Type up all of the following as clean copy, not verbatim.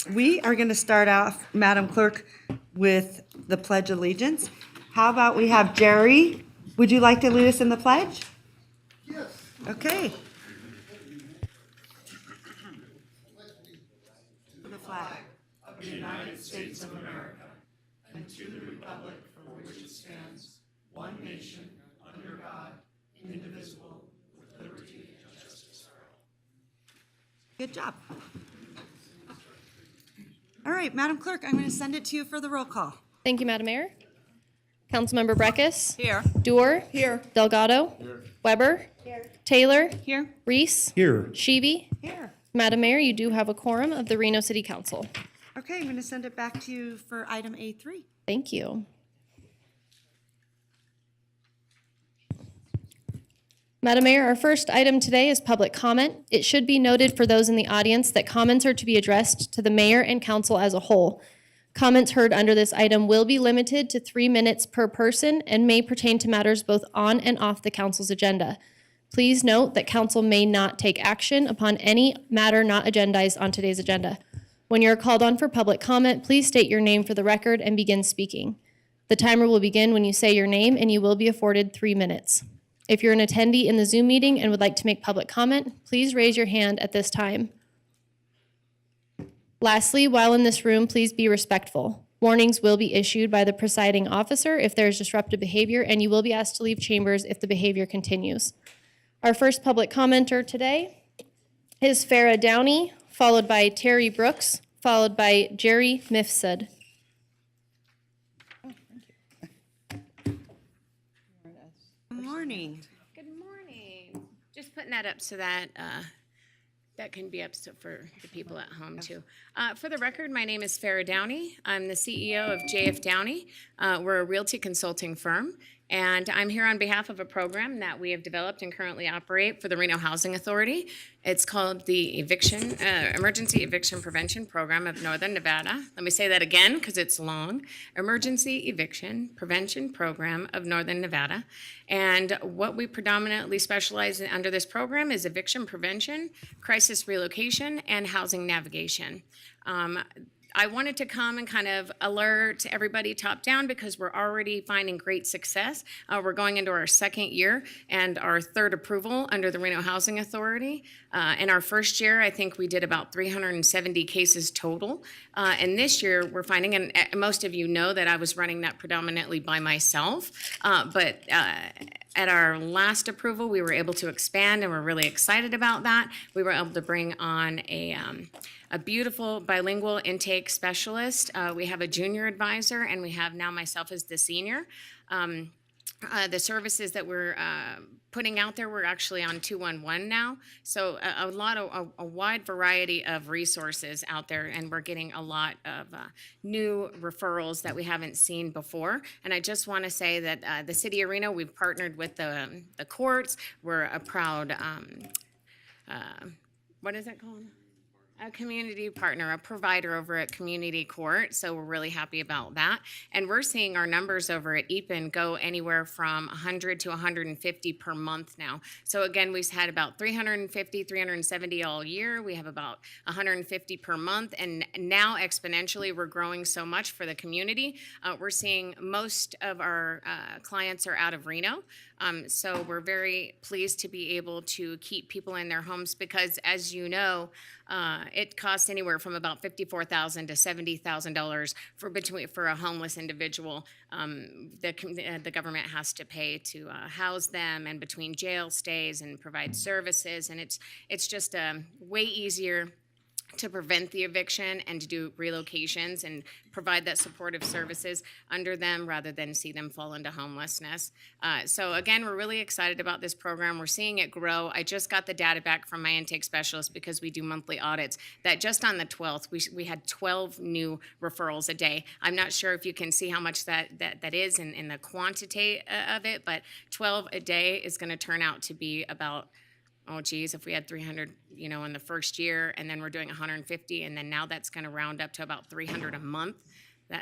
We are going to start off, Madam Clerk, with the Pledge of Allegiance. How about we have Jerry? Would you like to lead us in the pledge? Yes. Okay. To the flag Of the United States of America, and to the republic for which it stands, one nation, under God, indivisible, with liberty and justice for all. Good job. All right, Madam Clerk, I'm going to send it to you for the roll call. Thank you, Madam Mayor. Councilmember Breckus. Here. Dorr. Here. Delgado. Here. Weber. Here. Taylor. Here. Reese. Here. Sheeby. Here. Madam Mayor, you do have a quorum of the Reno City Council. Okay, I'm going to send it back to you for item A3. Thank you. Madam Mayor, our first item today is public comment. It should be noted for those in the audience that comments are to be addressed to the mayor and council as a whole. Comments heard under this item will be limited to 3 minutes per person and may pertain to matters both on and off the council's agenda. Please note that council may not take action upon any matter not agendized on today's agenda. When you're called on for public comment, please state your name for the record and begin speaking. The timer will begin when you say your name, and you will be afforded 3 minutes. If you're an attendee in the Zoom meeting and would like to make public comment, please raise your hand at this time. Lastly, while in this room, please be respectful. Warnings will be issued by the presiding officer if there is disruptive behavior, and you will be asked to leave chambers if the behavior continues. Our first public commenter today is Farah Downey, followed by Terry Brooks, followed by Jerry Mifsud. Good morning. Good morning. Just putting that up so that that can be up for the people at home too. For the record, my name is Farah Downey. I'm the CEO of JF Downey. We're a realty consulting firm, and I'm here on behalf of a program that we have developed and currently operate for the Reno Housing Authority. It's called the Emergency Eviction Prevention Program of Northern Nevada. Let me say that again because it's long. Emergency Eviction Prevention Program of Northern Nevada. And what we predominantly specialize in under this program is eviction prevention, crisis relocation, and housing navigation. I wanted to come and kind of alert everybody top down because we're already finding great success. We're going into our second year and our third approval under the Reno Housing Authority. In our first year, I think we did about 370 cases total. And this year, we're finding, and most of you know that I was running that predominantly by myself, but at our last approval, we were able to expand, and we're really excited about that. We were able to bring on a beautiful bilingual intake specialist. We have a junior advisor, and we have now myself as the senior. The services that we're putting out there, we're actually on 211 now. So a wide variety of resources out there, and we're getting a lot of new referrals that we haven't seen before. And I just want to say that the City of Reno, we've partnered with the courts. We're a proud, what is it called? A community partner, a provider over at Community Court, so we're really happy about that. And we're seeing our numbers over at EPIN go anywhere from 100 to 150 per month now. So again, we've had about 350, 370 all year. We have about 150 per month, and now exponentially we're growing so much for the community. We're seeing most of our clients are out of Reno. So we're very pleased to be able to keep people in their homes because, as you know, it costs anywhere from about $54,000 to $70,000 for a homeless individual. The government has to pay to house them, and between jail stays and provide services, and it's just way easier to prevent the eviction and to do relocations and provide that supportive services under them rather than see them fall into homelessness. So again, we're really excited about this program. We're seeing it grow. I just got the data back from my intake specialist because we do monthly audits that just on the 12th, we had 12 new referrals a day. I'm not sure if you can see how much that is in the quantity of it, but 12 a day is going to turn out to be about, oh geez, if we had 300, in the first year, and then we're doing 150, and then now that's going to round up to about 300 a month.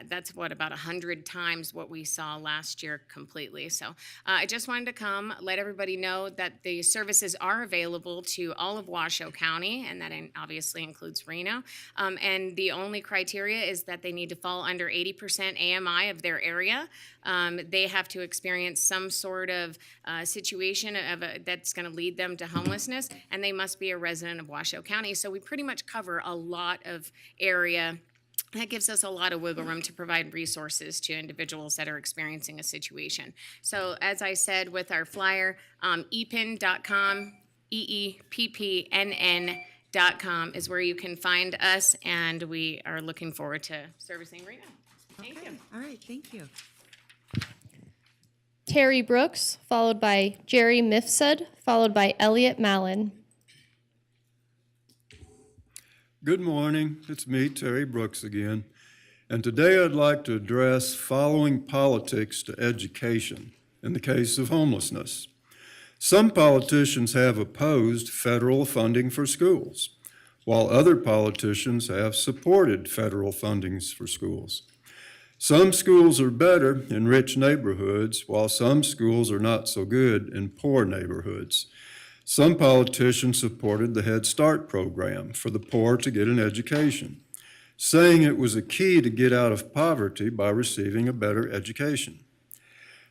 That's what, about 100 times what we saw last year completely. So I just wanted to come, let everybody know that the services are available to all of Washoe County, and that obviously includes Reno. And the only criteria is that they need to fall under 80% AMI of their area. They have to experience some sort of situation that's going to lead them to homelessness, and they must be a resident of Washoe County. So we pretty much cover a lot of area. That gives us a lot of wiggle room to provide resources to individuals that are experiencing a situation. So as I said with our flyer, eepn.com, EEPPNN.com is where you can find us, and we are looking forward to servicing Reno. Thank you. All right, thank you. Terry Brooks, followed by Jerry Mifsud, followed by Elliot Mallon. Good morning, it's me, Terry Brooks again, and today I'd like to address following politics to education in the case of homelessness. Some politicians have opposed federal funding for schools, while other politicians have supported federal fundings for schools. Some schools are better in rich neighborhoods, while some schools are not so good in poor neighborhoods. Some politicians supported the Head Start program for the poor to get an education, saying it was a key to get out of poverty by receiving a better education.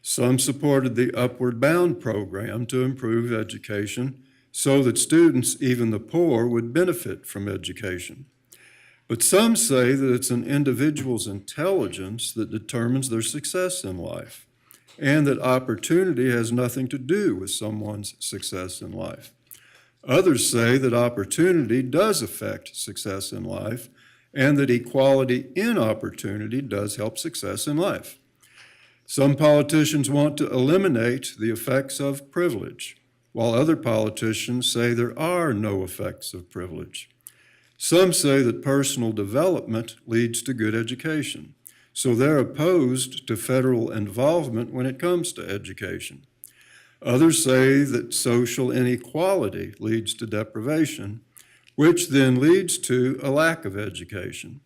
Some supported the Upward Bound program to improve education so that students, even the poor, would benefit from education. But some say that it's an individual's intelligence that determines their success in life, and that opportunity has nothing to do with someone's success in life. Others say that opportunity does affect success in life, and that equality in opportunity does help success in life. Some politicians want to eliminate the effects of privilege, while other politicians say there are no effects of privilege. Some say that personal development leads to good education, so they're opposed to federal involvement when it comes to education. Others say that social inequality leads to deprivation, which then leads to a lack of education.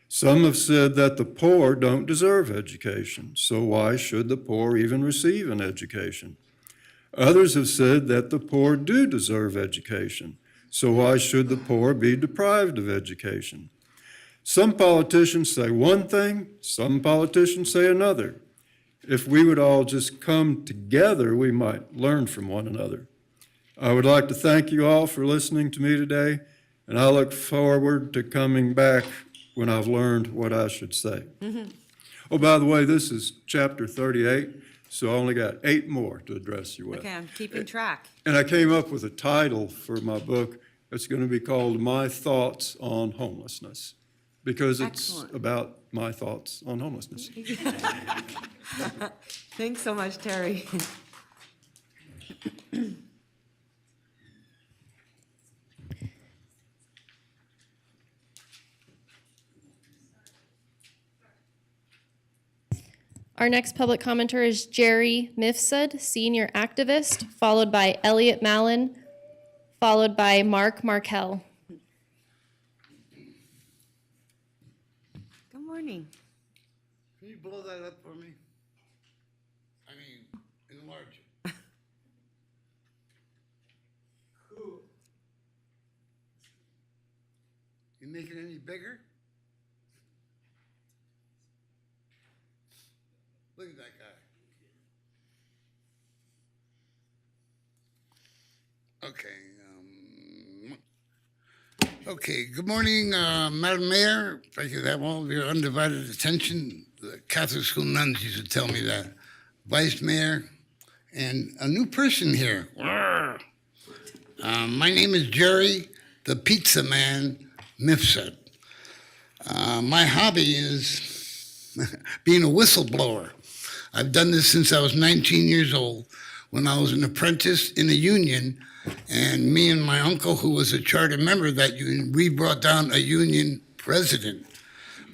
Some have said that the poor don't deserve education, so why should the poor even receive an education? Others have said that the poor do deserve education, so why should the poor be deprived of education? Some politicians say one thing, some politicians say another. If we would all just come together, we might learn from one another. I would like to thank you all for listening to me today, and I look forward to coming back when I've learned what I should say. Oh, by the way, this is chapter 38, so I only got 8 more to address you with. Okay, I'm keeping track. And I came up with a title for my book. It's going to be called My Thoughts on Homelessness, because it's Excellent. about my thoughts on homelessness. Thanks so much, Terry. Our next public commenter is Jerry Mifsud, senior activist, followed by Elliot Mallon, followed by Mark Markell. Good morning. Can you blow that up for me? I mean, enlarge it. Cool. You make it any bigger? Look at that guy. Okay, good morning, Madam Mayor. Thank you have all of your undivided attention. The Catholic school nuns used to tell me that. Vice Mayor, and a new person here. My name is Jerry, the Pizza Man Mifsud. My hobby is being a whistleblower. I've done this since I was 19 years old, when I was an apprentice in a union, and me and my uncle, who was a charter member of that union, we brought down a union president.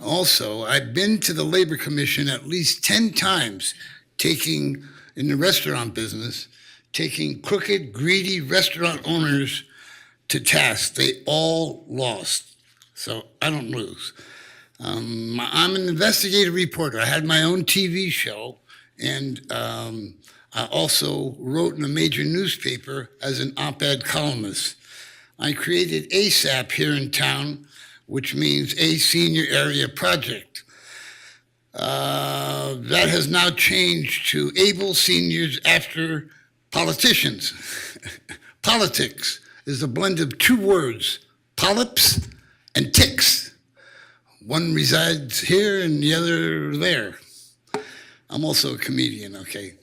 Also, I've been to the Labor Commission at least 10 times, in the restaurant business, taking crooked, greedy restaurant owners to task. They all lost, so I don't lose. I'm an investigative reporter. I had my own TV show, and I also wrote in a major newspaper as an op-ed columnist. I created ASAP here in town, which means A Senior Area Project. That has now changed to Able Seniors After Politicians. Politics is a blend of two words, polyps and ticks. One resides here and the other there. I'm also a comedian, okay.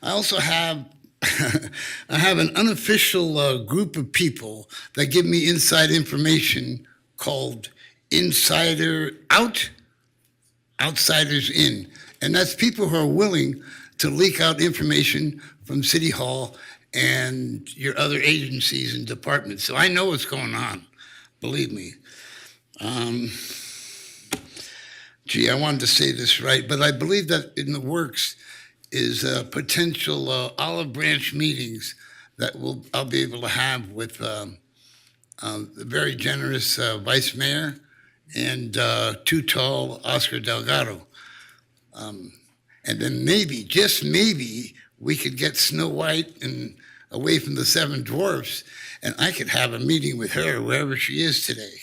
I also have I have an unofficial group of people that give me inside information called Insider Out, Outsiders In. And that's people who are willing to leak out information from City Hall and your other agencies and departments. So I know what's going on, believe me. I wanted to say this right, but I believe that in the works is potential olive branch meetings that I'll be able to have with the very generous Vice Mayor and too tall Oscar Delgado. And then maybe, just maybe, we could get Snow White and away from the Seven Dwarfs, and I could have a meeting with her wherever she is today.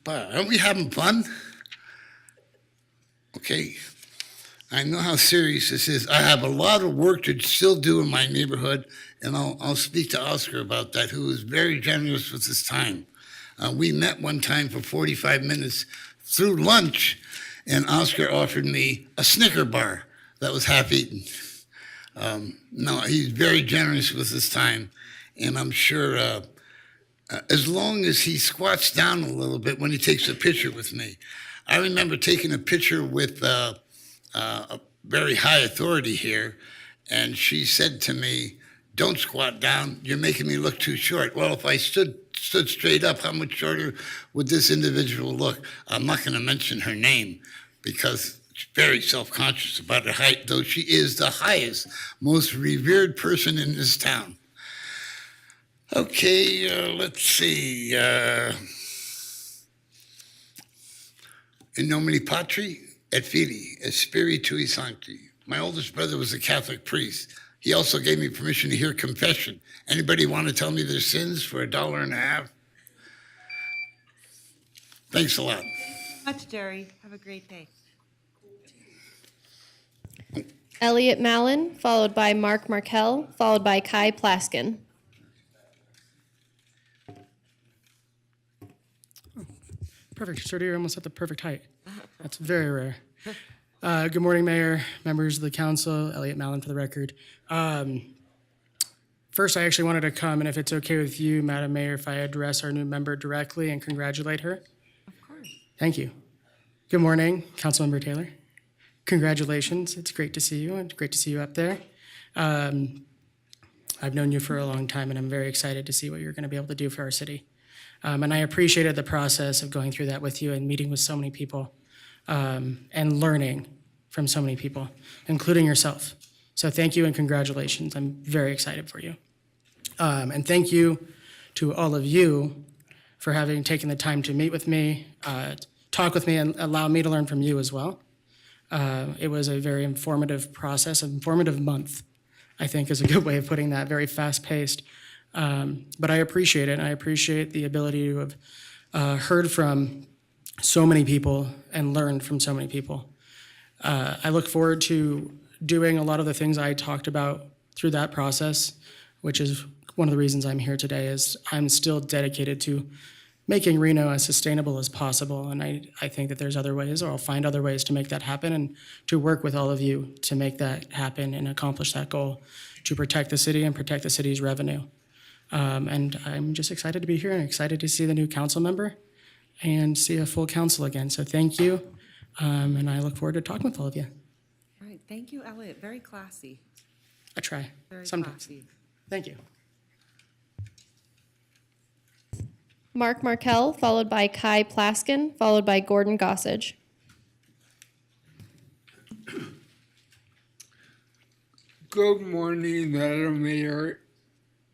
But aren't we having fun? Okay. I know how serious this is. I have a lot of work to still do in my neighborhood, and I'll speak to Oscar about that, who is very generous with his time. We met one time for 45 minutes through lunch, and Oscar offered me a Snicker bar that was half eaten. No, he's very generous with his time, and I'm sure as long as he squats down a little bit when he takes a picture with me. I remember taking a picture with a very high authority here, and she said to me, "Don't squat down, you're making me look too short." Well, if I stood straight up, how much shorter would this individual look? I'm not going to mention her name because she's very self-conscious about her height, though she is the highest, most revered person in this town. Okay, let's see. In nomine Patri et Filii et Spiritui Sancti. My oldest brother was a Catholic priest. He also gave me permission to hear confession. Anybody want to tell me their sins for $1.50? Thanks a lot. Much, Jerry. Have a great day. Elliot Mallon, followed by Mark Markel, followed by Kai Plaskin. Perfect. Sir, you're almost at the perfect height. That's very rare. Good morning, Mayor, members of the council, Elliot Mallon for the record. First, I actually wanted to come, and if it's okay with you, Madam Mayor, if I address our new member directly and congratulate her. Of course. Thank you. Good morning, Councilmember Taylor. Congratulations. It's great to see you, and great to see you up there. I've known you for a long time, and I'm very excited to see what you're going to be able to do for our city. And I appreciated the process of going through that with you and meeting with so many people and learning from so many people, including yourself. So thank you and congratulations. I'm very excited for you. And thank you to all of you for having taken the time to meet with me, talk with me, and allow me to learn from you as well. It was a very informative process, an informative month, I think is a good way of putting that, very fast-paced. But I appreciate it, and I appreciate the ability to have heard from so many people and learned from so many people. I look forward to doing a lot of the things I talked about through that process, which is one of the reasons I'm here today, is I'm still dedicated to making Reno as sustainable as possible, and I think that there's other ways, or I'll find other ways to make that happen and to work with all of you to make that happen and accomplish that goal, to protect the city and protect the city's revenue. And I'm just excited to be here and excited to see the new council member and see a full council again. So thank you, and I look forward to talking with all of you. All right. Thank you, Elliot. Very classy. I try, Very sometimes. classy. Thank you. Mark Markel, followed by Kai Plaskin, followed by Gordon Gossage. Good morning, Madam Mayor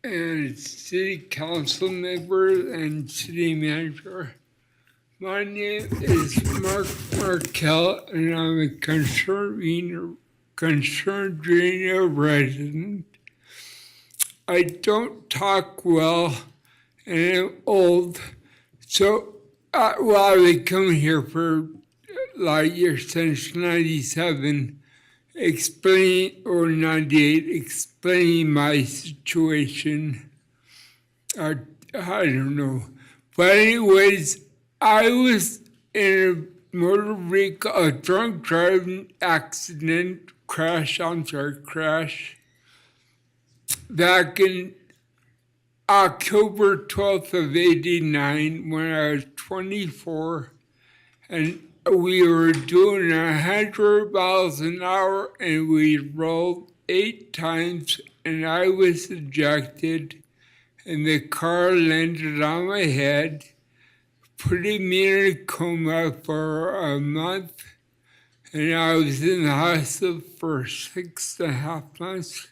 and city council members and city manager. My name is Mark Markell, and I'm a concerned Reno resident. I don't talk well, and I'm old, so while I've been coming here for years since '97, explaining my situation. I don't know. But anyways, I was in a drunk driving crash, back in October 12th of '89 when I was 24, and we were doing 100 miles an hour, and we rolled 8 times, and I was ejected, and the car landed on my head, putting me in a coma for a month, and I was in the hospital for 6.5 months.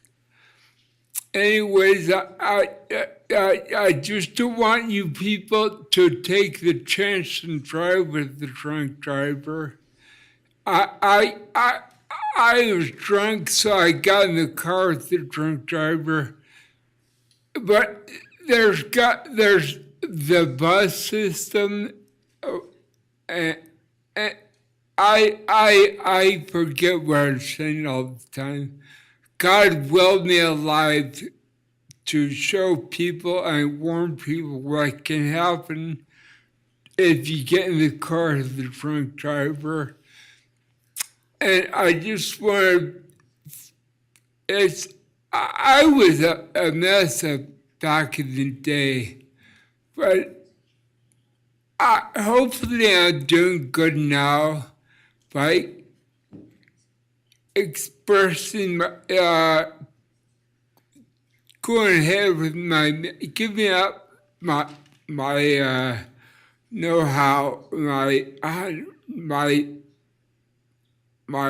Anyways, I just don't want you people to take the chance and drive with the drunk driver. I was drunk, so I got in the car with the drunk driver. But there's the bus system, and I forget what I'm saying all the time. God willed me alive to show people and warn people what can happen if you get in the car with the drunk driver. And I just want to, I was a mess back in the day, but hopefully I'm doing good now by expressing going ahead with giving up my know-how, my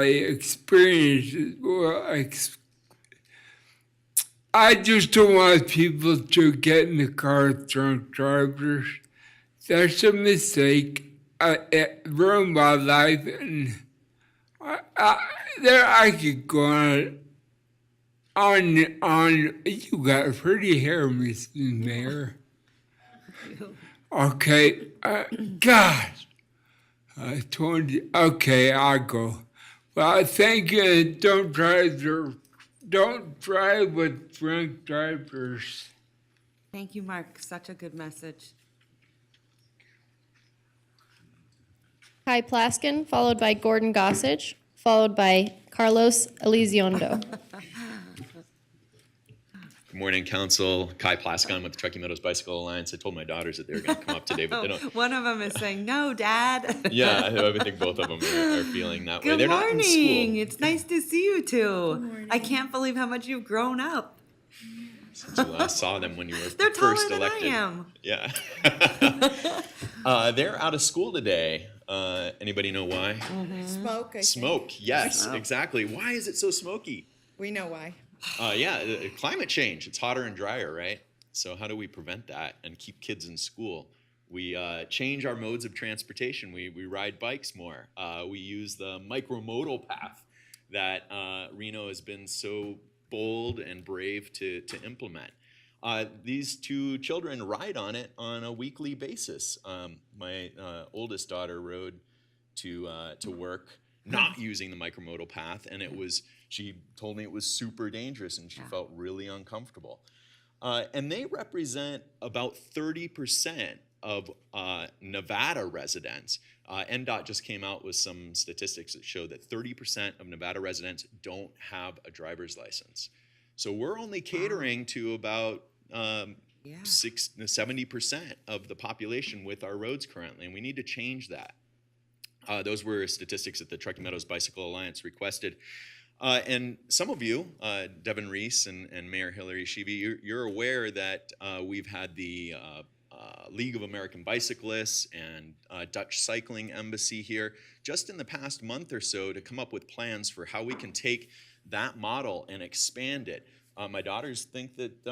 experiences. I just don't want people to get in the car with drunk drivers. That's a mistake. It ruined my life, and I could go on. You got pretty hair, Mrs. Mayor. Okay, God, I told you. Okay, I'll go. Well, thank you. Don't drive with drunk drivers. Thank you, Mark. Such a good message. Kai Plaskin, followed by Gordon Gossage, followed by Carlos Elizondo. Good morning, Council. Kai Plaskin with the Chucky Meadows Bicycle Alliance. I told my daughters that they were going to come up today, but they don't. One of them is saying, no, Dad. Yeah, I think both of them are feeling that way. Good They're not in morning. school. It's nice to see you two. I can't believe how much you've grown up. Since you last saw them when you were They're taller first than elected. I am. Yeah. They're out of school today. Anybody know why? Smoke, I think. Smoke, yes, exactly. Why is it so smoky? We know why. Climate change. It's hotter and drier, right? So how do we prevent that and keep kids in school? We change our modes of transportation. We ride bikes more. We use the micromodal path that Reno has been so bold and brave to implement. These two children ride on it on a weekly basis. My oldest daughter rode to work not using the micromodal path, and she told me it was super dangerous, and she felt really uncomfortable. And they represent about 30% of Nevada residents. NDOT just came out with some statistics that show that 30% of Nevada residents don't have a driver's license. So we're only catering to about 70% of the population with our roads currently, and we need to change that. Those were statistics that the Truckee Meadows Bicycle Alliance requested. And some of you, Devin Reese and Mayor Hillary Sheevy, you're aware that we've had the League of American Bicyclists and Dutch Cycling Embassy here just in the past month or so to come up with plans for how we can take that model and expand it. My daughters think that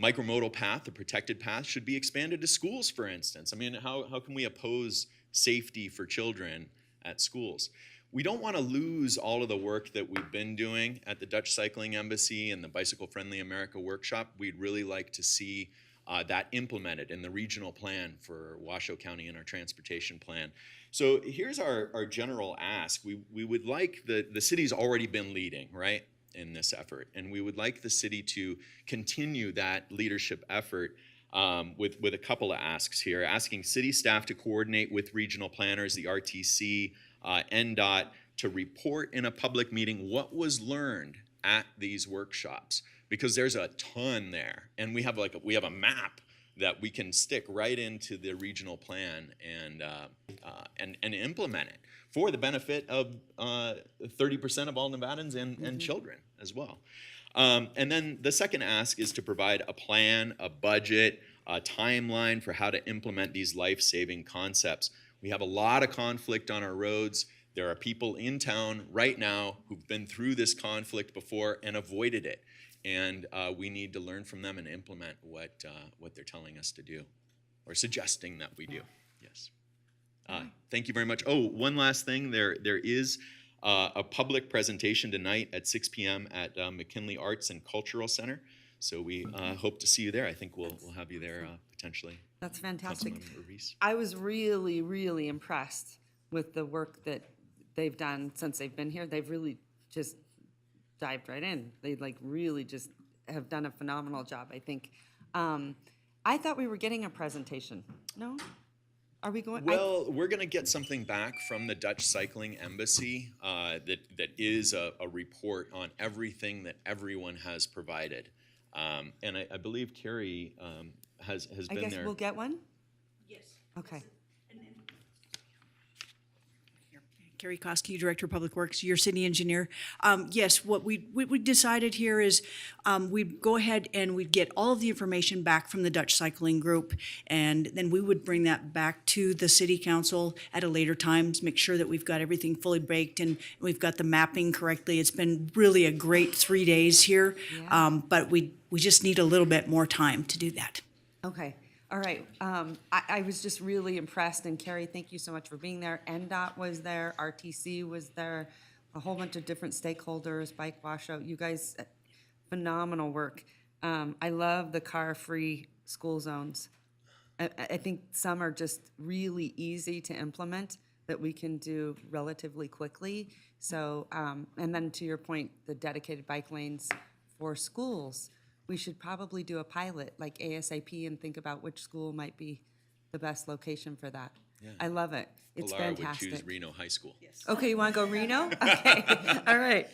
micromodal path, the protected path, should be expanded to schools, for instance. I mean, how can we oppose safety for children at schools? We don't want to lose all of the work that we've been doing at the Dutch Cycling Embassy and the Bicycle Friendly America workshop. We'd really like to see that implemented in the regional plan for Washoe County and our transportation plan. So here's our general ask. We would like, the city's already been leading, right, in this effort, and we would like the city to continue that leadership effort with a couple of asks here. Asking city staff to coordinate with regional planners, the RTC, NDOT, to report in a public meeting what was learned at these workshops, because there's a ton there, and we have a map that we can stick right into the regional plan and implement it for the benefit of 30% of all Nevadans and children as well. And then the second ask is to provide a plan, a budget, a timeline for how to implement these life-saving concepts. We have a lot of conflict on our roads. There are people in town right now who've been through this conflict before and avoided it. And we need to learn from them and implement what they're telling us to do, or suggesting that we do. Yes. Thank you very much. Oh, one last thing. There is a public presentation tonight at 6 p.m. at McKinley Arts and Cultural Center. So we hope to see you there. I think we'll have you there potentially. That's fantastic. Councilmember Reese. I was really, really impressed with the work that they've done since they've been here. They've really just dived right in. They really just have done a phenomenal job, I think. I thought we were getting a presentation. No? Are we going? Well, we're going to get something back from the Dutch Cycling Embassy that is a report on everything that everyone has provided. And I believe Carrie has been there. I guess we'll get one? Yes. Okay. Carrie Koski, Director of Public Works, your city engineer. Yes, what we decided here is we'd go ahead and we'd get all of the information back from the Dutch Cycling Group, and then we would bring that back to the city council at a later time to make sure that we've got everything fully baked and we've got the mapping correctly. It's been really a great 3 days here, but we just need a little bit more time to do that. Okay. All right. I was just really impressed, and Carrie, thank you so much for being there. NDOT was there, RTC was there, a whole bunch of different stakeholders, Bike Washoe. You guys, phenomenal work. I love the car-free school zones. I think some are just really easy to implement that we can do relatively quickly. So, and then to your point, the dedicated bike lanes for schools. We should probably do a pilot like ASAP and think about which school might be the best location for that. Yeah. I love it. It's Alara fantastic. would choose Reno High School. Yes. Okay, you want to go Reno? Okay. All right.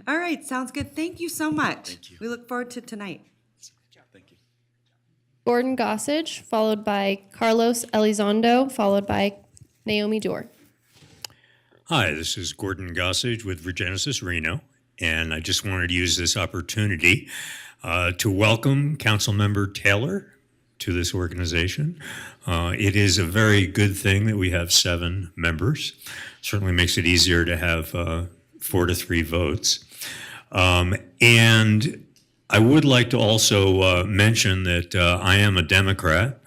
All right, sounds good. Thank you so much. Thank you. We look forward to tonight. Thank you. Gordon Gossage, followed by Carlos Elizondo, followed by Naomi Dor. Hi, this is Gordon Gossage with Regenesis Reno, and I just wanted to use this opportunity to welcome Councilmember Taylor to this organization. It is a very good thing that we have 7 members. Certainly makes it easier to have 4 to 3 votes. And I would like to also mention that I am a Democrat,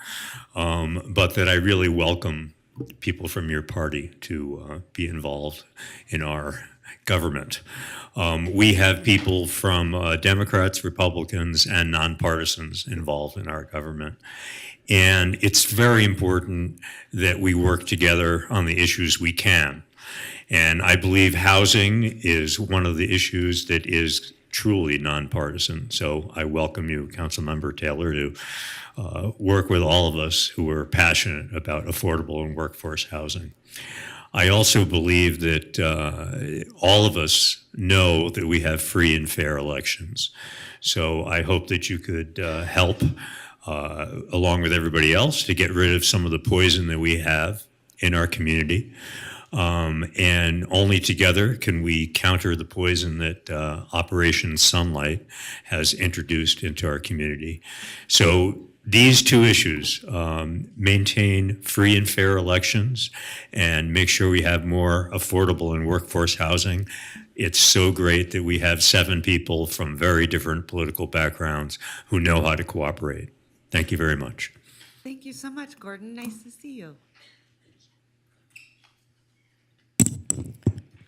but that I really welcome people from your party to be involved in our government. We have people from Democrats, Republicans, and nonpartisans involved in our government. And it's very important that we work together on the issues we can. And I believe housing is one of the issues that is truly nonpartisan. So I welcome you, Councilmember Taylor, to work with all of us who are passionate about affordable and workforce housing. I also believe that all of us know that we have free and fair elections. So I hope that you could help, along with everybody else, to get rid of some of the poison that we have in our community. And only together can we counter the poison that Operation Sunlight has introduced into our community. So these two issues, maintain free and fair elections and make sure we have more affordable and workforce housing. It's so great that we have 7 people from very different political backgrounds who know how to cooperate. Thank you very much. Thank you so much, Gordon. Nice to see you.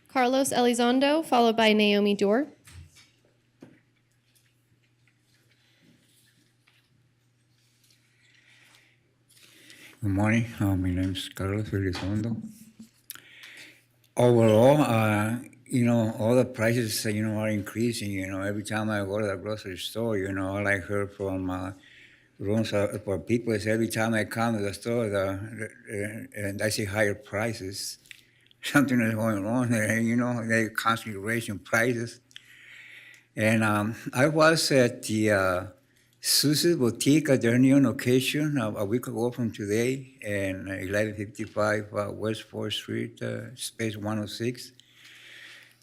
Carlos Elizondo, followed by Naomi Dorr. Good morning. My name is Carlos Elizondo. Overall, all the prices, are increasing. Every time I go to the grocery store, all I heard from for people is every time I come to the store, and I see higher prices. Something is going on there. They're constantly raising prices. And I was at the Susie Boutique at their new location a week ago from today, and 1155 West 4th Street, space 106.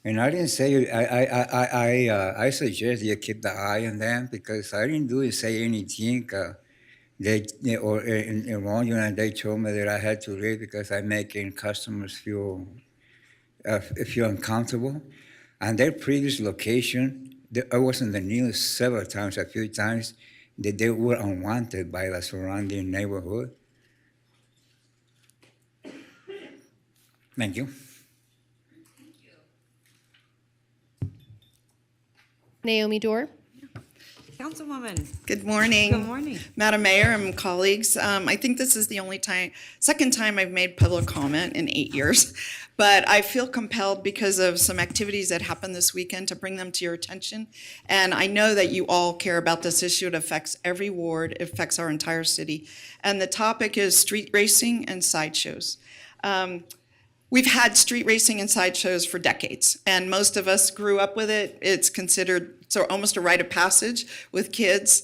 And I didn't say, I suggest you keep the eye on them because I didn't say anything. They wrong, and they told me that I had to leave because I'm making customers feel uncomfortable. And their previous location, I was in the news several times, a few times, that they were unwanted by the surrounding neighborhood. Thank you. Naomi Dorr. Councilwoman. Good morning. Good morning. Madam Mayor and colleagues. I think this is the second time I've made public comment in 8 years, but I feel compelled because of some activities that happened this weekend to bring them to your attention. And I know that you all care about this issue. It affects every ward. It affects our entire city. And the topic is street racing and sideshows. We've had street racing and sideshows for decades, and most of us grew up with it. It's considered almost a rite of passage with kids.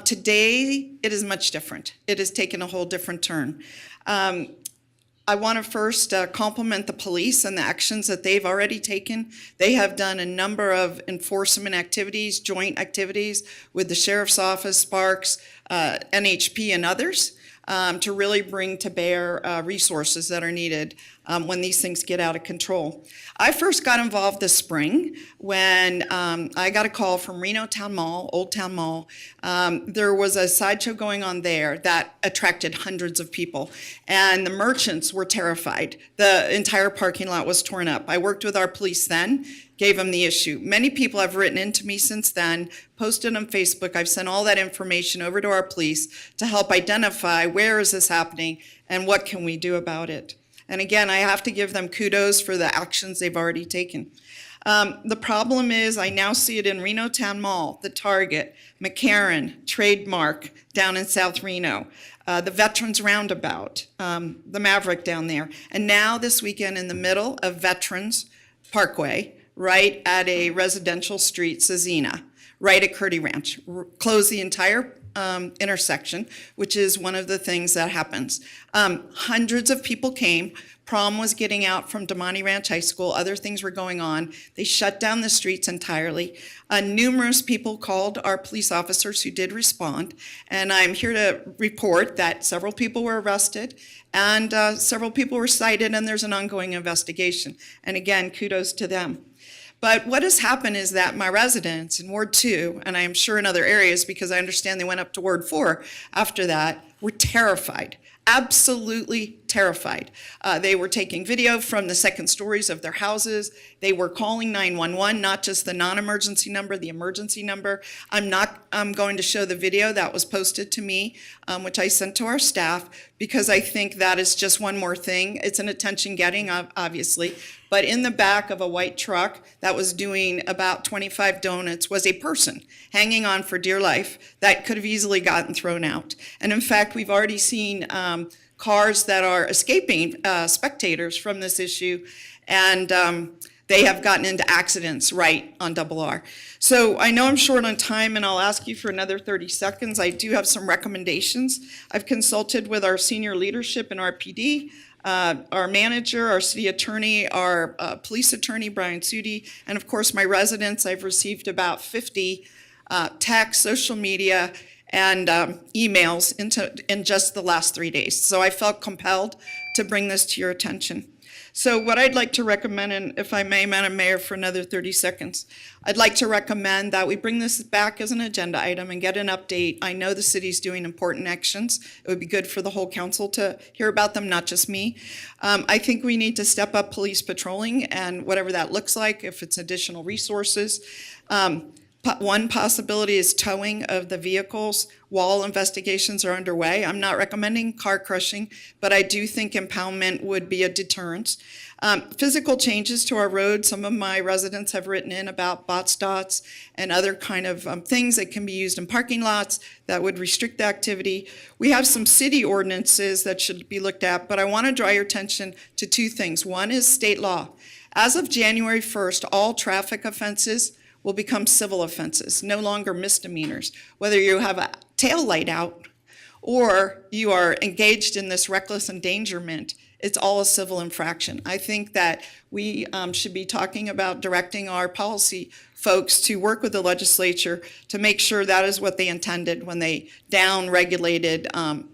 Today, it is much different. It has taken a whole different turn. I want to first compliment the police and the actions that they've already taken. They have done a number of enforcement activities, joint activities with the Sheriff's Office, Sparks, NHP, and others. To really bring to bear resources that are needed when these things get out of control. I first got involved this spring when I got a call from Reno Town Mall, Old Town Mall. There was a sideshow going on there that attracted hundreds of people, and the merchants were terrified. The entire parking lot was torn up. I worked with our police then, gave them the issue. Many people have written into me since then, posted on Facebook. I've sent all that information over to our police to help identify where is this happening and what can we do about it. And again, I have to give them kudos for the actions they've already taken. The problem is I now see it in Reno Town Mall, the Target, McCarran, Trademark down in South Reno, the Veterans Roundabout, the Maverick down there. And now this weekend in the middle of Veterans Parkway, right at a residential street, Cezina, right at Curdy Ranch. Close the entire intersection, which is one of the things that happens. Hundreds of people came. Prom was getting out from Damani Ranch High School. Other things were going on. They shut down the streets entirely. Numerous people called our police officers who did respond. And I'm here to report that several people were arrested and several people were cited, and there's an ongoing investigation. And again, kudos to them. But what has happened is that my residents in Ward 2, and I am sure in other areas because I understand they went up to Ward 4 after that, were terrified, absolutely terrified. They were taking video from the second stories of their houses. They were calling 911, not just the non-emergency number, the emergency number. I'm going to show the video that was posted to me, which I sent to our staff, because I think that is just one more thing. It's an attention-getting, obviously, but in the back of a white truck that was doing about 25 donuts was a person hanging on for dear life that could have easily gotten thrown out. And in fact, we've already seen cars that are escaping spectators from this issue, and they have gotten into accidents right on RR. So I know I'm short on time, and I'll ask you for another 30 seconds. I do have some recommendations. I've consulted with our senior leadership in RPD, our manager, our city attorney, our police attorney, Brian Sudi, and of course my residents. I've received about 50 texts, social media, and emails in just the last 3 days. So I felt compelled to bring this to your attention. So what I'd like to recommend, and if I may, Madam Mayor, for another 30 seconds, I'd like to recommend that we bring this back as an agenda item and get an update. I know the city's doing important actions. It would be good for the whole council to hear about them, not just me. I think we need to step up police patrolling and whatever that looks like, if it's additional resources. One possibility is towing of the vehicles while investigations are underway. I'm not recommending car crushing, but I do think impoundment would be a deterrent. Physical changes to our roads. Some of my residents have written in about bot stots and other kind of things that can be used in parking lots that would restrict the activity. We have some city ordinances that should be looked at, but I want to draw your attention to two things. One is state law. As of January 1st, all traffic offenses will become civil offenses, no longer misdemeanors. Whether you have a tail light out or you are engaged in this reckless endangerment, it's all a civil infraction. I think that we should be talking about directing our policy folks to work with the legislature to make sure that is what they intended when they down-regulated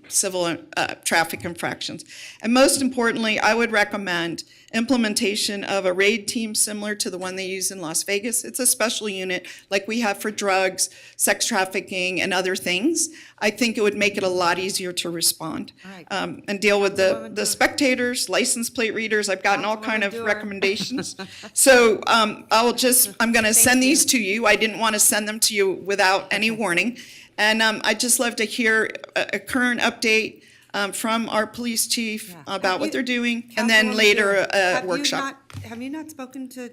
civil traffic infractions. And most importantly, I would recommend implementation of a raid team similar to the one they use in Las Vegas. It's a special unit like we have for drugs, sex trafficking, and other things. I think it would make it a lot easier to respond and deal with the spectators, license plate readers. I've gotten all kind of recommendations. So I'm going to send these to you. I didn't want to send them to you without any warning. And I'd just love to hear a current update from our police chief about what they're doing, and then later a workshop. Have you not spoken to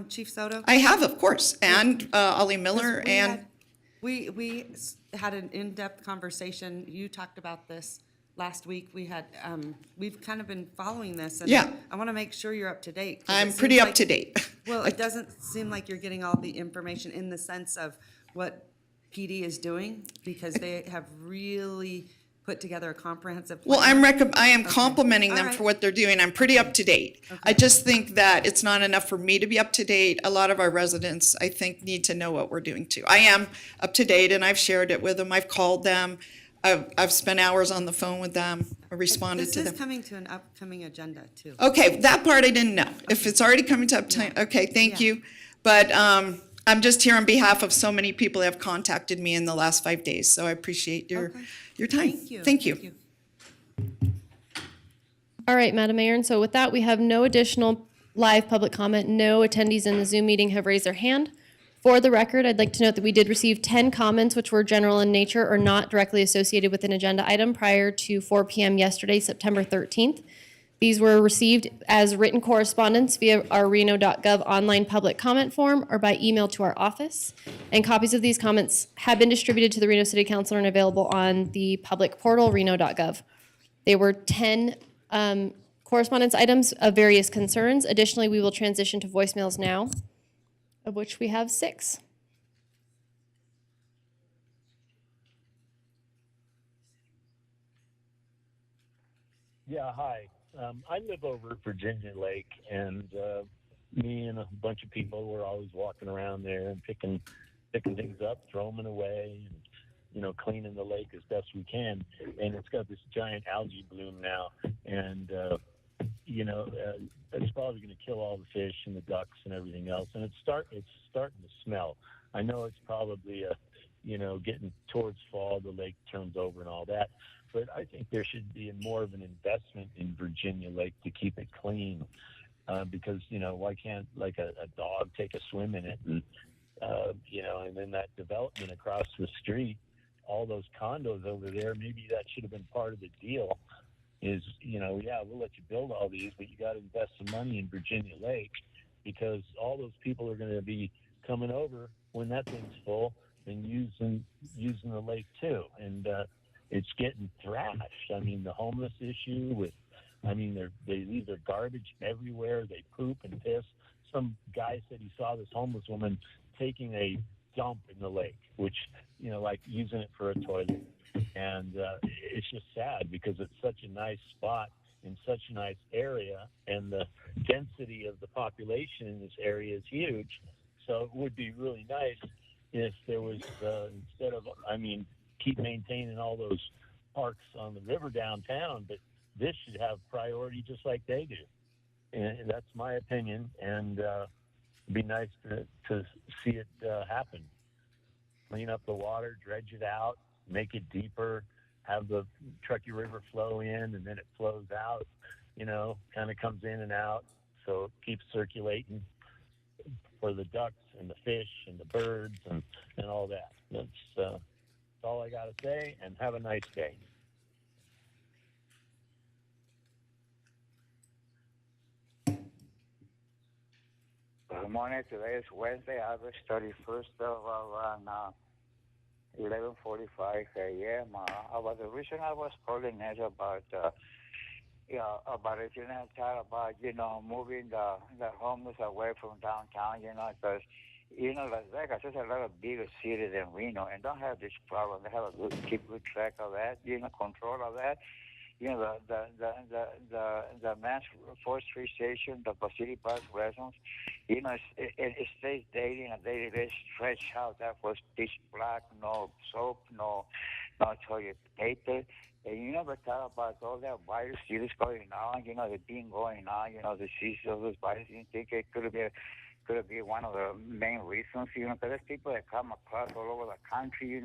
Chief Soto? I have, of course, and Ollie Miller, we had an in-depth conversation. You talked about this last week. We've kind of been following this, and I want to make sure you're up to date. I'm pretty up to date. Well, it doesn't seem like you're getting all the information in the sense of what PD is doing, because they have really put together a comprehensive plan. Well, I am complimenting them for what they're doing. I'm pretty up to date. I just think that it's not enough for me to be up to date. A lot of our residents, I think, need to know what we're doing too. I am up to date, and I've shared it with them. I've called them. I've spent hours on the phone with them. I responded to them. This is coming to an upcoming agenda too. Okay, that part I didn't know. If it's already coming to okay, thank you. But I'm just here on behalf of so many people that have contacted me in the last 5 days. So I appreciate your time. Thank you. Thank you. All right, Madam Mayor, and so with that, we have no additional live public comment. No attendees in the Zoom meeting have raised their hand. For the record, I'd like to note that we did receive 10 comments which were general in nature or not directly associated with an agenda item prior to 4 p.m. yesterday, September 13th. These were received as written correspondence via our Reno.gov online public comment form or by email to our office. And copies of these comments have been distributed to the Reno City Council and available on the public portal, Reno.gov. They were 10 correspondence items of various concerns. Additionally, we will transition to voicemails now, of which we have 6. Yeah, hi. I live over at Virginia Lake, and me and a bunch of people were always walking around there and picking things up, throwing them away, and cleaning the lake as best we can. And it's got this giant algae bloom now, and it's probably going to kill all the fish and the ducks and everything else. And it's starting to smell. I know it's probably getting towards fall, the lake turns over and all that. But I think there should be more of an investment in Virginia Lake to keep it clean, because why can't like a dog take a swim in it, and and then that development across the street, all those condos over there, maybe that should have been part of the deal. Is we'll let you build all these, but you got to invest some money in Virginia Lake, because all those people are going to be coming over when that thing's full and using the lake too, and it's getting thrashed. I mean, the homeless issue they leave their garbage everywhere. They poop and piss. Some guy said he saw this homeless woman taking a dump in the lake, which, like using it for a toilet. And it's just sad because it's such a nice spot in such a nice area, and the density of the population in this area is huge. So it would be really nice if there was, instead of, keep maintaining all those parks on the river downtown, but this should have priority just like they do. And that's my opinion, and it'd be nice to see it happen. Clean up the water, dredge it out, make it deeper, have the Chucky River flow in, and then it flows out, kind of comes in and out, so it keeps circulating for the ducks and the fish and the birds and all that. That's all I got to say, and have a nice day. Good morning. Today is Wednesday, August 31st of around 11:45 a.m. About the reason I was calling is about about if you know talk about moving the homeless away from downtown, because Las Vegas is a lot of bigger city than Reno, and don't have this problem. They have keep good track of that, control of that. The mass forestry station, the Pacific Park residents, it stays daily and daily. They stretch out that was pitch black, no soap, no toilet paper. And you never thought about all that virus still going on, the thing going on, the disease of those viruses. You think it could be one of the main reasons, because there's people that come across all over the country,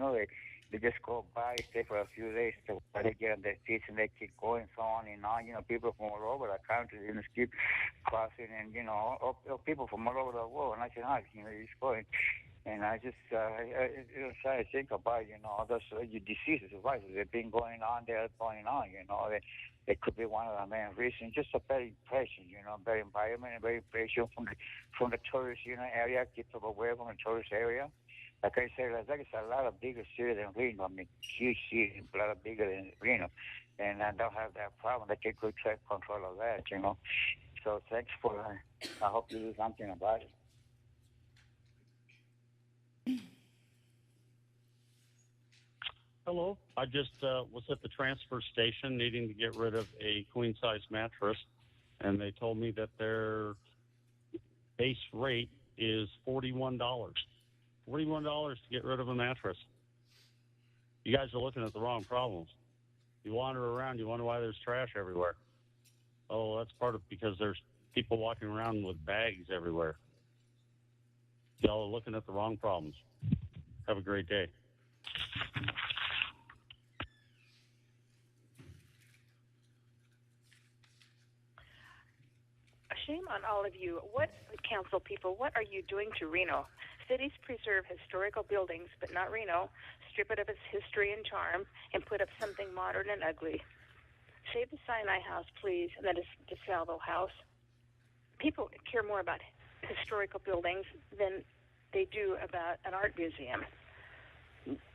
they just go by, stay for a few days till they get on their feet and they keep going, so on and on. People from all over the country, they just keep crossing, and or people from all over the world, and I said, just going. And I just try to think about, those diseases, viruses, they've been going on, they're going on, they could be one of the main reasons. Just a better impression, better environment, and better impression from the tourist, area, keep them away from the tourist area. Like I said, Las Vegas is a lot of bigger city than Reno. I mean, huge city, a lot bigger than Reno. And I don't have that problem. They take good control of that, So thanks for I hope you do something about it. Hello. I just was at the transfer station needing to get rid of a queen-size mattress, and they told me that their base rate is $41. $41 to get rid of a mattress. You guys are looking at the wrong problems. You wander around, you wonder why there's trash everywhere. Oh, that's because there's people walking around with bags everywhere. Y'all are looking at the wrong problems. Have a great day. Shame on all of you. Council people, what are you doing to Reno? Cities preserve historical buildings, but not Reno. Strip it of its history and charm and put up something modern and ugly. Save the Sinai House, please, and the DeSalvo House. People care more about historical buildings than they do about an art museum.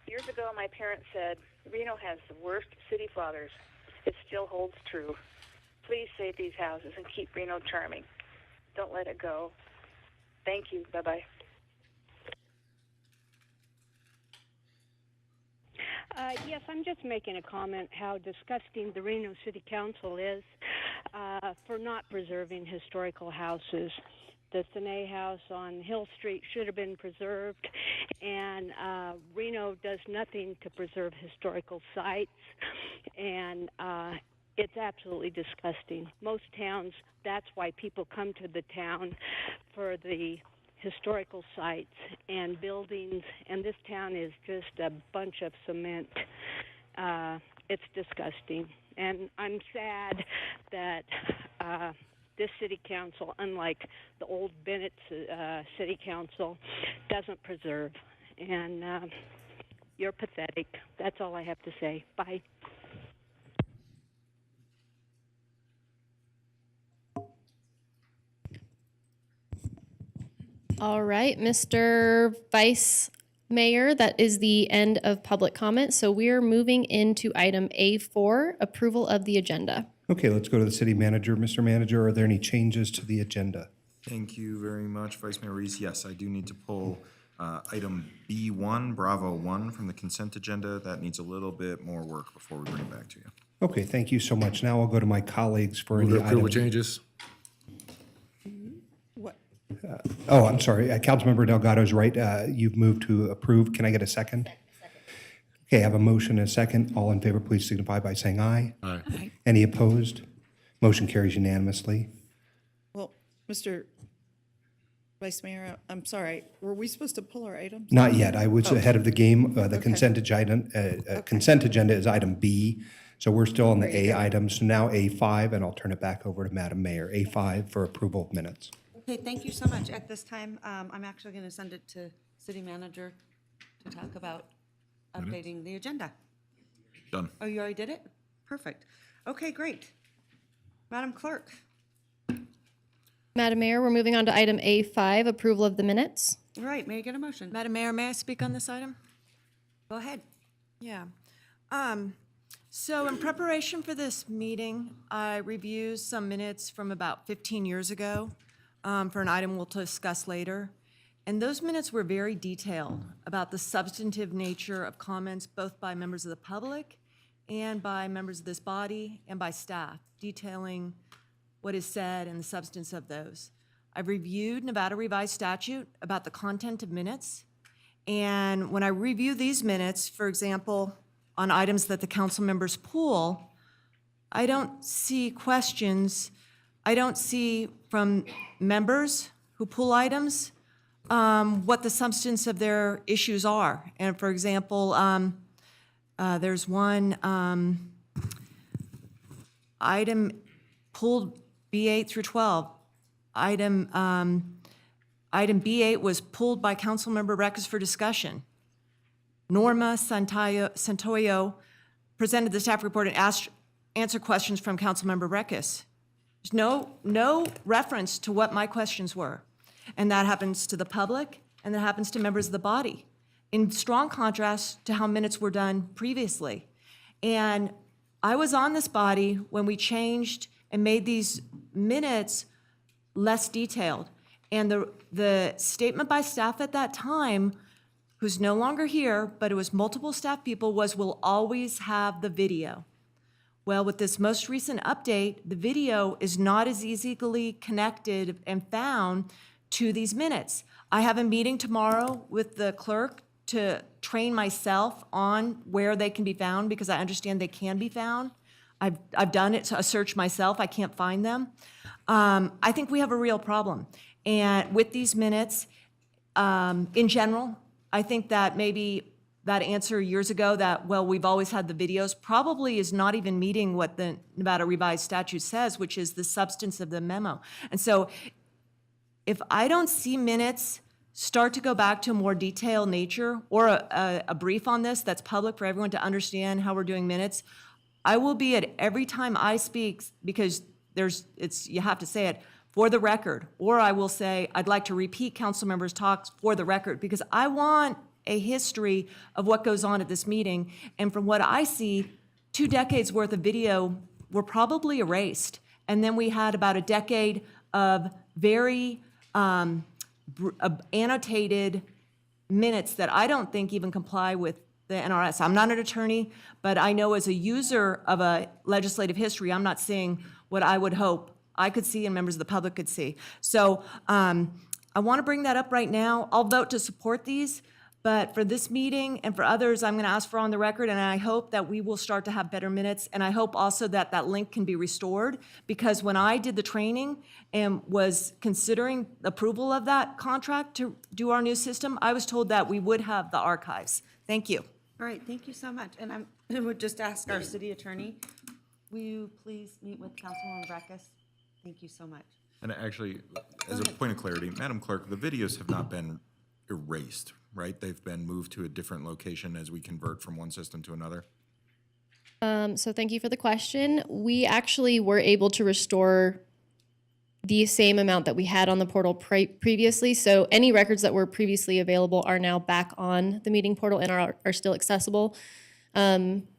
Years ago, my parents said, Reno has the worst city fathers. It still holds true. Please save these houses and keep Reno charming. Don't let it go. Thank you. Bye-bye. Yes, I'm just making a comment how disgusting the Reno City Council is for not preserving historical houses. The Sinai House on Hill Street should have been preserved, and Reno does nothing to preserve historical sites, and it's absolutely disgusting. Most towns, that's why people come to the town, for the historical sites and buildings, and this town is just a bunch of cement. It's disgusting, and I'm sad that this city council, unlike the old Bennett city council, doesn't preserve, and you're pathetic. That's all I have to say. Bye. All right, Mr. Vice Mayor, that is the end of public comment. So we are moving into item A4, approval of the agenda. Okay, let's go to the city manager. Mr. Manager, are there any changes to the agenda? Thank you very much, Vice Mayor Reese. Yes, I do need to pull item B1, Bravo 1 from the consent agenda. That needs a little bit more work before we bring it back to you. Okay, thank you so much. Now I'll go to my colleagues for any items. Changes. Oh, I'm sorry. Councilmember Delgado's right. You've moved to approve. Can I get a second? Okay, I have a motion and a second. All in favor, please signify by saying aye. Aye. Any opposed? Motion carries unanimously. Well, Mr. Vice Mayor, I'm sorry, were we supposed to pull our items? Not yet. I was ahead of the game. The Okay. consent agenda is item B. So we're still on the There you A go. items. So now A5, and I'll turn it back over to Madam Mayor. A5 for approval of minutes. Okay, thank you so much. At this time, I'm actually going to send it to City Manager to talk about updating the agenda. Done. Oh, you already did it? Perfect. Okay, great. Madam Clerk. Madam Mayor, we're moving on to item A5, approval of the minutes. All right, may I get a motion? Madam Mayor, may I speak on this item? Go ahead. Yeah. So in preparation for this meeting, I reviewed some minutes from about 15 years ago for an item we'll discuss later. And those minutes were very detailed about the substantive nature of comments both by members of the public and by members of this body and by staff, detailing what is said and the substance of those. I've reviewed Nevada Revised Statute about the content of minutes. And when I review these minutes, for example, on items that the council members pool, I don't see questions. I don't see from members who pool items what the substance of their issues are. And for example, there's one item pulled B8 through 12. Item B8 was pulled by Councilmember Reckes for discussion. Norma Santoyo presented the staff report and answered questions from Councilmember Reckes. There's no reference to what my questions were. And that happens to the public, and that happens to members of the body, in strong contrast to how minutes were done previously. And I was on this body when we changed and made these minutes less detailed. And the statement by staff at that time, who's no longer here, but it was multiple staff people, was we'll always have the video. Well, with this most recent update, the video is not as easily connected and found to these minutes. I have a meeting tomorrow with the clerk to train myself on where they can be found, because I understand they can be found. I've done it, a search myself, I can't find them. I think we have a real problem. And with these minutes, in general, I think that maybe that answer years ago that, well, we've always had the videos, probably is not even meeting what the Nevada Revised Statute says, which is the substance of the memo. And so if I don't see minutes start to go back to a more detailed nature or a brief on this that's public for everyone to understand how we're doing minutes, I will be at every time I speak, because you have to say it, for the record, or I will say, I'd like to repeat council members' talks for the record, because I want a history of what goes on at this meeting. And from what I see, 2 decades worth of video were probably erased. And then we had about a decade of very annotated minutes that I don't think even comply with the NRS. I'm not an attorney, but I know as a user of a legislative history, I'm not seeing what I would hope I could see and members of the public could see. So I want to bring that up right now. I'll vote to support these, but for this meeting and for others, I'm going to ask for on the record, and I hope that we will start to have better minutes, and I hope also that that link can be restored, because when I did the training and was considering approval of that contract to do our new system, I was told that we would have the archives. Thank you. All right, thank you so much. And I would just ask our city attorney, will you please meet with Councilwoman Reckes? Thank you so much. And actually, as a point of clarity, Madam Clerk, the videos have not been erased, right? They've been moved to a different location as we convert from one system to another. So thank you for the question. We actually were able to restore the same amount that we had on the portal previously. So any records that were previously available are now back on the meeting portal and are still accessible.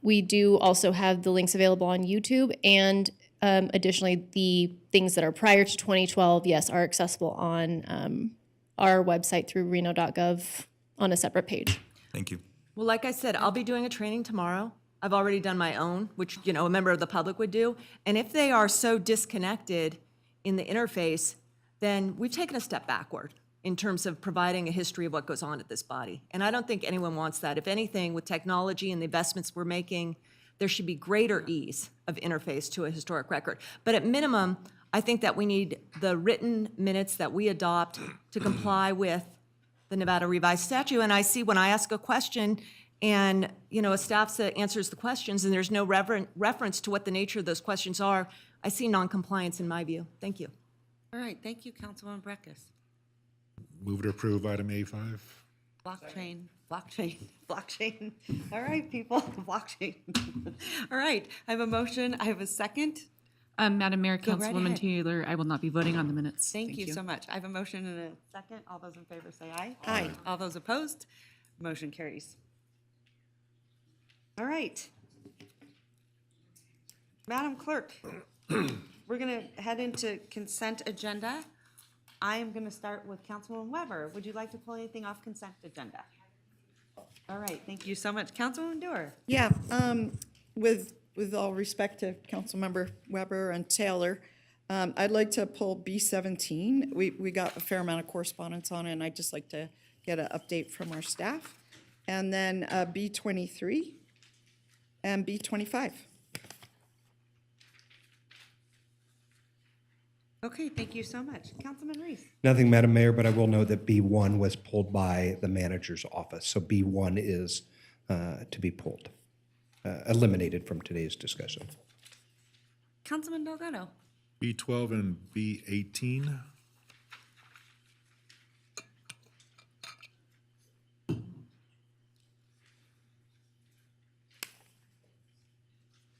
We do also have the links available on YouTube, and additionally, the things that are prior to 2012, yes, are accessible on our website through reno.gov on a separate page. Thank you. Well, like I said, I'll be doing a training tomorrow. I've already done my own, which, a member of the public would do. And if they are so disconnected in the interface, then we've taken a step backward. in terms of providing a history of what goes on at this body. And I don't think anyone wants that. If anything, with technology and the investments we're making, there should be greater ease of interface to a historic record. But at minimum, I think that we need the written minutes that we adopt to comply with the Nevada Revised Statute. And I see when I ask a question and, a staff answers the questions and there's no reference to what the nature of those questions are, I see noncompliance in my view. Thank you. All right, thank you, Councilwoman Breckus. Move to approve item A5. Blockchain. All right, people, blockchain. All right, I have a motion. I have a second. Madam Mayor, Go right Councilwoman ahead. Taylor, I will not be voting on the minutes. Thank you so much. I have a motion and a second. All those in favor say aye. Aye. All those opposed, motion carries. All right. Madam Clerk, we're going to head into consent agenda. I am going to start with Councilwoman Weber. Would you like to pull anything off consent agenda? All right, thank you so much. Councilwoman Dewar. Yeah, with all respect to Councilmember Weber and Taylor, I'd like to pull B17. We got a fair amount of correspondence on it, and I'd just like to get an update from our staff. And then B23 and B25. Okay, thank you so much. Councilman Reese. Nothing, Madam Mayor, but I will note that B1 was pulled by the manager's office. So B1 is to be pulled, eliminated from today's discussion. Councilman Delgado. B12 and B18.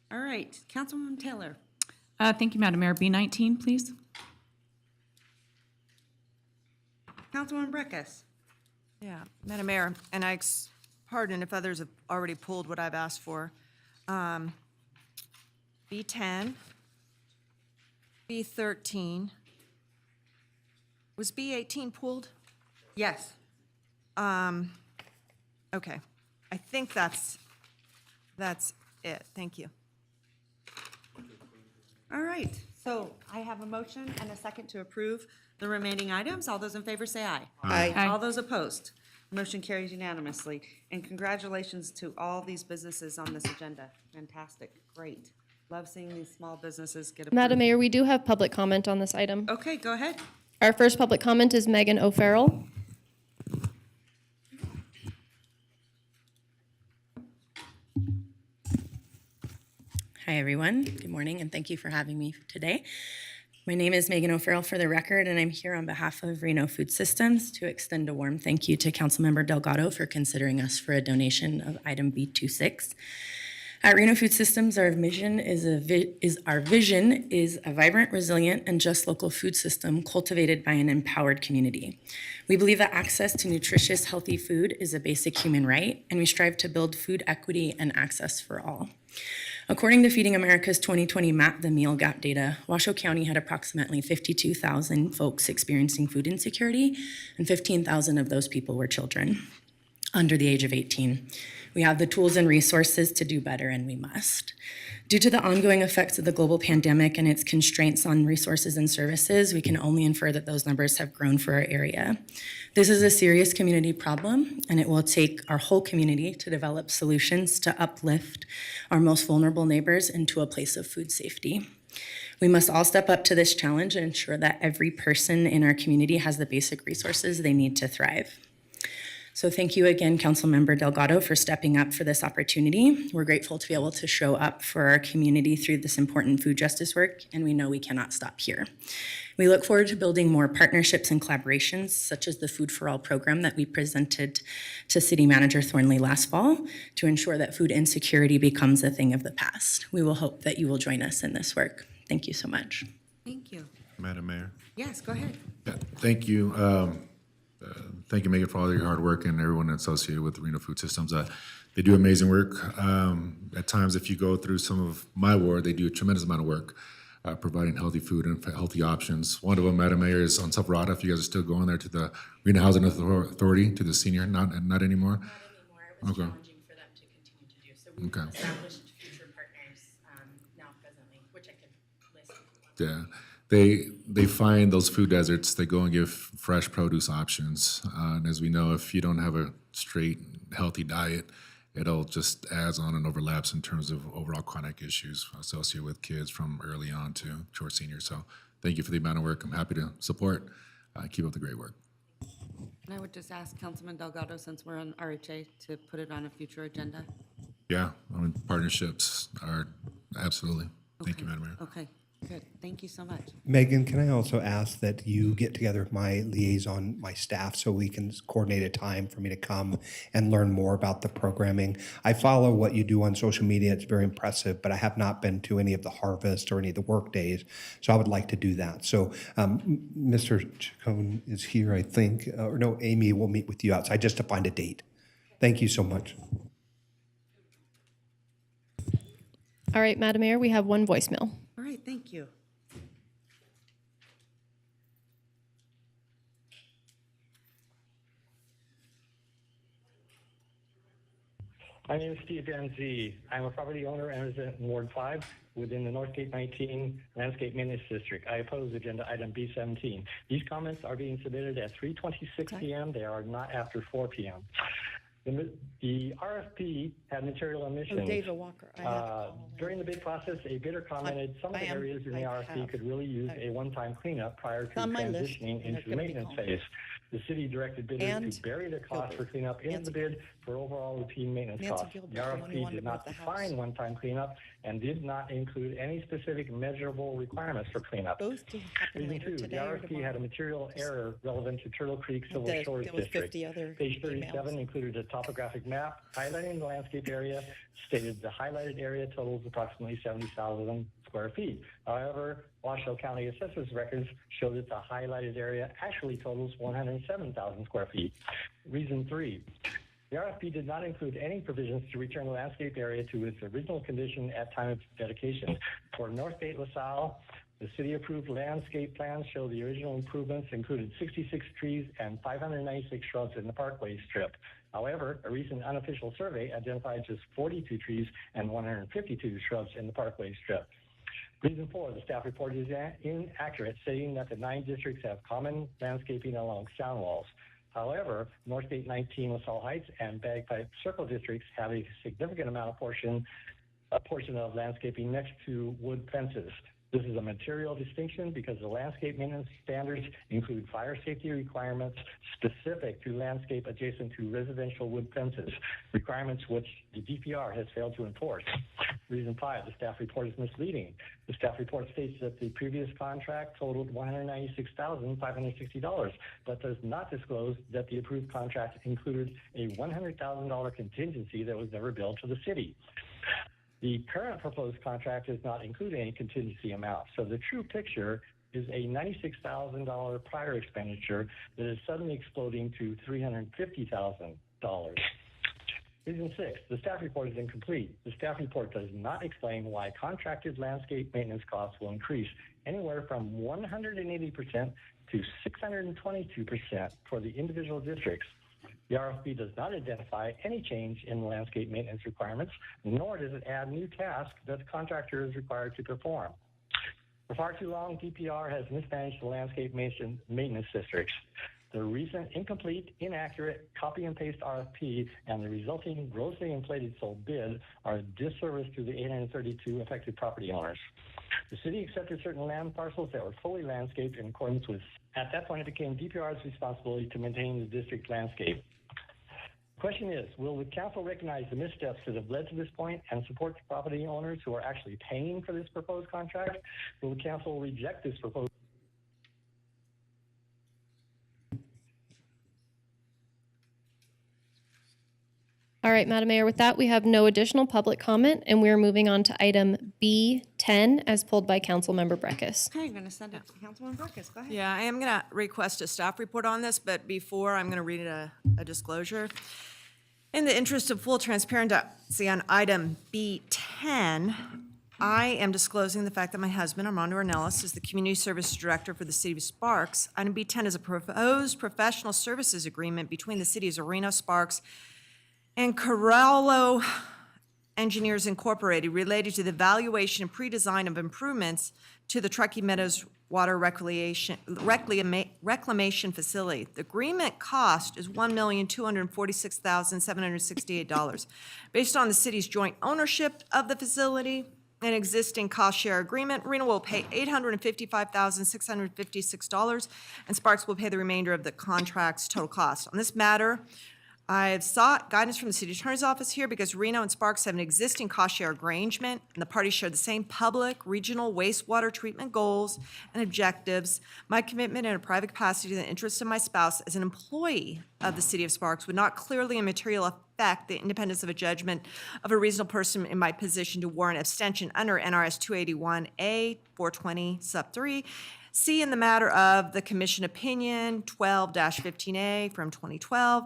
All right, Councilwoman Taylor. Thank you, Madam Mayor. B19, please. Councilwoman Breckus. Yeah, Madam Mayor, and pardon if others have already pulled what I've asked for. B10, B13. Was B18 pulled? Yes. Okay. I think that's it. Thank you. All right, so I have a motion and a second to approve the remaining items. All those in favor say aye. Aye. All those opposed, motion carries unanimously. And congratulations to all these businesses on this agenda. Fantastic, great. Love seeing these small businesses get approved. Madam Mayor, we do have public comment on this item. Okay, go ahead. Our first public comment is Megan O'Farrell. Hi, everyone. Good morning, and thank you for having me today. My name is Megan O'Farrell for the record, and I'm here on behalf of Reno Food Systems to extend a warm thank you to Councilmember Delgado for considering us for a donation of item B26. At Reno Food Systems, our vision is a vibrant, resilient, and just local food system cultivated by an empowered community. We believe that access to nutritious, healthy food is a basic human right, and we strive to build food equity and access for all. According to Feeding America's 2020 Map the Meal Gap data, Washoe County had approximately 52,000 folks experiencing food insecurity, and 15,000 of those people were children under the age of 18. We have the tools and resources to do better, and we must. Due to the ongoing effects of the global pandemic and its constraints on resources and services, we can only infer that those numbers have grown for our area. This is a serious community problem, and it will take our whole community to develop solutions to uplift our most vulnerable neighbors into a place of food safety. We must all step up to this challenge and ensure that every person in our community has the basic resources they need to thrive. So thank you again, Councilmember Delgado, for stepping up for this opportunity. We're grateful to be able to show up for our community through this important food justice work, and we know we cannot stop here. We look forward to building more partnerships and collaborations, such as the Food for All program that we presented to City Manager Thornley last fall, to ensure that food insecurity becomes a thing of the past. We will hope that you will join us in this work. Thank you so much. Thank you. Madam Mayor. Yes, go ahead. Yeah, thank you. Thank you, Megan, for all your hard work and everyone associated with Reno Food Systems. They do amazing work. At times, if you go through some of my ward, they do a tremendous amount of work providing healthy food and healthy options. One of them, Madam Mayor, is on Silverado. If you guys are still going there to the Reno Housing Authority, to the senior, not anymore. Not anymore. It was Okay. challenging for them to continue to do. So we've Okay. established future partners now presently, which I can list. Yeah, they find those food deserts. They go and give fresh produce options. And as we know, if you don't have a straight, healthy diet, it'll just adds on and overlaps in terms of overall chronic issues associated with kids from early on to short seniors. So thank you for the amount of work. I'm happy to support. Keep up the great work. And I would just ask Councilman Delgado, since we're on RHA, to put it on a future agenda. Yeah, I mean, partnerships are absolutely. Thank you, Madam Mayor. Okay, good. Thank you so much. Megan, can I also ask that you get together with my liaison, my staff, so we can coordinate a time for me to come and learn more about the programming? I follow what you do on social media. It's very impressive, but I have not been to any of the harvest or any of the work days, so I would like to do that. So Mr. Chacon is here, I think, or no, Amy will meet with you outside just to find a date. Thank you so much. All right, Madam Mayor, we have one voicemail. All right, thank you. My name is Steve Benzie. I'm a property owner and resident in Ward 5 within the Northgate 19 Landscape Maintenance District. I oppose agenda item B17. These comments are being submitted at 3:26 p.m. They are not after 4 p.m. The RFP had material emissions. David Walker. During the bid process, a bidder commented some of the areas in the RFP could really use a one-time cleanup prior to transitioning into the maintenance phase. The city directed bidders to bury the cost for cleanup in the bid for overall routine maintenance costs. The RFP did not define one-time cleanup and did not include any specific measurable requirements for cleanup. Reason 2, the RFP had a material error relevant to Turtle Creek Civil Shores District. Page 37 included a topographic map highlighting the landscape area, stated the highlighted area totals approximately 70,000 square feet. However, Washoe County Assessor's records show that the highlighted area actually totals 107,000 square feet. Reason 3, the RFP did not include any provisions to return the landscape area to its original condition at time of dedication. For Northgate LaSalle, the city-approved landscape plans show the original improvements included 66 trees and 596 shrubs in the parkway strip. However, a recent unofficial survey identified just 42 trees and 152 shrubs in the parkway strip. Reason 4, the staff report is inaccurate, stating that the 9 districts have common landscaping along sound walls. However, Northgate 19 LaSalle Heights and Bagpipe Circle districts have a significant amount of portion of landscaping next to wood fences. This is a material distinction because the landscape maintenance standards include fire safety requirements specific to landscape adjacent to residential wood fences, requirements which the DPR has failed to enforce. Reason 5, the staff report is misleading. The staff report states that the previous contract totaled $196,560, but does not disclose that the approved contract included a $100,000 contingency that was never billed to the city. The current proposed contract does not include any contingency amount, so the true picture is a $96,000 prior expenditure that is suddenly exploding to $350,000. Reason 6, the staff report is incomplete. The staff report does not explain why contracted landscape maintenance costs will increase anywhere from 180% to 622% for the individual districts. The RFP does not identify any change in the landscape maintenance requirements, nor does it add new tasks that the contractor is required to perform. For far too long, DPR has mismanaged the landscape maintenance districts. The recent incomplete, inaccurate, copy and paste RFP and the resulting grossly inflated sold bid are a disservice to the 832 affected property owners. The city accepted certain land parcels that were fully landscaped in accordance with. At that point, it became DPR's responsibility to maintain the district landscape. The question is, will the council recognize the missteps that have led to this point and support the property owners who are actually paying for this proposed contract? Will the council reject this proposed? All right, Madam Mayor, with that, we have no additional public comment, and we're moving on to item B10 as pulled by Councilmember Breckus. Okay, I'm going to send it to Councilman Breckus. Go ahead. Yeah, I am going to request a staff report on this, but before, I'm going to read a disclosure. In the interest of full transparency on item B10, I am disclosing the fact that my husband, Armando Ornelas, is the Community Services Director for the City of Sparks. Item B10 is a proposed professional services agreement between the cities of Reno, Sparks, and Corallo Engineers Incorporated related to the evaluation and pre-design of improvements to the Truckee Meadows water reclamation facility. The agreement cost is $1,246,768. Based on the city's joint ownership of the facility, an existing cost-share agreement, Reno will pay $855,656, and Sparks will pay the remainder of the contract's total cost. On this matter, I've sought guidance from the city attorney's office here because Reno and Sparks have an existing cost-share arrangement, and the parties share the same public, regional wastewater treatment goals and objectives. My commitment in a private capacity to the interests of my spouse as an employee of the city of Sparks would not clearly and materially affect the independence of a judgment of a reasonable person in my position to warrant abstention under NRS 281A 420 sub 3. C in the matter of the commission opinion 12-15A from 2012.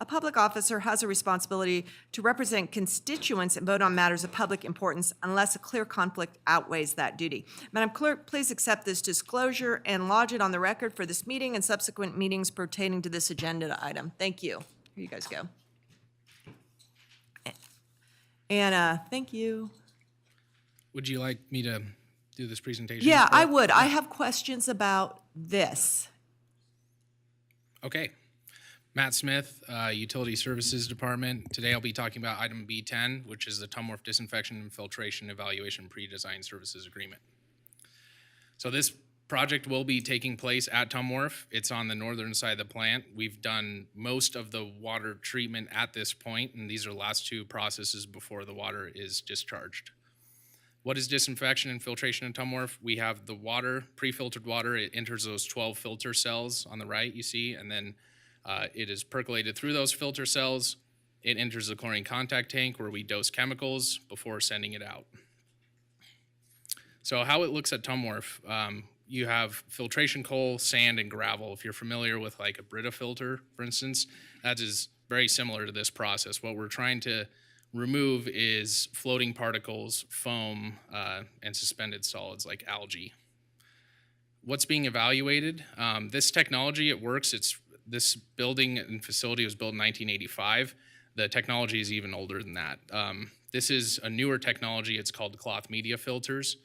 A public officer has a responsibility to represent constituents and vote on matters of public importance unless a clear conflict outweighs that duty. Madam Clerk, please accept this disclosure and lodge it on the record for this meeting and subsequent meetings pertaining to this agenda item. Thank you. Here you guys go. Anna, thank you. Would you like me to do this presentation? Yeah, I would. I have questions about this. Okay. Matt Smith, Utility Services Department. Today I'll be talking about item B10, which is the Tumwharf Disinfection and Filtration Evaluation Pre-Design Services Agreement. So this project will be taking place at Tumwharf. It's on the northern side of the plant. We've done most of the water treatment at this point, and these are the last two processes before the water is discharged. What is disinfection and filtration in Tumwharf? We have the water, pre-filtered water. It enters those 12 filter cells on the right, you see, and then it is percolated through those filter cells. It enters the chlorine contact tank where we dose chemicals before sending it out. So how it looks at Tumwharf, you have filtration coal, sand, and gravel. If you're familiar with like a Brita filter, for instance, that is very similar to this process. What we're trying to remove is floating particles, foam, and suspended solids like algae. What's being evaluated? This technology, it works. This building and facility was built in 1985. The technology is even older than that. This is a newer technology. It's called cloth media filters.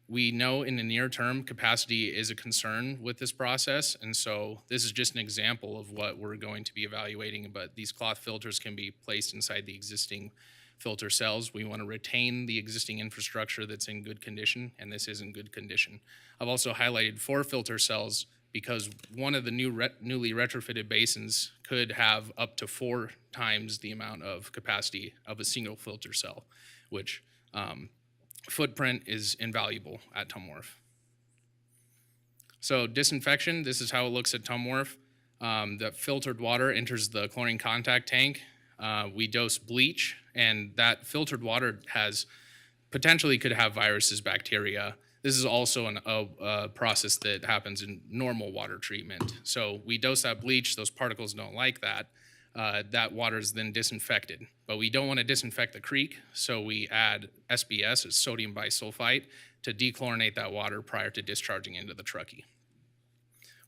We know in the near term, capacity is a concern with this process. And so this is just an example of what we're going to be evaluating, but these cloth filters can be placed inside the existing filter cells. We want to retain the existing infrastructure that's in good condition, and this is in good condition. I've also highlighted 4 filter cells because one of the newly retrofitted basins could have up to 4 times the amount of capacity of a single filter cell, which footprint is invaluable at Tumwharf. So disinfection, this is how it looks at Tumwharf. The filtered water enters the chlorine contact tank. We dose bleach, and that filtered water potentially could have viruses, bacteria. This is also a process that happens in normal water treatment. So we dose that bleach, those particles don't like that. That water is then disinfected. But we don't want to disinfect the creek, so we add SBS, it's sodium bisulfite, to dechlorinate that water prior to discharging into the Truckee.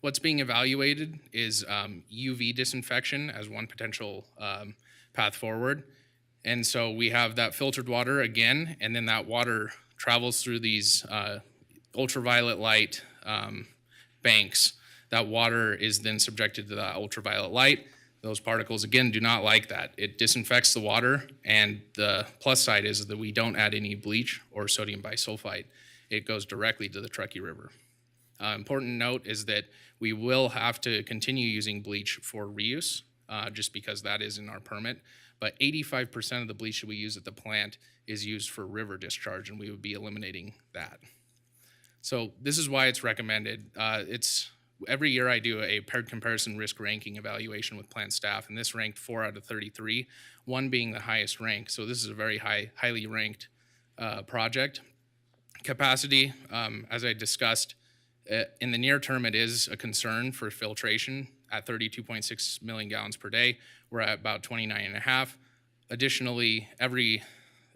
What's being evaluated is UV disinfection as one potential path forward. And so we have that filtered water again, and then that water travels through these ultraviolet light banks. That water is then subjected to that ultraviolet light. Those particles, again, do not like that. It disinfects the water, and the plus side is that we don't add any bleach or sodium bisulfite. It goes directly to the Truckee River. Important note is that we will have to continue using bleach for reuse, just because that is in our permit. But 85% of the bleach that we use at the plant is used for river discharge, and we would be eliminating that. So this is why it's recommended. Every year I do a paired comparison risk ranking evaluation with plant staff, and this ranked 4 out of 33, 1 being the highest rank. So this is a very highly ranked project. Capacity, as I discussed, in the near term, it is a concern for filtration at 32.6 million gallons per day. We're at about 29.5. Additionally, every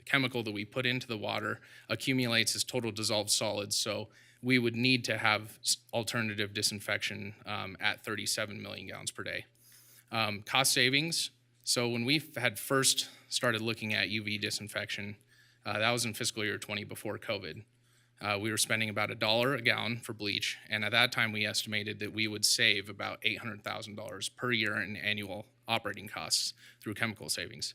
chemical that we put into the water accumulates as total dissolved solids. So we would need to have alternative disinfection at 37 million gallons per day. Cost savings. So when we had first started looking at UV disinfection, that was in fiscal year 20 before COVID. we were spending about $1 a gallon for bleach, and at that time we estimated that we would save about $800,000 per year in annual operating costs through chemical savings.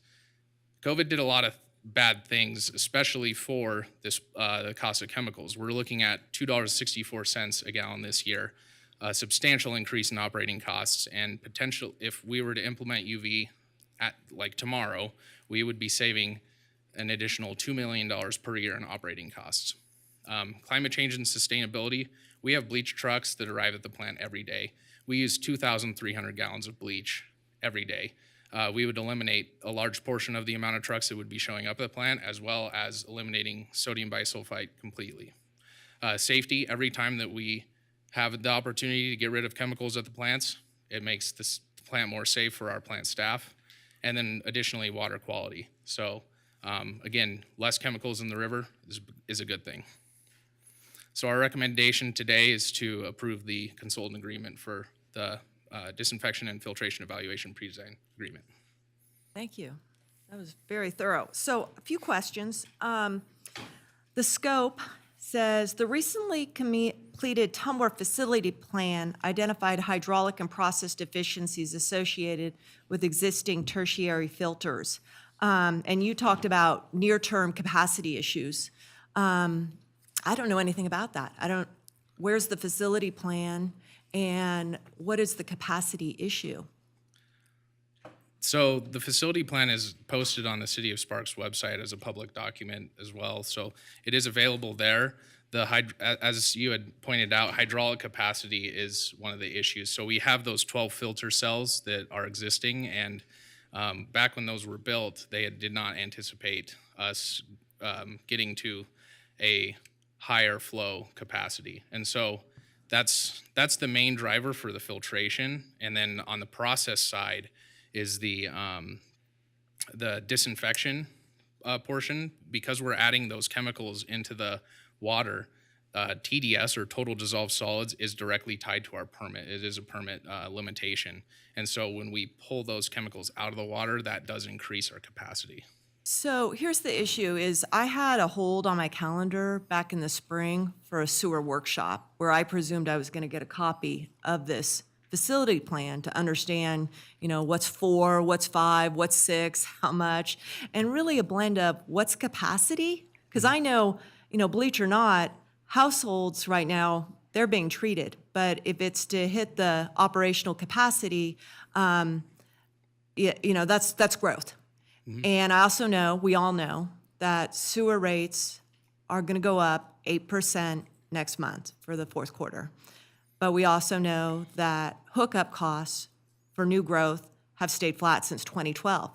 COVID did a lot of bad things, especially for this the cost of chemicals. We're looking at $2.64 a gallon this year, a substantial increase in operating costs, and potential if we were to implement UV at like tomorrow, we would be saving an additional $2 million per year in operating costs. Climate change and sustainability, we have bleach trucks that arrive at the plant every day. We use 2,300 gallons of bleach every day. We would eliminate a large portion of the amount of trucks that would be showing up at the plant, as well as eliminating sodium bisulfite completely. Safety, every time that we have the opportunity to get rid of chemicals at the plants, it makes this plant more safe for our plant staff. And then additionally, water quality. So again, less chemicals in the river is a good thing. So our recommendation today is to approve the consultant agreement for the Disinfection and Filtration Evaluation Pre-Design Agreement. Thank you. That was very thorough. So a few questions. The scope says the recently completed Tumwater facility plan identified hydraulic and process deficiencies associated with existing tertiary filters. And you talked about near-term capacity issues. I don't know anything about that. Where's the facility plan and what is the capacity issue? So the facility plan is posted on the City of Sparks website as a public document as well. So it is available there. As you had pointed out, hydraulic capacity is one of the issues. So we have those 12 filter cells that are existing, and back when those were built, they did not anticipate us getting to a higher flow capacity. And so that's the main driver for the filtration. And then on the process side is the disinfection portion. Because we're adding those chemicals into the water, TDS, or total dissolved solids, is directly tied to our permit. It is a permit limitation. And so when we pull those chemicals out of the water, that does increase our capacity. So here's the issue is I had a hold on my calendar back in the spring for a sewer workshop where I presumed I was going to get a copy of this facility plan to understand, what's 4, what's 5, what's 6, how much, and really a blend of what's capacity. Because I know, bleach or not, households right now, they're being treated. But if it's to hit the operational capacity, that's growth. And I also know, we all know, that sewer rates are going to go up 8% next month for the fourth quarter. But we also know that hookup costs for new growth have stayed flat since 2012.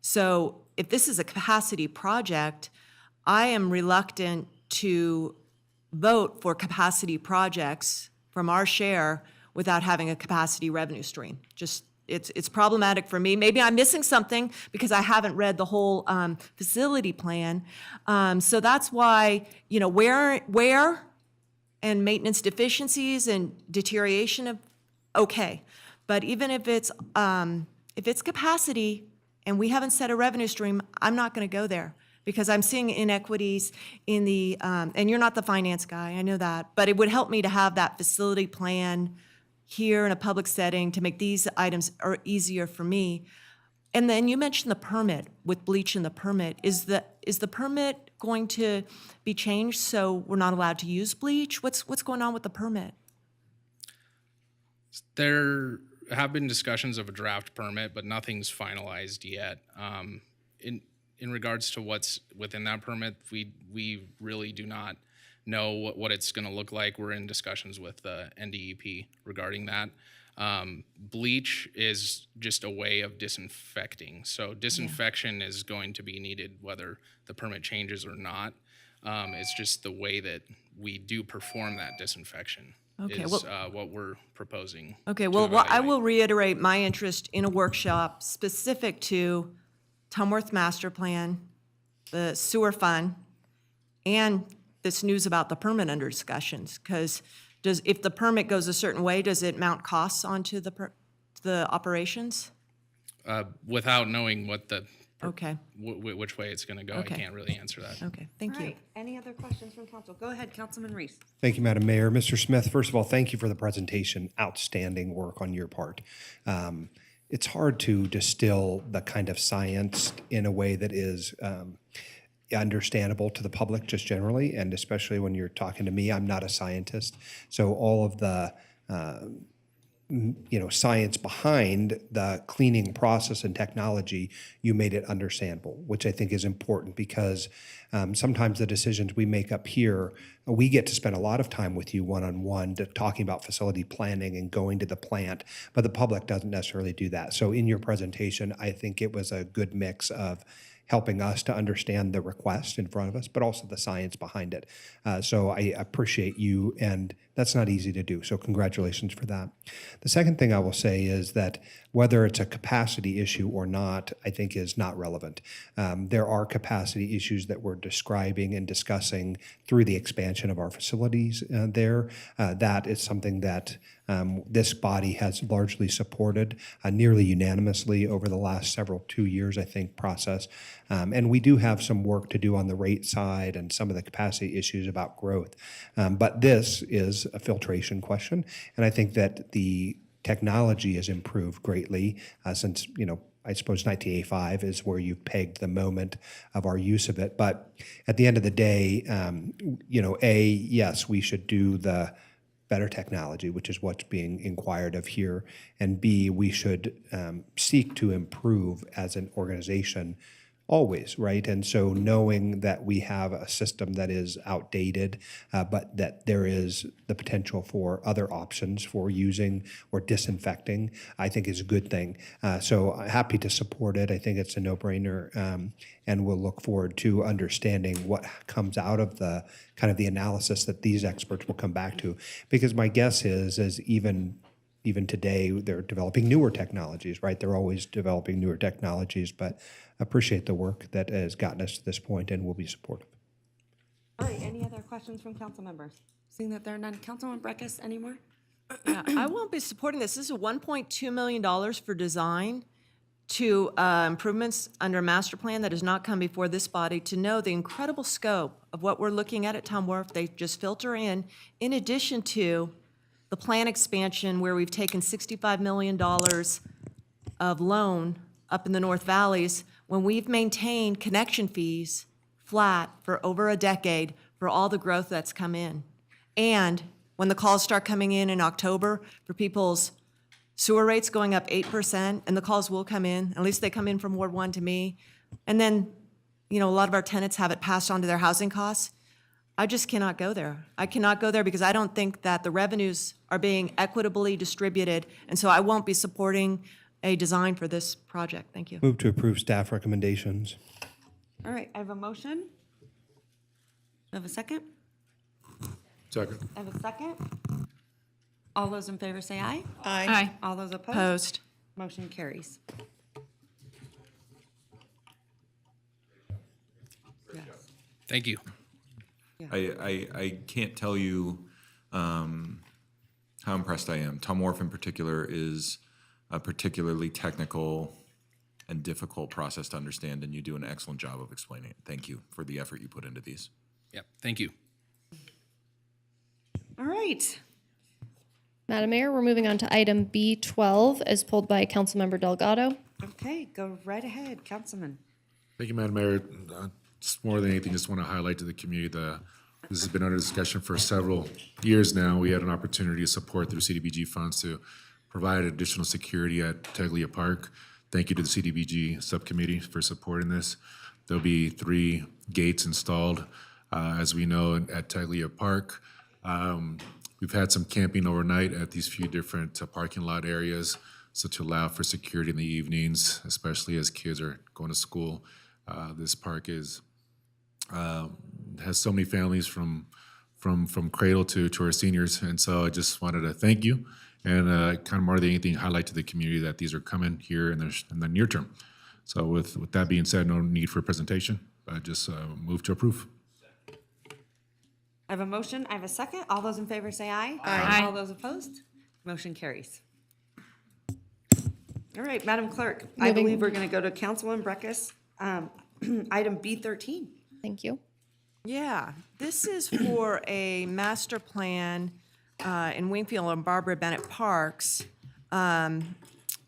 So if this is a capacity project, I am reluctant to vote for capacity projects from our share without having a capacity revenue stream. It's problematic for me. Maybe I'm missing something because I haven't read the whole facility plan. So that's why, wear and maintenance deficiencies and deterioration of, okay. But even if it's capacity and we haven't set a revenue stream, I'm not going to go there because I'm seeing inequities in the, and you're not the finance guy, I know that, but it would help me to have that facility plan here in a public setting to make these items easier for me. And then you mentioned the permit with bleach in the permit. Is the permit going to be changed so we're not allowed to use bleach? What's going on with the permit? There have been discussions of a draft permit, but nothing's finalized yet. In regards to what's within that permit, we really do not know what it's going to look like. We're in discussions with the NDEP regarding that. Bleach is just a way of disinfecting. So disinfection is going to be needed whether the permit changes or not. It's just the way that we do perform that disinfection is what we're proposing. Okay, well, I will reiterate my interest in a workshop specific to Tumwater Master Plan, the sewer fund, and this news about the permit under discussions, because if the permit goes a certain way, does it mount costs onto the operations? Without knowing what the Okay. which way it's going to go. Okay. I can't really answer that. Okay, thank All you. right, any other questions from council? Go ahead, Councilman Reese. Thank you, Madam Mayor. Mr. Smith, first of all, thank you for the presentation. Outstanding work on your part. It's hard to distill the kind of science in a way that is understandable to the public just generally, and especially when you're talking to me. I'm not a scientist, so all of the science behind the cleaning process and technology, you made it understandable, which I think is important because sometimes the decisions we make up here, we get to spend a lot of time with you one-on-one talking about facility planning and going to the plant, but the public doesn't necessarily do that. So in your presentation, I think it was a good mix of helping us to understand the request in front of us, but also the science behind it. So I appreciate you, and that's not easy to do. So congratulations for that. The second thing I will say is that whether it's a capacity issue or not, I think is not relevant. There are capacity issues that we're describing and discussing through the expansion of our facilities there. That is something that this body has largely supported nearly unanimously over the last 2 years, I think, process. And we do have some work to do on the rate side and some of the capacity issues about growth. But this is a filtration question. And I think that the technology has improved greatly since, I suppose 1985 is where you've pegged the moment of our use of it. But at the end of the day, yes, we should do the better technology, which is what's being inquired of here. And B, we should seek to improve as an organization always, right? And so knowing that we have a system that is outdated, but that there is the potential for other options for using or disinfecting, I think is a good thing. So I'm happy to support it. I think it's a no-brainer, and we'll look forward to understanding what comes out of the kind of the analysis that these experts will come back to. Because my guess is even today, they're developing newer technologies, right? They're always developing newer technologies, but appreciate the work that has gotten us to this point and will be supportive. All right, any other questions from council members? Seeing that there are none, Councilman Breckus, any more? Yeah, I won't be supporting this. This is $1.2 million for design to improvements under a master plan that has not come before this body to know the incredible scope of what we're looking at Tom Wharf. They just filter in addition to the plan expansion where we've taken $65 million of loan up in the North Valleys when we've maintained connection fees flat for over a decade for all the growth that's come in. And when the calls start coming in October for people's sewer rates going up 8%, and the calls will come in, at least they come in from Ward 1 to me, and then, a lot of our tenants have it passed on to their housing costs. I just cannot go there. I cannot go there because I don't think that the revenues are being equitably distributed, and so I won't be supporting a design for this project. Thank you. Move to approve staff recommendations. All right, I have a motion. I have a second. Second. I have a second. All those in favor say aye. Aye. All those opposed? Opposed. Motion carries. Yes. Thank you. I can't tell you how impressed I am. Tom Wharf in particular is a particularly technical and difficult process to understand, and you do an excellent job of explaining it. Thank you for the effort you put into these. Yep. Thank you. All right. Madam Mayor, we're moving on to item B12 as pulled by Councilmember Delgado. Okay, go right ahead, Councilman. Thank you, Madam Mayor. Just more than anything, just want to highlight to the community this has been under discussion for several years now. We had an opportunity to support through Cdbg funds to provide additional security at Taglia Park. Thank you to the Cdbg subcommittee for supporting this. There'll be 3 gates installed, as we know, at Taglia Park. We've had some camping overnight at these few different parking lot areas, so to allow for security in the evenings, especially as kids are going to school. This park has so many families from cradle to our seniors, and so I just wanted to thank you and kind of more than anything highlight to the community that these are coming here in the near term. So with that being said, no need for a presentation. I just move to approve. I have a motion. I have a second. All those in favor say aye. Aye. All those opposed? Motion carries. All right, Madam Clerk, I believe we're going to go to Councilman Breckus. Item B13. Thank you. Yeah, this is for a master plan in Wingfield and Barbara Bennett Parks. And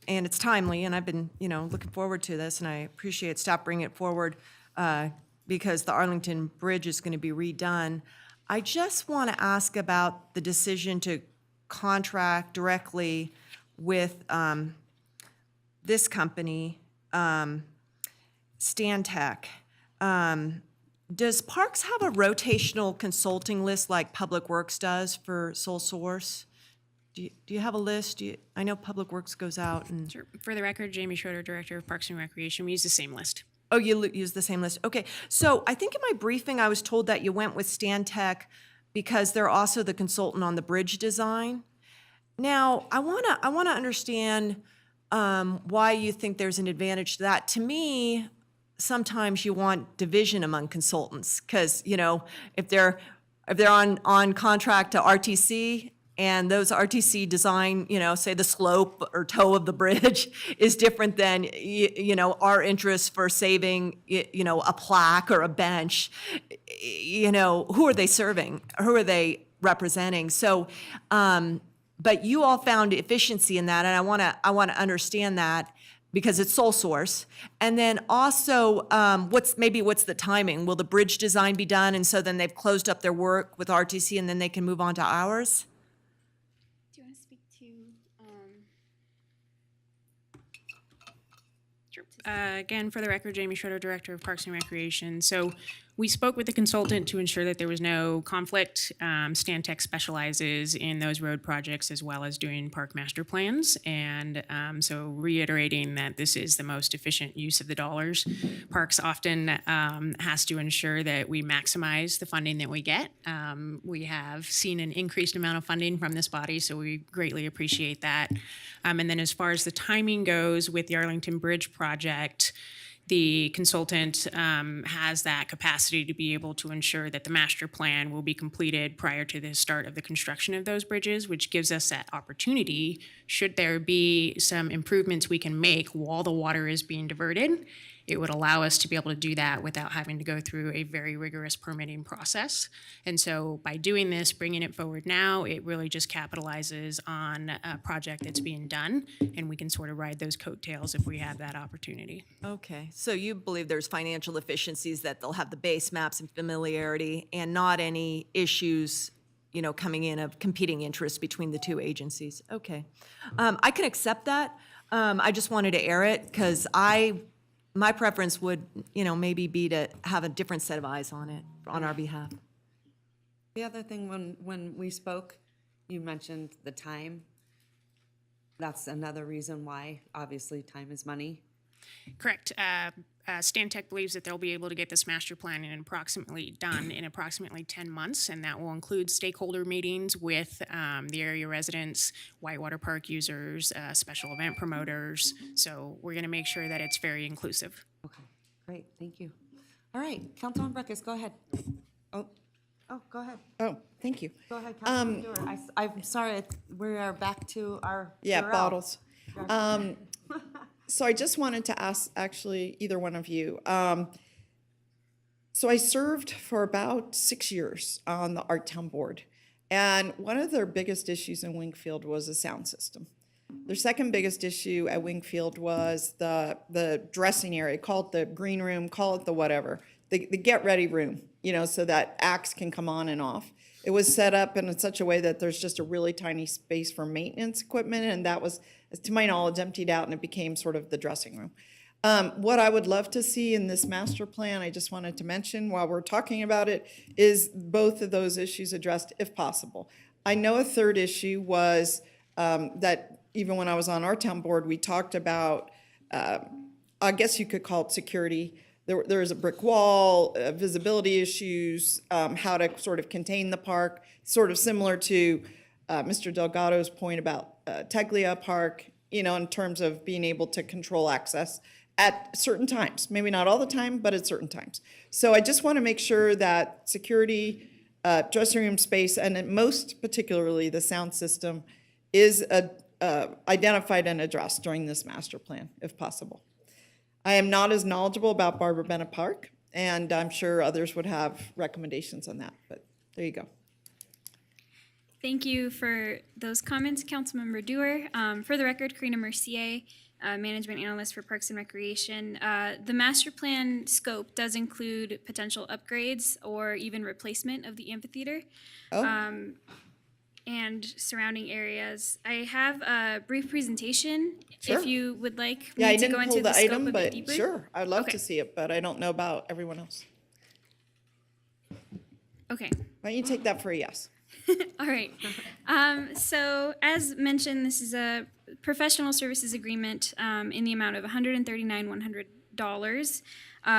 it's timely, and I've been, looking forward to this, and I appreciate staff bringing it forward because the Arlington Bridge is going to be redone. I just want to ask about the decision to contract directly with this company, Stantec. Does Parks have a rotational consulting list like Public Works does for sole source? Do you have a list? I know Public Works goes out and... Sure. For the record, Jamie Schroeder, Director of Parks and Recreation. We use the same list. Oh, you use the same list. Okay. So I think in my briefing, I was told that you went with Stantec because they're also the consultant on the bridge design. Now, I wanna understand why you think there's an advantage to that. To me, sometimes you want division among consultants because, if they're on contract to RTC and those RTC design, say the slope or toe of the bridge is different than, our interest for saving, a plaque or a bench, who are they serving? Who are they representing? So, but you all found efficiency in that, and I want to understand that because it's sole source. And then also, what's the timing? Will the bridge design be done, and so then they've closed up their work with RTC, and then they can move on to ours? Do you want to speak to? Sure. Again, for the record, Jamie Schroeder, Director of Parks and Recreation. So we spoke with the consultant to ensure that there was no conflict. Stantec specializes in those road projects as well as doing park master plans. And so reiterating that this is the most efficient use of the dollars. Parks often has to ensure that we maximize the funding that we get. We have seen an increased amount of funding from this body, so we greatly appreciate that. And then as far as the timing goes with the Arlington Bridge project, the consultant has that capacity to be able to ensure that the master plan will be completed prior to the start of the construction of those bridges, which gives us that opportunity, should there be some improvements we can make while the water is being diverted. It would allow us to be able to do that without having to go through a very rigorous permitting process. And so by doing this, bringing it forward now, it really just capitalizes on a project that's being done, and we can sort of ride those coattails if we have that opportunity. Okay, so you believe there's financial efficiencies, that they'll have the base maps and familiarity and not any issues, coming in of competing interests between the two agencies. Okay, I can accept that. I just wanted to air it because my preference would, maybe be to have a different set of eyes on it on our behalf. The other thing, when we spoke, you mentioned the time. That's another reason why, obviously, time is money. Correct. Stantec believes that they'll be able to get this master plan done in approximately 10 months, and that will include stakeholder meetings with the area residents, Whitewater Park users, special event promoters. So we're going to make sure that it's very inclusive. Okay, great, thank you. All right, Councilman Breckus, go ahead. Oh, go ahead. Oh, thank you. Go ahead, Councilman Stewart. I'm sorry, we are back to our bottles. So I just wanted to ask, actually, either one of you. So I served for about 6 years on the Art Town Board, and one of their biggest issues in Wingfield was the sound system. Their second biggest issue at Wingfield was the dressing area, call it the green room, call it the whatever, the get-ready room, so that acts can come on and off. It was set up in such a way that there's just a really tiny space for maintenance equipment, and that was, to my knowledge, emptied out, and it became sort of the dressing room. What I would love to see in this master plan, I just wanted to mention while we're talking about it, is both of those issues addressed if possible. I know a third issue was that even when I was on our town board, we talked about, I guess you could call it security. There is a brick wall, visibility issues, how to sort of contain the park, sort of similar to Mr. Delgado's point about Taglia Park, in terms of being able to control access at certain times. Maybe not all the time, but at certain times. So I just want to make sure that security, dressing room space, and most particularly the sound system is identified and addressed during this master plan, if possible. I am not as knowledgeable about Barbara Bennett Park, and I'm sure others would have recommendations on that, but there you go. Thank you for those comments, Councilmember Dewar. For the record, Karina Mercier, Management Analyst for Parks and Recreation. The master plan scope does include potential upgrades or even replacement of the amphitheater and surrounding areas. I have a brief presentation Sure. if you would like Yeah, me I to didn't go into pull the the scope item, a bit but deeper. sure, I'd love Okay. to see it, but I don't know about everyone else. Okay. Why don't you take that for a yes? All right. So as mentioned, this is a professional services agreement in the amount of $139,100.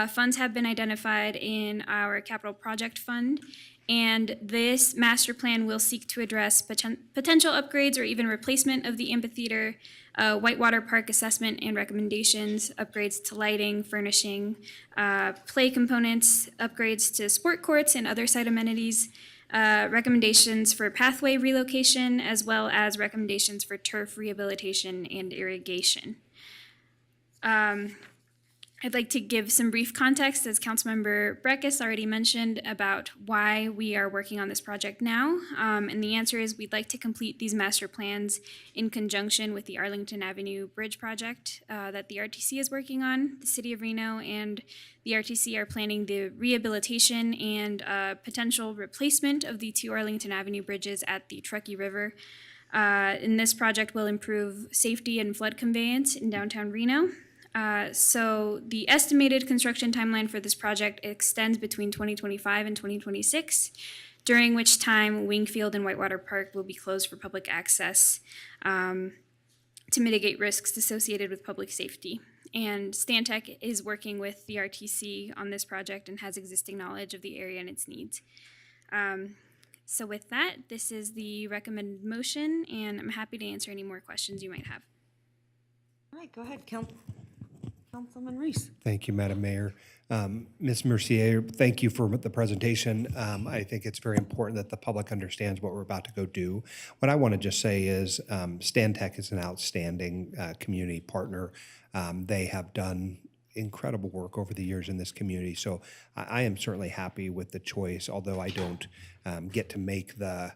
Funds have been identified in our capital project fund, and this master plan will seek to address potential upgrades or even replacement of the amphitheater, whitewater park assessment and recommendations, upgrades to lighting, furnishing, play components, upgrades to sport courts and other site amenities, recommendations for pathway relocation, as well as recommendations for turf rehabilitation and irrigation. I'd like to give some brief context, as Councilmember Breckus already mentioned, about why we are working on this project now. And the answer is we'd like to complete these master plans in conjunction with the Arlington Avenue Bridge project that the RTC is working on. The City of Reno and the RTC are planning the rehabilitation and potential replacement of the two Arlington Avenue bridges at the Truckee River. And this project will improve safety and flood conveyance in downtown Reno. So the estimated construction timeline for this project extends between 2025 and 2026, during which time Wingfield and Whitewater Park will be closed for public access to mitigate risks associated with public safety. And Stantec is working with the RTC on this project and has existing knowledge of the area and its needs. So with that, this is the recommended motion, and I'm happy to answer any more questions you might have. All right, go ahead, Councilman Reese. Thank you, Madam Mayor. Ms. Mercier, thank you for the presentation. I think it's very important that the public understands what we're about to go do. What I want to just say is Stantec is an outstanding community partner. They have done incredible work over the years in this community. So I am certainly happy with the choice, although I don't get to make the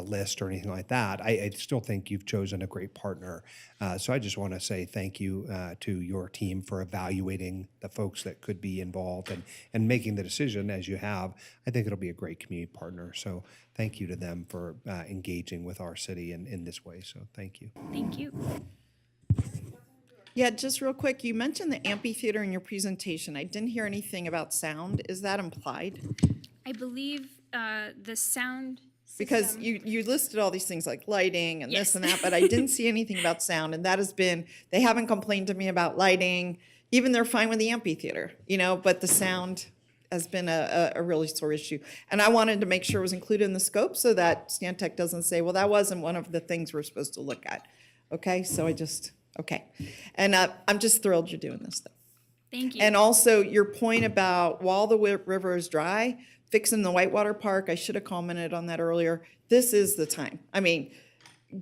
list or anything like that. I still think you've chosen a great partner. So I just want to say thank you to your team for evaluating the folks that could be involved and making the decision as you have. I think it'll be a great community partner. So thank you to them for engaging with our city in this way. So thank you. Thank you. Yeah, just real quick, you mentioned the amphitheater in your presentation. I didn't hear anything about sound. Is that implied? I believe the sound Because system- you listed all these things like lighting and Yes. this and that, but I didn't see anything about sound. And that has been, they haven't complained to me about lighting. Even they're fine with the amphitheater, but the sound has been a really sore issue. And I wanted to make sure it was included in the scope so that Stantec doesn't say, well, that wasn't one of the things we're supposed to look at. Okay, so okay. And I'm just thrilled you're doing this, though. Thank you. And also your point about while the river is dry, fixing the Whitewater Park, I should have commented on that earlier. This is the time. I mean,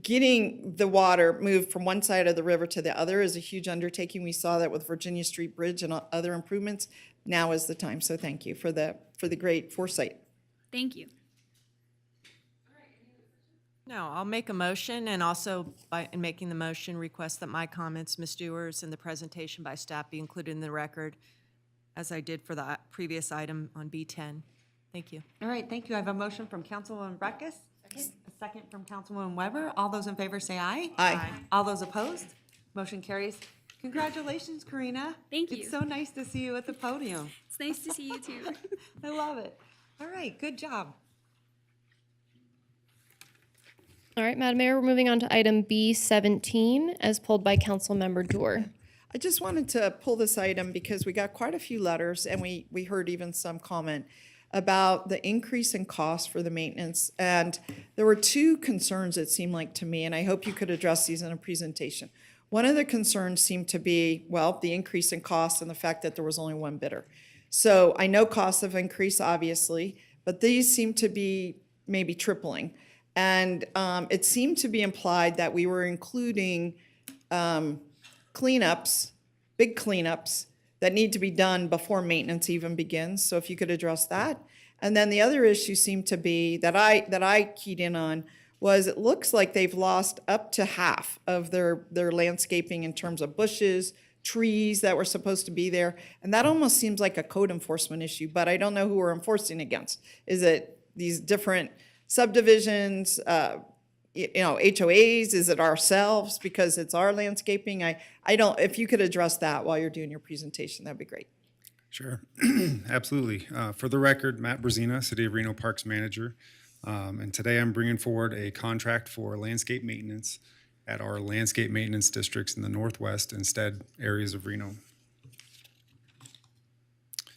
getting the water moved from one side of the river to the other is a huge undertaking. We saw that with Virginia Street Bridge and other improvements. Now is the time. So thank you for the great foresight. Thank you. No, I'll make a motion, and also in making the motion, request that my comments, Ms. Dewar's, and the presentation by staff be included in the record, as I did for the previous item on B10. Thank you. All right, thank you. I have a motion from Councilwoman Breckus, a second from Councilwoman Weber. All those in favor say aye. Aye. All those opposed? Motion carries. Congratulations, Karina. Thank you. It's so nice to see you at the podium. It's nice to see you too. I love it. All right, good job. All right, Madam Mayor, we're moving on to item B17, as pulled by Councilmember Dewar. I just wanted to pull this item because we got quite a few letters and we heard even some comment about the increase in cost for the maintenance. And there were two concerns, it seemed like to me, and I hope you could address these in a presentation. One of the concerns seemed to be, well, the increase in cost and the fact that there was only one bidder. So I know costs have increased, obviously, but these seem to be maybe tripling. And it seemed to be implied that we were including cleanups big cleanups that need to be done before maintenance even begins. So if you could address that. And then the other issue seemed to be that I keyed in on was it looks like they've lost up to half of their landscaping in terms of bushes, trees that were supposed to be there. And that almost seems like a code enforcement issue, but I don't know who we're enforcing against. Is it these different subdivisions, HOAs? Is it ourselves because it's our landscaping? I don't, if you could address that while you're doing your presentation, that'd be great. Sure, absolutely. For the record, Matt Brzezina, City of Reno Parks Manager. And today I'm bringing forward a contract for landscape maintenance at our landscape maintenance districts in the Northwest and Stead areas of Reno.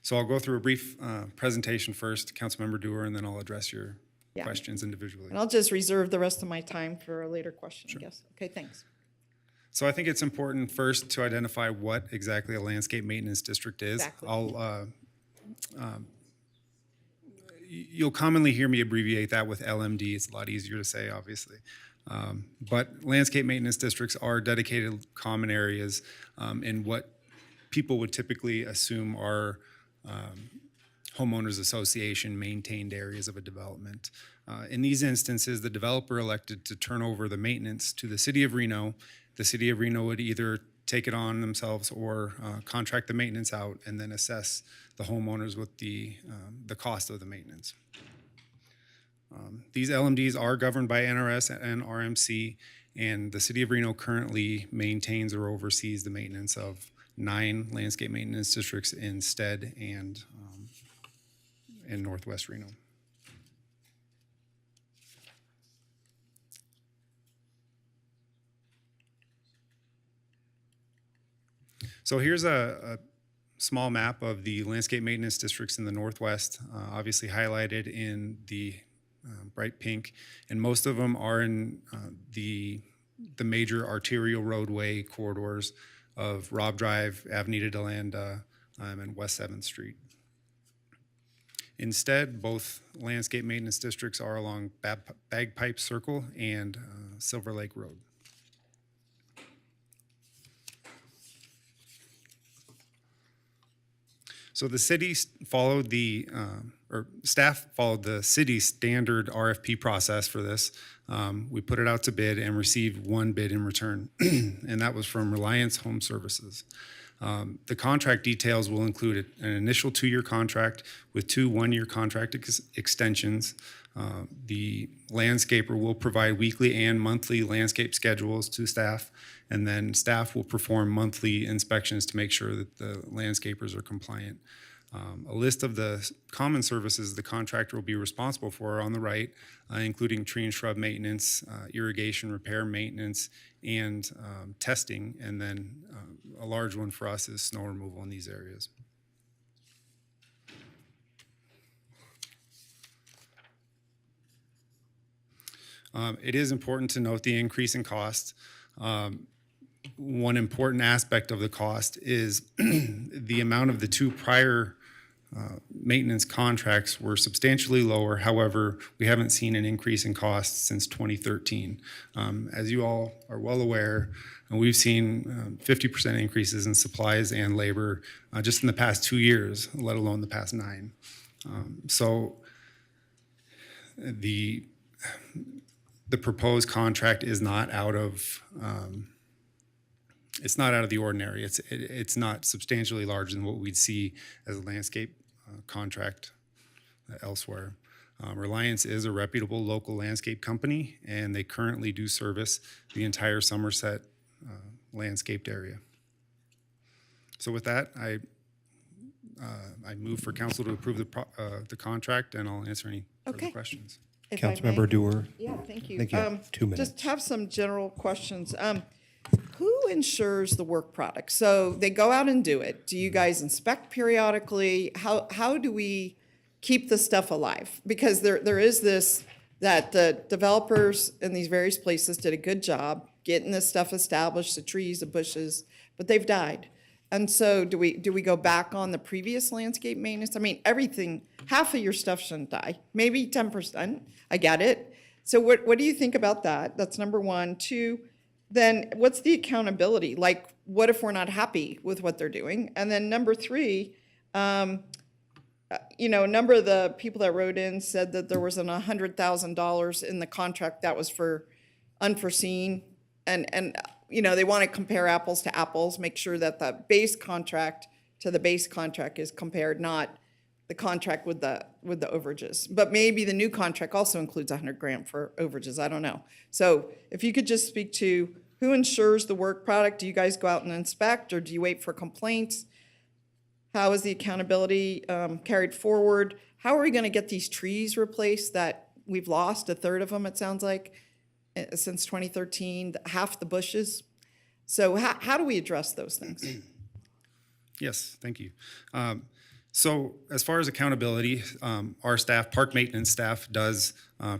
So I'll go through a brief presentation first, Councilmember Dewar, and then I'll address your questions individually. And I'll just reserve the rest of my time for a later question, I guess. Okay, thanks. So I think it's important first to identify what exactly a landscape maintenance district is. Exactly. You'll commonly hear me abbreviate that with LMD. It's a lot easier to say, obviously. But landscape maintenance districts are dedicated common areas in what people would typically assume are homeowners association maintained areas of a development. In these instances, the developer elected to turn over the maintenance to the City of Reno. The City of Reno would either take it on themselves or contract the maintenance out and then assess the homeowners with the cost of the maintenance. These LMDs are governed by NRS and RMC, and the City of Reno currently maintains or oversees the maintenance of 9 landscape maintenance districts in Stead and in Northwest Reno. So here's a small map of the landscape maintenance districts in the Northwest, obviously highlighted in the bright pink, and most of them are in the major arterial roadway corridors of Robb Drive, Avenida de Landa, and West 7th Street. Instead, both landscape maintenance districts are along Bagpipe Circle and Silver Lake Road. So the city followed staff followed the city's standard RFP process for this. We put it out to bid and received 1 bid in return, and that was from Reliance Home Services. The contract details will include an initial 2-year contract with 2 one-year contract extensions. The landscaper will provide weekly and monthly landscape schedules to staff, and then staff will perform monthly inspections to make sure that the landscapers are compliant. A list of the common services the contractor will be responsible for are on the right, including tree and shrub maintenance, irrigation repair maintenance, and testing, and then a large one for us is snow removal in these areas. It is important to note the increase in cost. One important aspect of the cost is the amount of the 2 prior maintenance contracts were substantially lower. However, we haven't seen an increase in costs since 2013. As you all are well aware, we've seen 50% increases in supplies and labor just in the past 2 years, let alone the past 9. So the proposed contract is not out of it's not out of the ordinary. It's not substantially larger than what we'd see as a landscape contract elsewhere. Reliance is a reputable local landscape company, and they currently do service the entire Somerset landscaped area. So with that, I move for council to approve the contract, and I'll answer any further questions. Councilmember Dewar. Yeah, thank you. Thank you. 2 minutes. Just have some general questions. Who insures the work product? So they go out and do it. Do you guys inspect periodically? How do we keep the stuff alive? Because there is this, that the developers in these various places did a good job getting this stuff established, the trees, the bushes, but they've died. And so do we go back on the previous landscape maintenance? I mean, everything, half of your stuff shouldn't die, maybe 10%. I get it. So what do you think about that? That's number 1. 2, then what's the accountability? Like, what if we're not happy with what they're doing? And then number three, you know, a number of the people that wrote in said that there was $100,000 in the contract that was for unforeseen. And you know, they want to compare apples to apples, make sure that the base contract to the base contract is compared, not the contract with the overages. But maybe the new contract also includes $100,000 for overages. I don't know. So if you could just speak to who insures the work product? Do you guys go out and inspect, or do you wait for complaints? How is the accountability carried forward? How are we going to get these trees replaced that we've lost a third of them, it sounds like, since 2013, half the bushes? So how do we address those things? Yes, thank you. So as far as accountability, our staff, park maintenance staff, does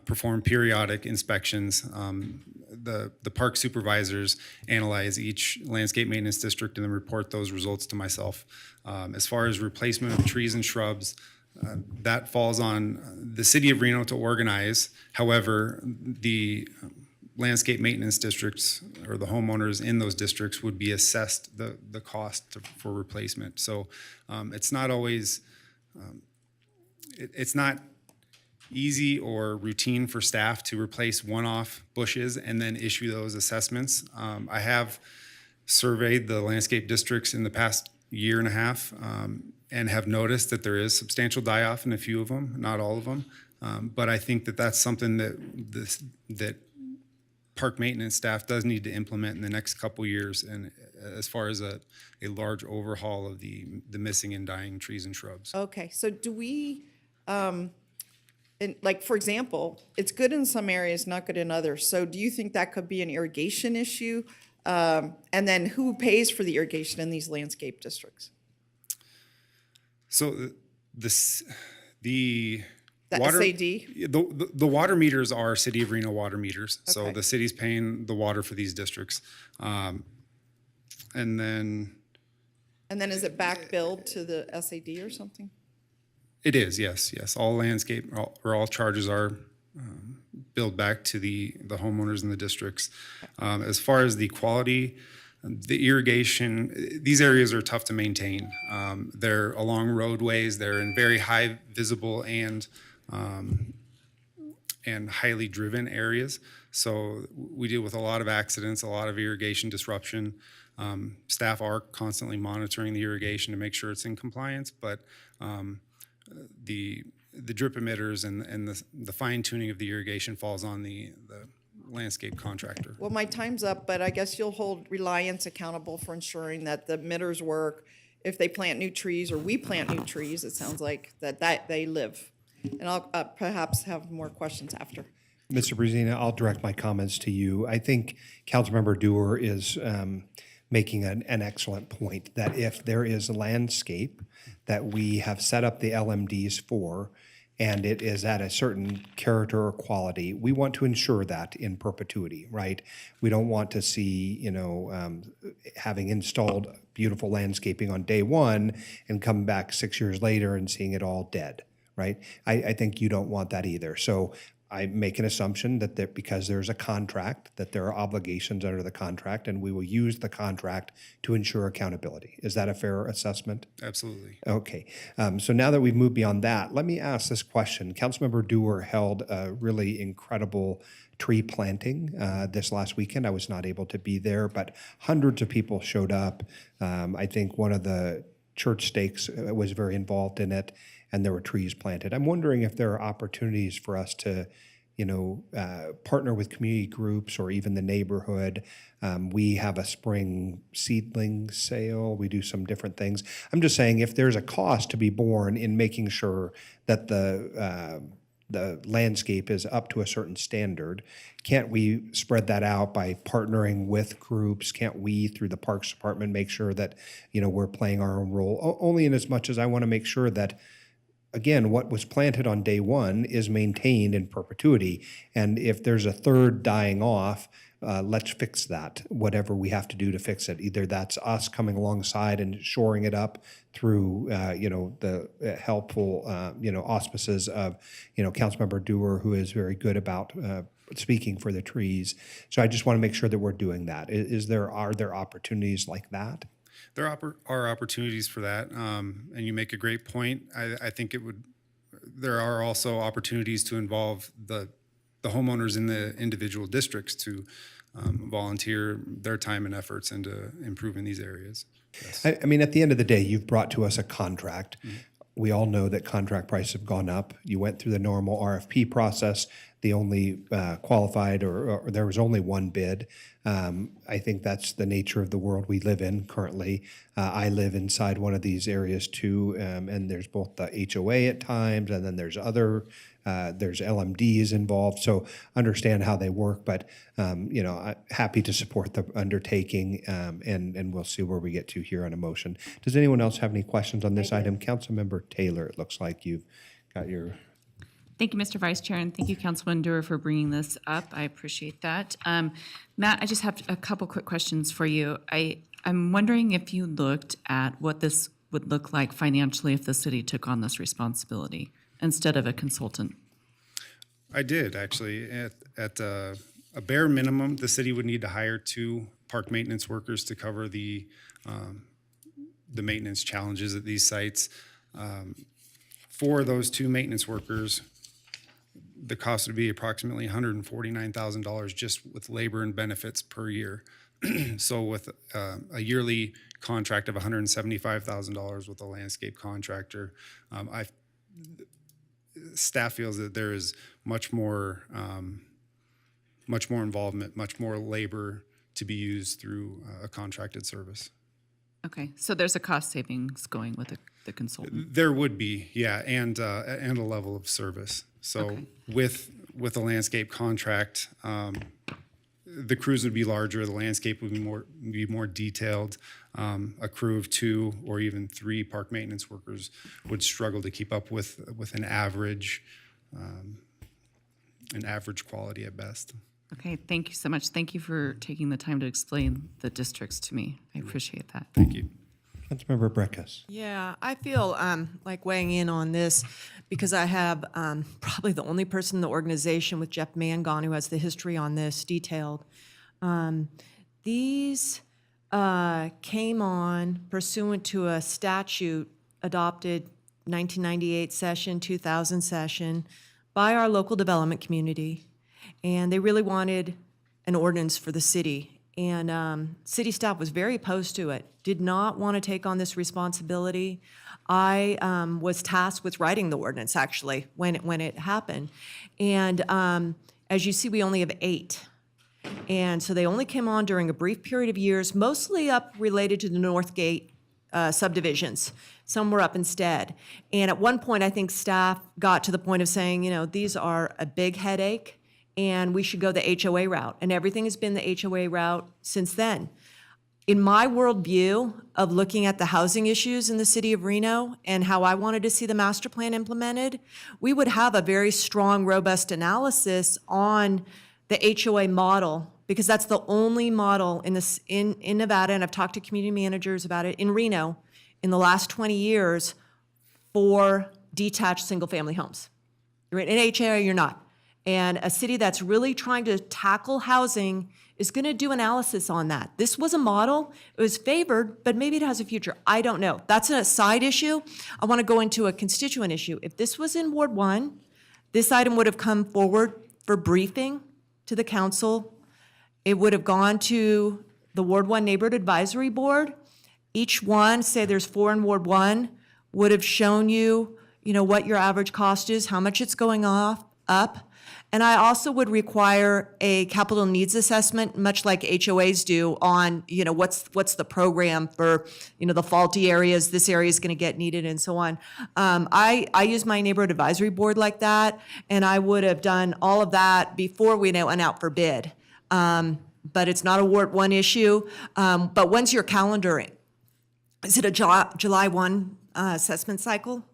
perform periodic inspections. The park supervisors analyze each landscape maintenance district and then report those results to myself. As far as replacement of trees and shrubs, that falls on the city of Reno to organize. However, the landscape maintenance districts or the homeowners in those districts would be assessed the cost for replacement. So it's not always, it's not easy or routine for staff to replace one-off bushes and then issue those assessments. I have surveyed the landscape districts in the past year and a half and have noticed that there is substantial die-off in a few of them, not all of them. But I think that that's something that park maintenance staff does need to implement in the next couple years, and as far as a large overhaul of the missing and dying trees and shrubs. Okay, so do we, like, for example, it's good in some areas, not good in others. So do you think that could be an irrigation issue? And then who pays for the irrigation in these landscape districts? So the The water, SAD? the water meters are City of Reno water meters. So Okay. the city's paying the water for these districts. And then is it back billed to the SAD or something? it is, yes. All landscape, all charges are billed back to the homeowners in the districts. As far as the quality, the irrigation, these areas are tough to maintain. They're along roadways, they're in very high visible and highly driven areas. So we deal with a lot of accidents, a lot of irrigation disruption. Staff are constantly monitoring the irrigation to make sure it's in compliance, but the drip emitters and the fine tuning of the irrigation falls on the landscape contractor. Well, my time's up, but I guess you'll hold Reliance accountable for ensuring that the emitters work. If they plant new trees, or we plant new trees, it sounds like that they live. And I'll perhaps have more questions after. Mr. Brezina, I'll direct my comments to you. I think Councilmember Dewar is making an excellent point, that if there is a landscape that we have set up the LMDs for, and it is at a certain character or quality, we want to ensure that in perpetuity, right? We don't want to see, having installed beautiful landscaping on day one and come back 6 years later and seeing it all dead, right? I think you don't want that either. So I make an assumption that because there's a contract, that there are obligations under the contract, and we will use the contract to ensure accountability. Is that a fair assessment? Absolutely. Okay. So now that we've moved beyond that, let me ask this question. Councilmember Dewar held a really incredible tree planting this last weekend. I was not able to be there, but hundreds of people showed up. I think one of the church stakes was very involved in it, and there were trees planted. I'm wondering if there are opportunities for us to, partner with community groups or even the neighborhood. We have a spring seedling sale. We do some different things. I'm just saying, if there's a cost to be borne in making sure that the landscape is up to a certain standard, can't we spread that out by partnering with groups? Can't we, through the Parks Department, make sure that, we're playing our own role? Only in as much as I want to make sure that, again, what was planted on day one is maintained in perpetuity. And if there's a third dying off, let's fix that, whatever we have to do to fix it. Either that's us coming alongside and shoring it up through, the helpful, auspices of, Councilmember Dewar, who is very good about speaking for the trees. So I just want to make sure that we're doing that. Are there opportunities like that? There are opportunities for that, and you make a great point. I think there are also opportunities to involve the homeowners in the individual districts to volunteer their time and efforts into improving these areas. Yes. I mean, at the end of the day, you've brought to us a contract. Mm-hmm. We all know that contract prices have gone up. You went through the normal RFP process. The only qualified or there was only one bid. I think that's the nature of the world we live in currently. I live inside one of these areas too, and there's both the HOA at times, and then there's there's LMDs involved. So understand how they work, but I'm happy to support the undertaking, and we'll see where we get to here on a motion. Does anyone else have any questions on this item? Councilmember Taylor, it looks like you've got your... Thank you, Mr. Vice Chair, and thank you, Councilman Dewar, for bringing this up. I appreciate that. Matt, I just have a couple quick questions for you. I'm wondering if you looked at what this would look like financially if the city took on this responsibility instead of a consultant. I did, actually. At a bare minimum, the city would need to hire 2 park maintenance workers to cover the maintenance challenges at these sites. For those 2 maintenance workers, the cost would be approximately $149,000 just with labor and benefits per year. So with a yearly contract of $175,000 with a landscape contractor, staff feels that there is much more involvement, much more labor to be used through a contracted service. Okay, so there's a cost savings going with the consultant. There would be, yeah, and a level of service. So Okay. with a landscape contract, the crews would be larger. The landscape would be more detailed. A crew of 2 or even 3 park maintenance workers would struggle to keep up with an average quality at best. Okay, thank you so much. Thank you for taking the time to explain the districts to me. I appreciate that. Thank you. Councilmember Breckus. Yeah, I feel like weighing in on this because I have probably the only person in the organization with Jeff Mangon who has the history on this detailed. These came on pursuant to a statute adopted 1998 session, 2000 session by our local development community. And they really wanted an ordinance for the city. And city staff was very opposed to it, did not want to take on this responsibility. I was tasked with writing the ordinance, actually, when it happened. And as you see, we only have 8. And so they only came on during a brief period of years, mostly up related to the Northgate subdivisions. Some were up instead. And at one point, I think staff got to the point of saying, these are a big headache, and we should go the HOA route. And everything has been the HOA route since then. In my worldview of looking at the housing issues in the city of Reno and how I wanted to see the master plan implemented, we would have a very strong, robust analysis on the HOA model, because that's the only model in Nevada, and I've talked to community managers about it, in Reno in the last 20 years for detached single-family homes. You're in an HOA, you're not. And a city that's really trying to tackle housing is going to do analysis on that. This was a model. It was favored, but maybe it has a future. I don't know. That's a side issue. I want to go into a constituent issue. If this was in Ward 1, this item would have come forward for briefing to the council. It would have gone to the Ward 1 Neighborhood Advisory Board. Each one, say there's 4 in Ward 1, would have shown you, what your average cost is, how much it's going up. And I also would require a capital needs assessment, much like HOAs do, on, what's the program for, the faulty areas, this area is going to get needed, and so on. I use my neighborhood advisory board like that, and I would have done all of that before we went out for bid. But it's not a Ward 1 issue. But when's your calendaring? Is it a July 1 assessment cycle?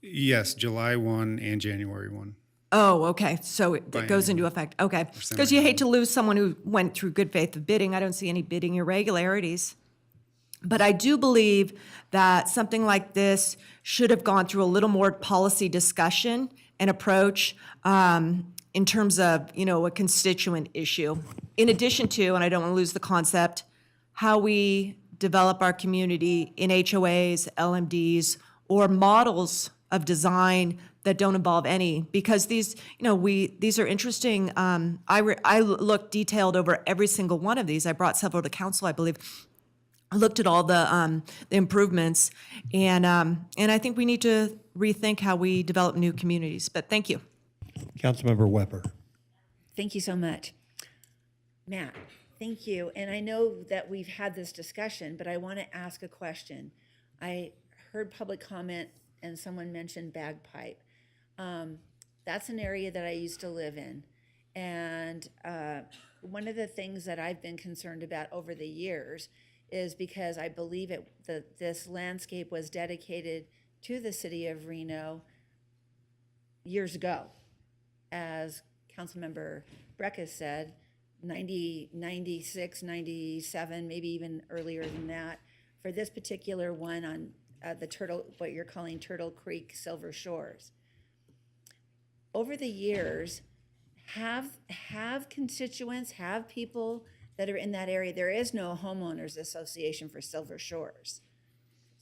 Yes, July 1 and January 1. Oh, okay. So it goes into effect. Okay. Because you hate to lose someone who went through good faith of bidding. I don't see any bidding irregularities. But I do believe that something like this should have gone through a little more policy discussion and approach in in terms of, a constituent issue. In addition to, and I don't want to lose the concept, how we develop our community in HOAs, LMDs, or models of design that don't involve any, because these are interesting. I looked detailed over every single one of these. I brought several to council, I believe. I looked at all the improvements, and I think we need to rethink how we develop new communities. But thank you. Councilmember Weber. Thank you so much. Matt, thank you. And I know that we've had this discussion, but I want to ask a question. I heard public comment and someone mentioned bagpipe. That's an area that I used to live in. And one of the things that I've been concerned about over the years is because I believe this landscape was dedicated to the city of Reno years ago. As Councilmember Breckus said, 96, 97, maybe even earlier than that, for this particular one on what you're calling Turtle Creek Silver Shores. Over the years, have constituents, have people that are in that area. There is no homeowners association for Silver Shores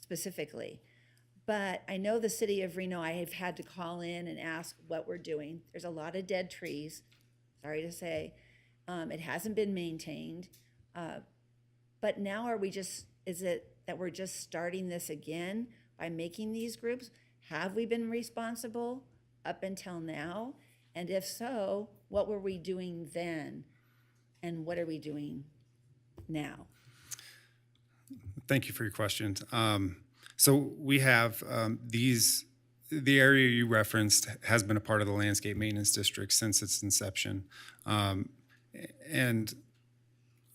specifically. But I know the city of Reno, I have had to call in and ask what we're doing. There's a lot of dead trees, sorry to say. It hasn't been maintained. But now is it that we're just starting this again by making these groups? Have we been responsible up until now? And if so, what were we doing then? And what are we doing now? Thank you for your questions. So we have the area you referenced has been a part of the landscape maintenance district since its inception. And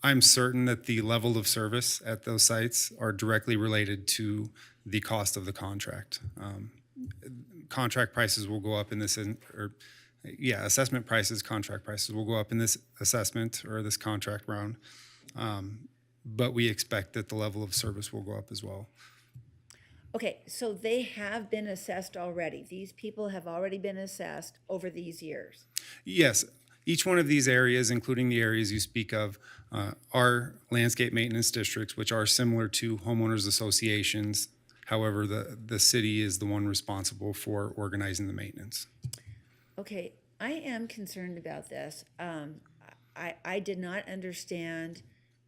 I'm certain that the level of service at those sites are directly related to the cost of the contract. Contract prices will go up in this, assessment prices, contract prices will go up in this assessment or this contract round. But we expect that the level of service will go up as well. Okay, so they have been assessed already. These people have already been assessed over these years. Yes, each one of these areas, including the areas you speak of, are landscape maintenance districts, which are similar to homeowners associations. However, the city is the one responsible for organizing the maintenance. Okay, I am concerned about this. I did not understand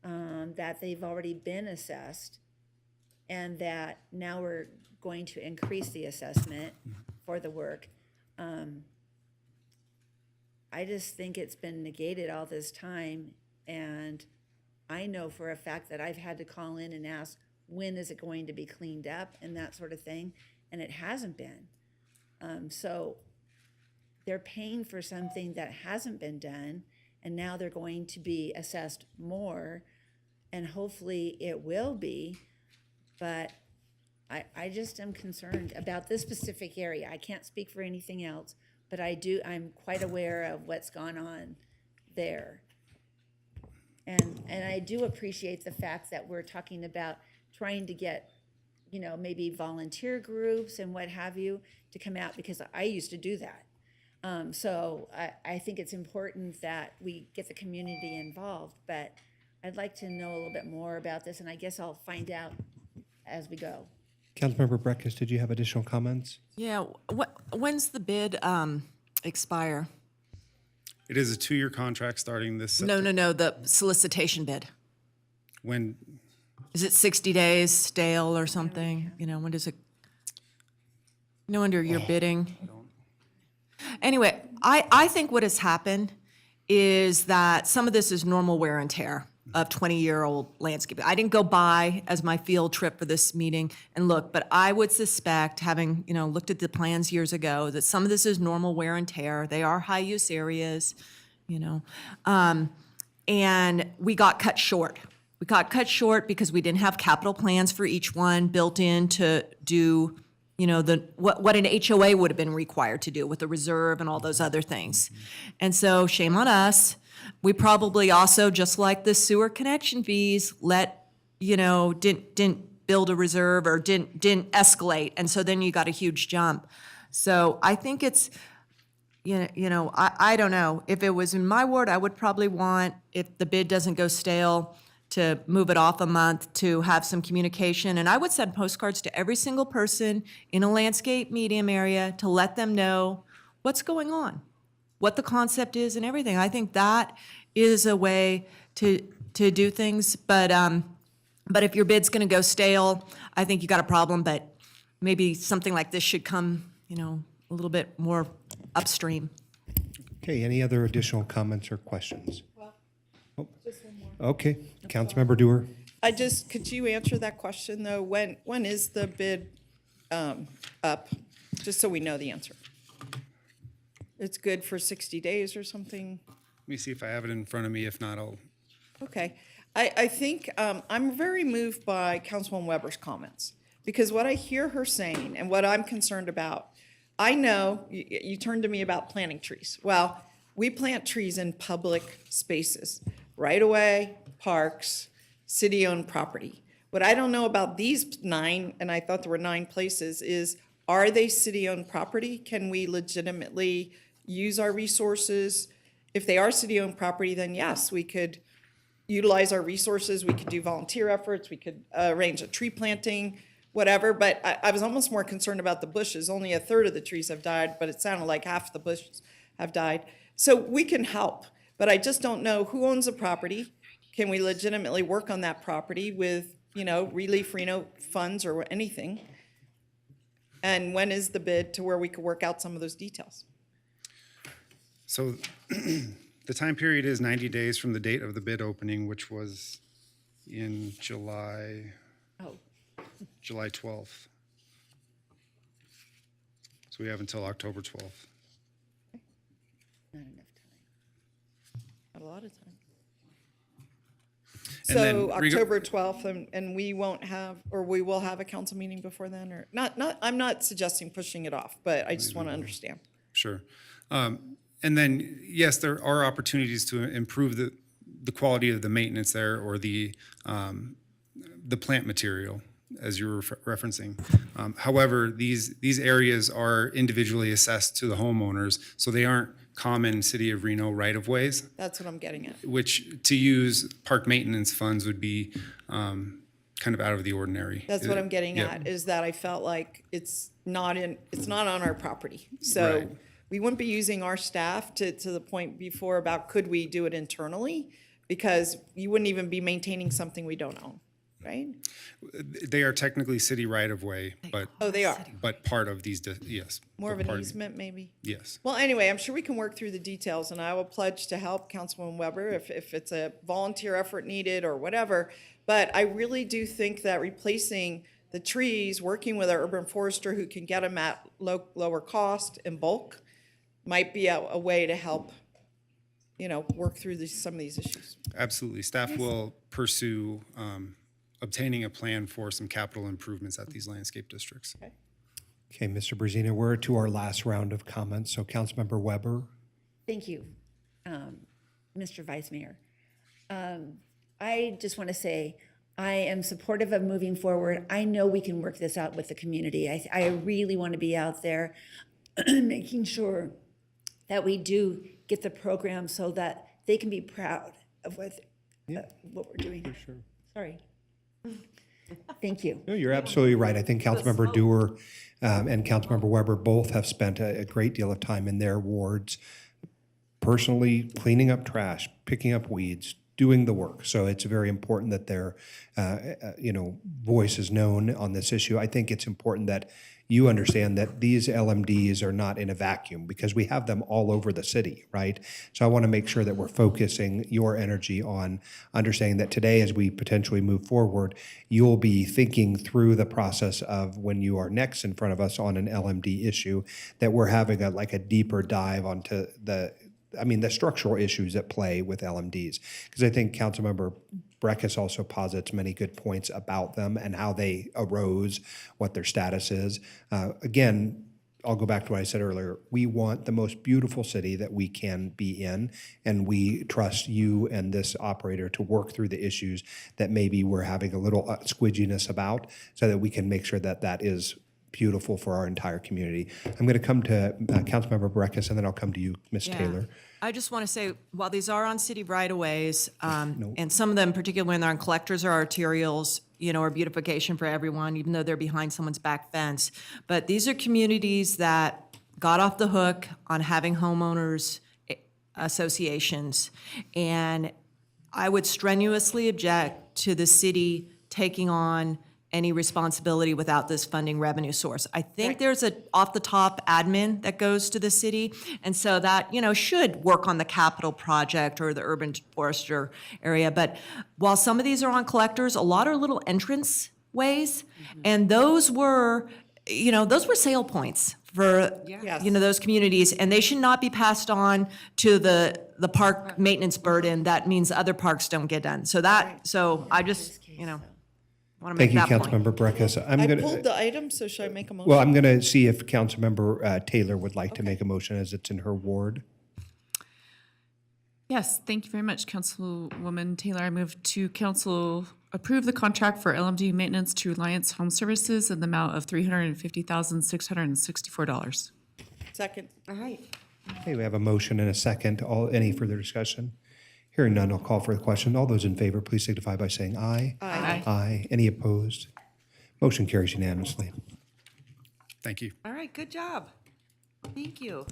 that they've already been assessed and that now we're going to increase the assessment for the work. I just think it's been negated all this time, and I know for a fact that I've had to call in and ask, when is it going to be cleaned up and that sort of thing, and it hasn't been. So they're paying for something that hasn't been done, and now they're going to be assessed more, and hopefully it will be, but I just am concerned about this specific area. I can't speak for anything else, but I'm quite aware of what's gone on there. And I do appreciate the fact that we're talking about trying to get, maybe volunteer groups and what have you to come out, because I used to do that. So I think it's important that we get the community involved, but I'd like to know a little bit more about this, and I guess I'll find out as we go. Councilmember Breckus, did you have additional comments? Yeah, when's the bid expire? It is a 2-year contract starting this No, the solicitation bid. When is it 60 days stale or something? When does it? Under your bidding. Anyway, I think what has happened is that some of this is normal wear and tear of 20-year-old landscape. I didn't go by as my field trip for this meeting and look, but I would suspect, having looked at the plans years ago, that some of this is normal wear and tear. They are high-use areas, and we got cut short. We got cut short because we didn't have capital plans for each one built in to do, what an HOA would have been required to do with the reserve and all those other things. And so shame on us. We probably also, just like the sewer connection fees, didn't build a reserve or didn't escalate, and so then you got a huge jump. So I think I don't know. If it was in my ward, I would probably want, if the bid doesn't go stale, to move it off a month, to have some communication. And I would send postcards to every single person in a landscape medium area to let them know what's going on, what the concept is and everything. I think that is a way to do things. But if your bid's gonna go stale, I think you got a problem, but maybe something like this should come, a little bit more upstream. Okay, any other additional comments or questions? Oh, okay, Councilmember Dewar. Could you answer that question though? When is the bid up? Just so we know the answer. It's good for 60 days or something? Let me see if I have it in front of me. If not, I'll. Okay. I think I'm very moved by Councilwoman Weber's comments, because what I hear her saying and what I'm concerned about, I know you turned to me about planting trees. Well, we plant trees in public spaces, right away, parks, city-owned property. What I don't know about these 9, and I thought there were 9 places, is are they city-owned property? Can we legitimately use our resources? If they are city-owned property, then yes, we could utilize our resources. We could do volunteer efforts. We could arrange a tree planting, whatever. But I was almost more concerned about the bushes. Only a third of the trees have died, but it sounded like half the bushes have died. So we can help, but I just don't know who owns the property. Can we legitimately work on that property with, Relief Reno funds or anything? And when is the bid to where we could work out some of those details? So the time period is 90 days from the date of the bid opening, which was in July 12th. So we have until October 12th. Not enough time. Not a lot of time. And then So October 12th, and we won't have, or we will have a council meeting before then, or not, I'm not suggesting pushing it off, but I just want to understand. Sure. And then, yes, there are opportunities to improve the quality of the maintenance there, or the plant material, as you were referencing. However, these areas are individually assessed to the homeowners, so they aren't common City of Reno right-of-ways, That's what I'm getting at. which to use park maintenance funds would be kind of out of the ordinary. That's what I'm getting Yeah. at, is that I felt like it's not on our property. So Right. we wouldn't be using our staff to the point before about could we do it internally? Because you wouldn't even be maintaining something we don't own, right? They are technically city right-of-way, but. Oh, they are. But part of these, yes. More of but an part easement, maybe? Yes. Well, anyway, I'm sure we can work through the details, and I will pledge to help Councilwoman Weber if it's a volunteer effort needed or whatever. But I really do think that replacing the trees, working with our urban forester who can get them at lower cost in bulk, might be a way to help, work through some of these issues. Absolutely. Staff will pursue obtaining a plan for some capital improvements at these landscape districts. Okay, Mr. Brzezina, we're to our last round of comments. So Councilmember Weber. Thank you, Mr. Vice Mayor. I just want to say I am supportive of moving forward. I know we can work this out with the community. I really want to be out there making sure that we do get the program so that they can be proud of what we're doing. For sure. Sorry. Thank you. No, you're absolutely right. I think Councilmember Dewar and Councilmember Weber both have spent a great deal of time in their wards personally cleaning up trash, picking up weeds, doing the work. So it's very important that their voice is known on this issue. I think it's important that you understand that these LMDs are not in a vacuum, because we have them all over the city, right? So I want to make sure that we're focusing your energy on understanding that today, as we potentially move forward, you'll be thinking through the process of when you are next in front of us on an LMD issue, that we're having a deeper dive onto the structural issues at play with LMDs. Because I think Councilmember Breckus also posits many good points about them and how they arose, what their status is. Again, I'll go back to what I said earlier. We want the most beautiful city that we can be in, and we trust you and this operator to work through the issues that maybe we're having a little squidginess about, so that we can make sure that that is beautiful for our entire community. I'm going to come to Councilmember Breckus, and then I'll come to you, Ms. Yeah. Taylor. I just want to say, while these are on city right-of-ways, and some of them, particularly when they're on collectors or arterials, or beautification for everyone, even though they're behind someone's back fence. But these are communities that got off the hook on having homeowners associations. And I would strenuously object to the city taking on any responsibility without this funding revenue source. I think there's a off-the-top admin that goes to the city, and so that, should work on the capital project or the urban forester area. But while some of these are on collectors, a lot are little entrance ways, and those were sale points for those communities, and they should not be passed on to the park maintenance burden. That means other parks don't get done. So I just want to make Thank you, that point. Councilmember Breckus. I pulled the item, so should I make a motion? Well, I'm going to see if Councilmember Taylor would like to make a motion as it's in her ward. Yes, thank you very much, Councilwoman Taylor. I move to council approve the contract for LMD maintenance to Reliance Home Services in the amount of $350,664. Second. All right. Okay, we have a motion and a second. Any further discussion? Hearing none, I'll call for the question. All those in favor, please signify by saying aye. Aye. Aye. Any opposed? Motion carries unanimously. Thank you. All right, good job. Thank you.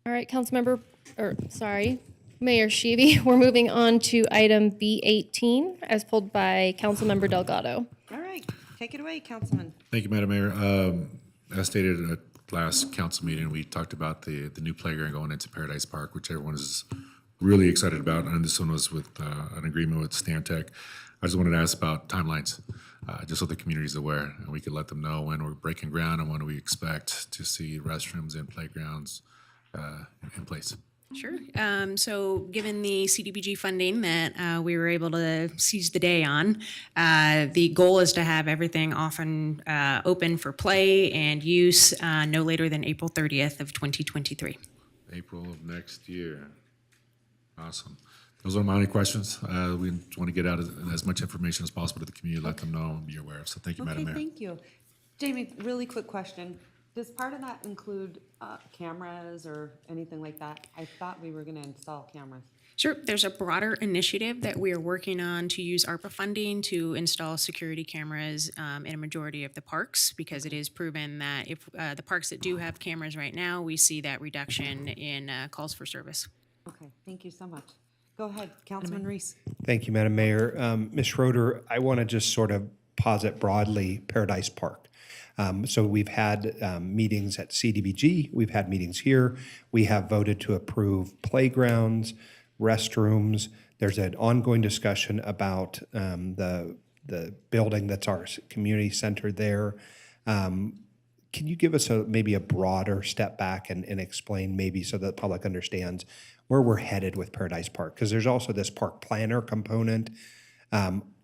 All right, Mayor Sheevy, we're moving on to item B18 as pulled by Councilmember Delgado. All right, take it away, Councilman. Thank you, Madam Mayor. As stated at last council meeting, we talked about the new playground going into Paradise Park, which everyone is really excited about. And this one was with an agreement with Stantec. I just wanted to ask about timelines, just so the community's aware, and we could let them know when we're breaking ground and when we expect to see restrooms and playgrounds in place. Sure. So given the Cdbg funding that we were able to seize the day on, the goal is to have everything off and open for play and use no later than April 30th of 2023. April of next year. Awesome. Those are my only questions. We want to get out as much information as possible to the community, let them know and be aware of. So thank you, Madam Mayor. Thank you. Jamie, really quick question. Does part of that include cameras or anything like that? I thought we were going to install cameras. Sure. There's a broader initiative that we are working on to use ARPA funding to install security cameras in a majority of the parks, because it is proven that if the parks that do have cameras right now, we see that reduction in calls for service. Okay, thank you so much. Go ahead, Councilman Reese. Thank you, Madam Mayor. Ms. Schroeder, I want to just sort of posit broadly Paradise Park. So we've had meetings at Cdbg, we've had meetings here, we have voted to approve playgrounds, restrooms. There's an ongoing discussion about the building that's our community center there. Can you give us maybe a broader step back and explain maybe so that the public understands where we're headed with Paradise Park? Because there's also this park planner component.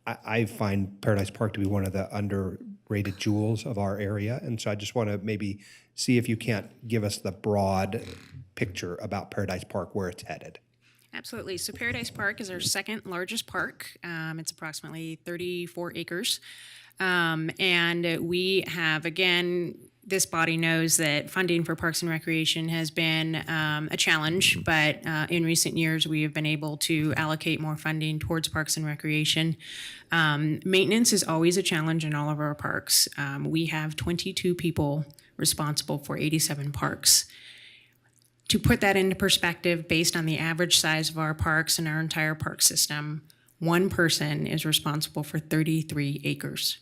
I find Paradise Park to be one of the underrated jewels of our area. And so I just want to maybe see if you can't give us the broad picture about Paradise Park, where it's headed. Absolutely. So Paradise Park is our second largest park. It's approximately 34 acres. And we have, again, this body knows that funding for Parks and Recreation has been a challenge, but in recent years we have been able to allocate more funding towards Parks and Recreation. Maintenance is always a challenge in all of our parks. We have 22 people responsible for 87 parks. To put that into perspective, based on the average size of our parks and our entire park system, one person is responsible for 33 acres.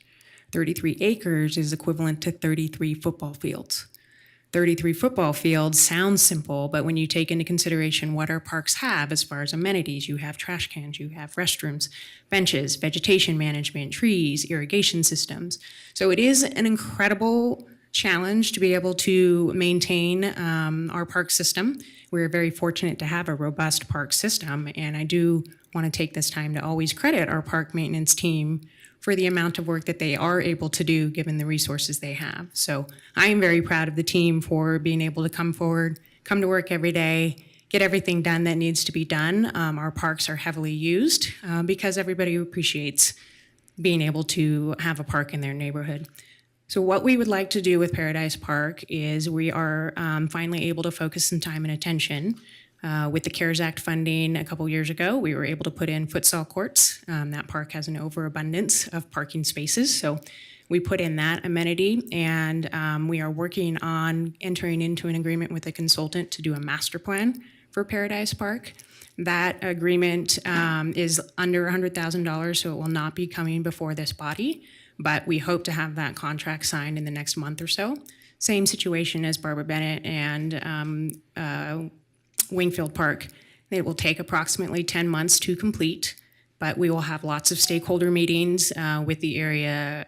33 acres is equivalent to 33 football fields. 33 football fields sounds simple, but when you take into consideration what our parks have as far as amenities, you have trash cans, you have restrooms, benches, vegetation management, trees, irrigation systems. So it is an incredible challenge to be able to maintain our park system. We're very fortunate to have a robust park system, and I do want to take this time to always credit our park maintenance team for the amount of work that they are able to do given the resources they have. So I am very proud of the team for being able to come forward, come to work every day, get everything done that needs to be done. Our parks are heavily used because everybody appreciates being able to have a park in their neighborhood. So what we would like to do with Paradise Park is we are finally able to focus some time and attention. With the CARES Act funding a couple years ago, we were able to put in futsal courts. That park has an overabundance of parking spaces, so we put in that amenity, and we are working on entering into an agreement with a consultant to do a master plan for Paradise Park. That agreement is under $100,000, so it will not be coming before this body, but we hope to have that contract signed in the next month or so. Same situation as Barbara Bennett and Wingfield Park. It will take approximately 10 months to complete, but we will have lots of stakeholder meetings with the area,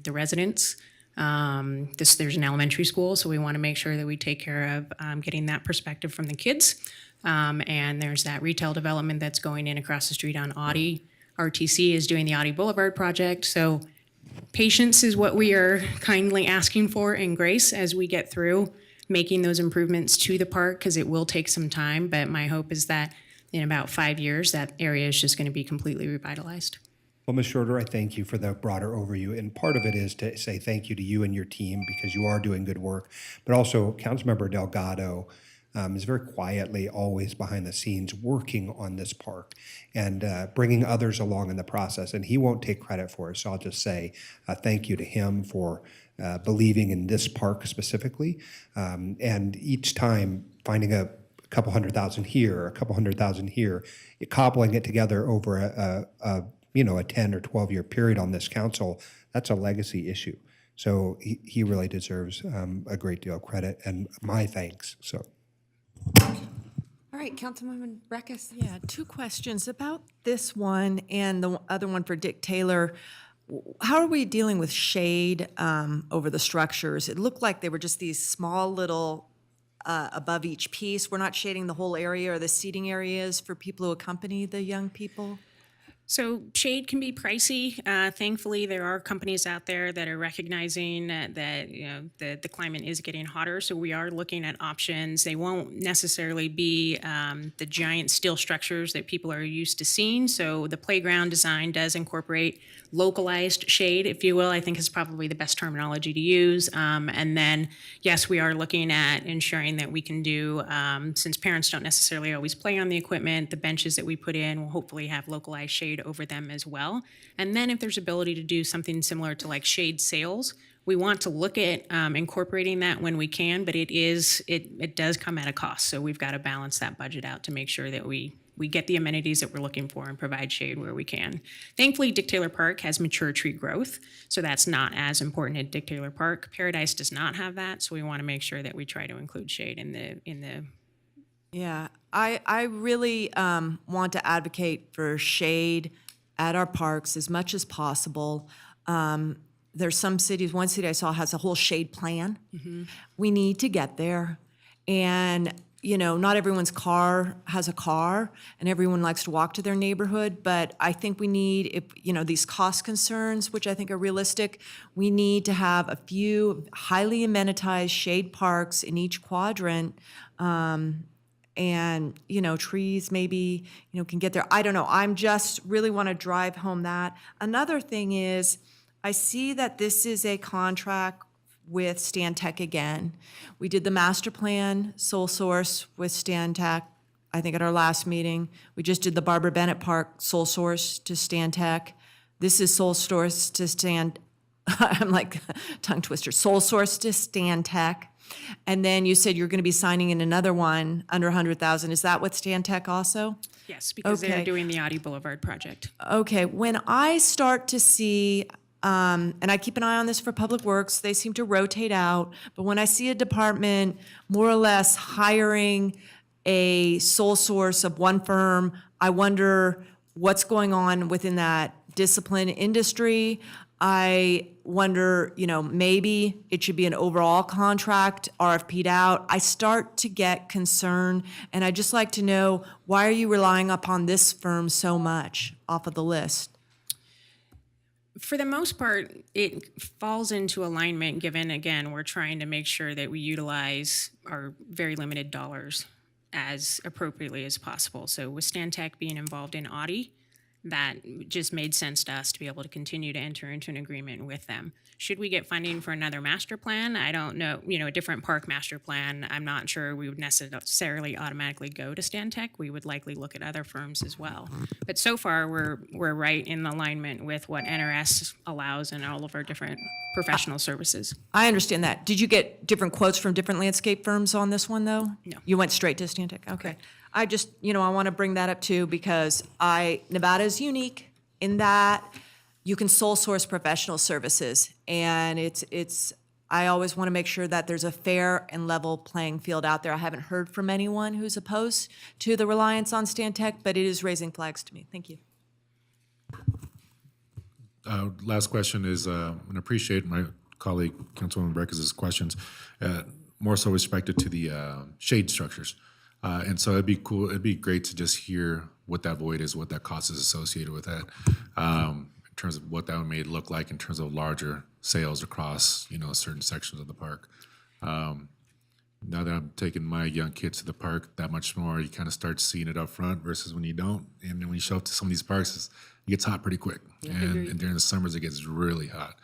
the residents. There's an elementary school, so we want to make sure that we take care of getting that perspective from the kids. And there's that retail development that's going in across the street on Audie. RTC is doing the Audie Boulevard project. So patience is what we are kindly asking for, and grace as we get through making those improvements to the park, because it will take some time. But my hope is that in about 5 years, that area is just going to be completely revitalized. Well, Ms. Schroeder, I thank you for the broader overview. And part of it is to say thank you to you and your team, because you are doing good work. But also, Councilmember Delgado is very quietly always behind the scenes working on this park and bringing others along in the process. And he won't take credit for it. So I'll just say thank you to him for believing in this park specifically. And each time finding a couple $100,000 here, a couple $100,000 here, cobbling it together over a 10 or 12 year period on this council, that's a legacy issue. So he really deserves a great deal of credit and my thanks. So. All right, Councilwoman Breckus. Yeah, 2 questions about this one and the other one for Dick Taylor. How are we dealing with shade over the structures? It looked like they were just these small little above each piece. We're not shading the whole area or the seating areas for people who accompany the young people? So shade can be pricey. Thankfully, there are companies out there that are recognizing that the climate is getting hotter. So we are looking at options. They won't necessarily be the giant steel structures that people are used to seeing. So the playground design does incorporate localized shade, if you will, I think is probably the best terminology to use. And then, yes, we are looking at ensuring that we can do, since parents don't necessarily always play on the equipment, the benches that we put in will hopefully have localized shade over them as well. And then if there's ability to do something similar to like shade sails, we want to look at incorporating that when we can, but it does come at a cost. So we've got to balance that budget out to make sure that we get the amenities that we're looking for and provide shade where we can. Thankfully, Dick Taylor Park has mature tree growth, so that's not as important at Dick Taylor Park. Paradise does not have that, so we want to make sure that we try to include shade in the. Yeah, I really want to advocate for shade at our parks as much as possible. There's some cities, one city I saw has a whole shade plan. Mm-hmm. We need to get there. And not everyone's car has a car and everyone likes to walk to their neighborhood, but I think we need, these cost concerns, which I think are realistic, we need to have a few highly amenitized shade parks in each quadrant. And, trees maybe, can get there. I don't know. I'm just really want to drive home that. Another thing is, I see that this is a contract with Stantec again. We did the master plan, sole source with Stantec, I think at our last meeting. We just did the Barbara Bennett Park, sole source to Stantec. This is sole source to I'm like tongue twister, sole source to Stantec. And then you said you're going to be signing in another one under 100,000. Is that with Stantec also? Yes, because they're doing the Audie Boulevard project. Okay, when I start to see, and I keep an eye on this for Public Works, they seem to rotate out, but when I see a department more or less hiring a sole source of one firm, I wonder what's going on within that discipline industry. I wonder, maybe it should be an overall contract, RFP'd out. I start to get concerned, and I'd just like to know, why are you relying upon this firm so much off of the list? For the most part, it falls into alignment, given, again, we're trying to make sure that we utilize our very limited dollars as appropriately as possible. So with Stantec being involved in Audie, that just made sense to us to be able to continue to enter into an agreement with them. Should we get funding for another master plan? I don't know, a different park master plan. I'm not sure we would necessarily automatically go to Stantec. We would likely look at other firms as well. But so far, we're right in alignment with what NRS allows in all of our different professional services. I understand that. Did you get different quotes from different landscape firms on this one, though? No. You went straight to Stantec? Okay. I just, I want to bring that up too because Nevada is unique in that you can sole source professional services, and I always want to make sure that there's a fair and level playing field out there. I haven't heard from anyone who's opposed to the reliance on Stantec, but it is raising flags to me. Thank you. Last question is, and appreciate my colleague Councilwoman Breckes' questions, more so respected to the shade structures. And so it'd be great to just hear what that void is, what that cost is associated with that, in terms of what that may look like in terms of larger sales across, certain sections of the park. Now that I'm taking my young kids to the park that much more, you kind of start seeing it up front versus when you don't. And then when you show up to some of these parks, it gets hot pretty quick. And during the summers, it gets really hot.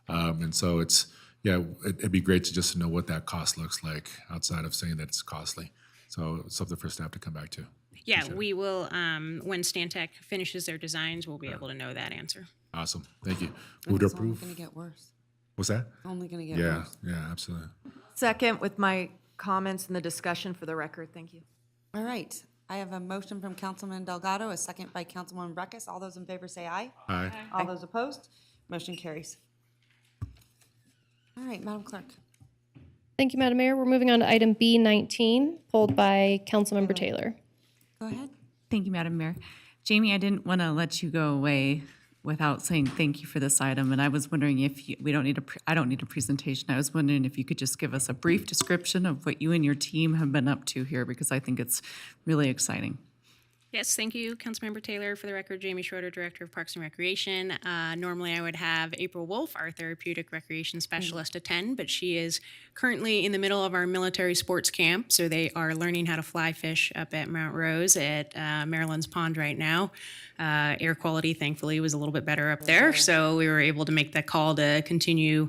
And so it'd be great to just know what that cost looks like outside of saying that it's costly. So it's something for staff to come back to. Yeah, we will, when Stantec finishes their designs, we'll be able to know that answer. Awesome. Thank you. Move to It's only approve. going to get worse. What's that? Only going to get Yeah, worse. yeah, absolutely. Second, with my comments and the discussion for the record. Thank you. All right. I have a motion from Councilman Delgado, a second by Councilwoman Breckes. All those in favor say aye. Aye. All those opposed? Motion carries. All right, Madam Clerk. Thank you, Madam Mayor. We're moving on to item B19, pulled by Councilmember Taylor. Go ahead. Thank you, Madam Mayor. Jamie, I didn't want to let you go away without saying thank you for this item, and I was wondering if I don't need a presentation. I was wondering if you could just give us a brief description of what you and your team have been up to here, because I think it's really exciting. Yes, thank you, Councilmember Taylor. For the record, Jamie Schroeder, Director of Parks and Recreation. Normally, I would have April Wolf, our therapeutic recreation specialist, attend, but she is currently in the middle of our military sports camp, so they are learning how to fly fish up at Mount Rose at Maryland's Pond right now. Air quality, thankfully, was a little bit better up there, so we were able to make that call to continue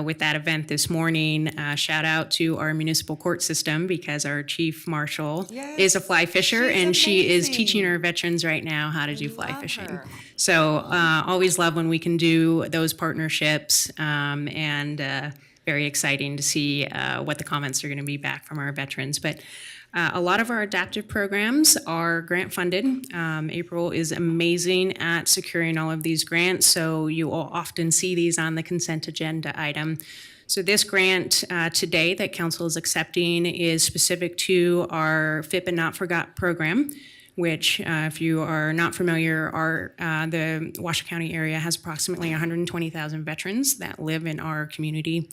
with that event this morning. Shout out to our municipal court system, because our chief marshal is a fly fisher, and she is teaching our veterans right now how to do fly fishing. So always love when we can do those partnerships, and very exciting to see what the comments are going to be back from our veterans. But a lot of our adaptive programs are grant funded. April is amazing at securing all of these grants, so you will often see these on the consent agenda item. So this grant today that council is accepting is specific to our FIP and Not Forgot program, which if you are not familiar, the Washoe County area has approximately 120,000 veterans that live in our community,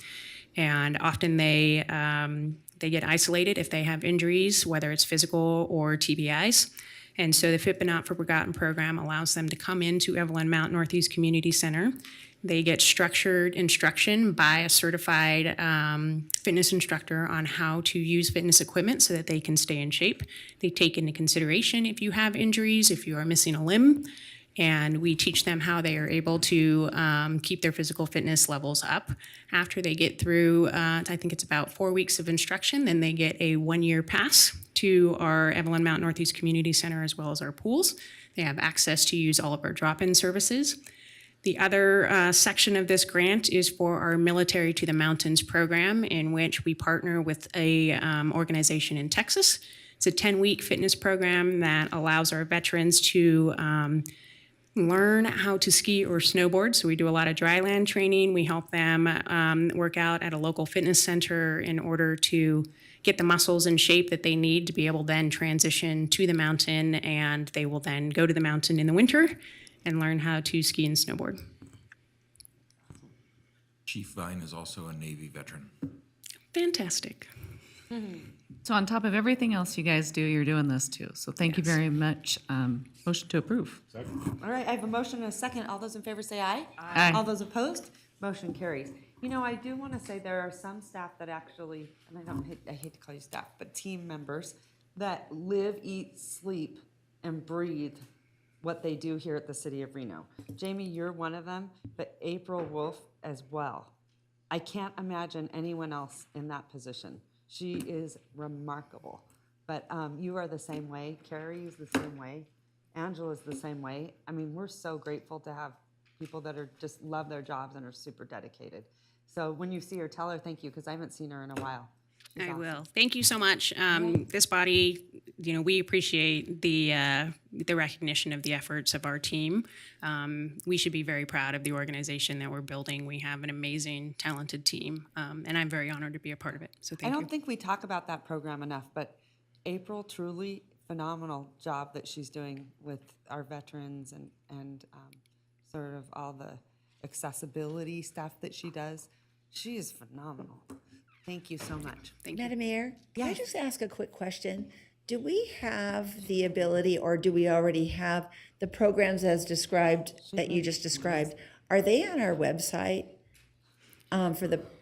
and often they get isolated if they have injuries, whether it's physical or TBIs. And so the FIP and Not Forgotten program allows them to come into Evelyn Mount Northeast Community Center. They get structured instruction by a certified fitness instructor on how to use fitness equipment so that they can stay in shape. They take into consideration if you have injuries, if you are missing a limb, and we teach them how they are able to keep their physical fitness levels up. After they get through, I think it's about 4 weeks of instruction, then they get a 1-year pass to our Evelyn Mount Northeast Community Center as well as our pools. They have access to use all of our drop-in services. The other section of this grant is for our Military to the Mountains program, in which we partner with a organization in Texas. It's a 10-week fitness program that allows our veterans to learn how to ski or snowboard. So we do a lot of dry land training. We help them work out at a local fitness center in order to get the muscles in shape that they need to be able to then transition to the mountain, and they will then go to the mountain in the winter and learn how to ski and snowboard. Chief Vine is also a Navy veteran. Fantastic. So on top of everything else you guys do, you're doing this too. So thank you very much. Motion to approve. All right, I have a motion and a second. All those in favor say aye. Aye. All those opposed? Motion carries. I do want to say there are some staff that actually, and I hate to call you staff, but team members that live, eat, sleep, and breathe what they do here at the City of Reno. Jamie, you're one of them, but April Wolf as well. I can't imagine anyone else in that position. She is remarkable. But you are the same way. Carrie is the same way. Angela's the same way. I mean, we're so grateful to have people that are just love their jobs and are super dedicated. So when you see her, tell her thank you, because I haven't seen her in a while. She's I awesome. will. Thank you so much. This body, we appreciate the recognition of the efforts of our team. We should be very proud of the organization that we're building. We have an amazing, talented team, and I'm very honored to be a part of it. So thank I you. don't think we talk about that program enough, but April, truly phenomenal job that she's doing with our veterans and sort of all the accessibility stuff that she does. She is phenomenal. Thank you so much. Thank you. Madam Mayor, can I just ask a quick question? Do we have the ability, or do we already have the programs as described, that you just described? Are they on our website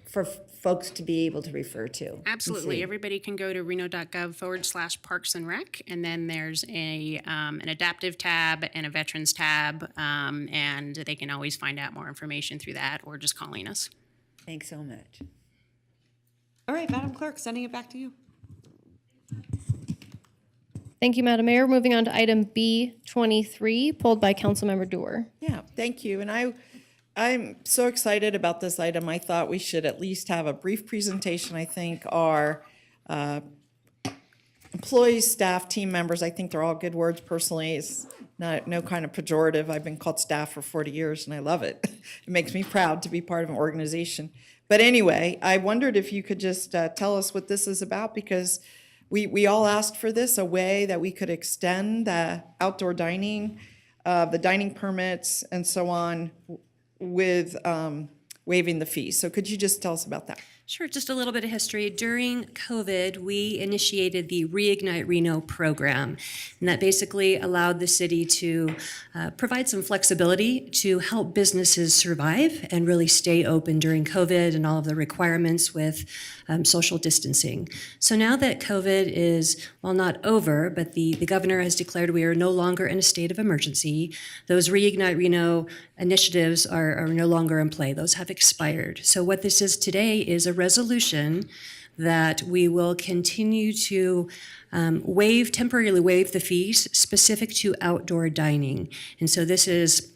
for folks to be able to refer to? and Absolutely. see? Everybody can go to reno.gov/parks and rec, and then there's an adaptive tab and a veterans tab, and they can always find out more information through that or just calling us. Thanks so much. All right, Madam Clerk, sending it back to you. Thank you, Madam Mayor. Moving on to item B23, pulled by Councilmember Dewar. Yeah, thank you. And I'm so excited about this item. I thought we should at least have a brief presentation. I think our employees, staff, team members, I think they're all good words personally. It's no kind of pejorative. I've been called staff for 40 years and I love it. It makes me proud to be part of an organization. But anyway, I wondered if you could just tell us what this is about, because we all asked for this, a way that we could extend the outdoor dining, the dining permits and so on with waiving the fees. So could you just tell us about that? Sure, just a little bit of history. During COVID, we initiated the Reignite Reno program, and that basically allowed the city to provide some flexibility to help businesses survive and really stay open during COVID and all of the requirements with social distancing. So now that COVID is, well, not over, but the governor has declared we are no longer in a state of emergency, those Reignite Reno initiatives are no longer in play. Those have expired. So what this is today is a resolution that we will continue to temporarily waive the fees specific to outdoor dining. And so this is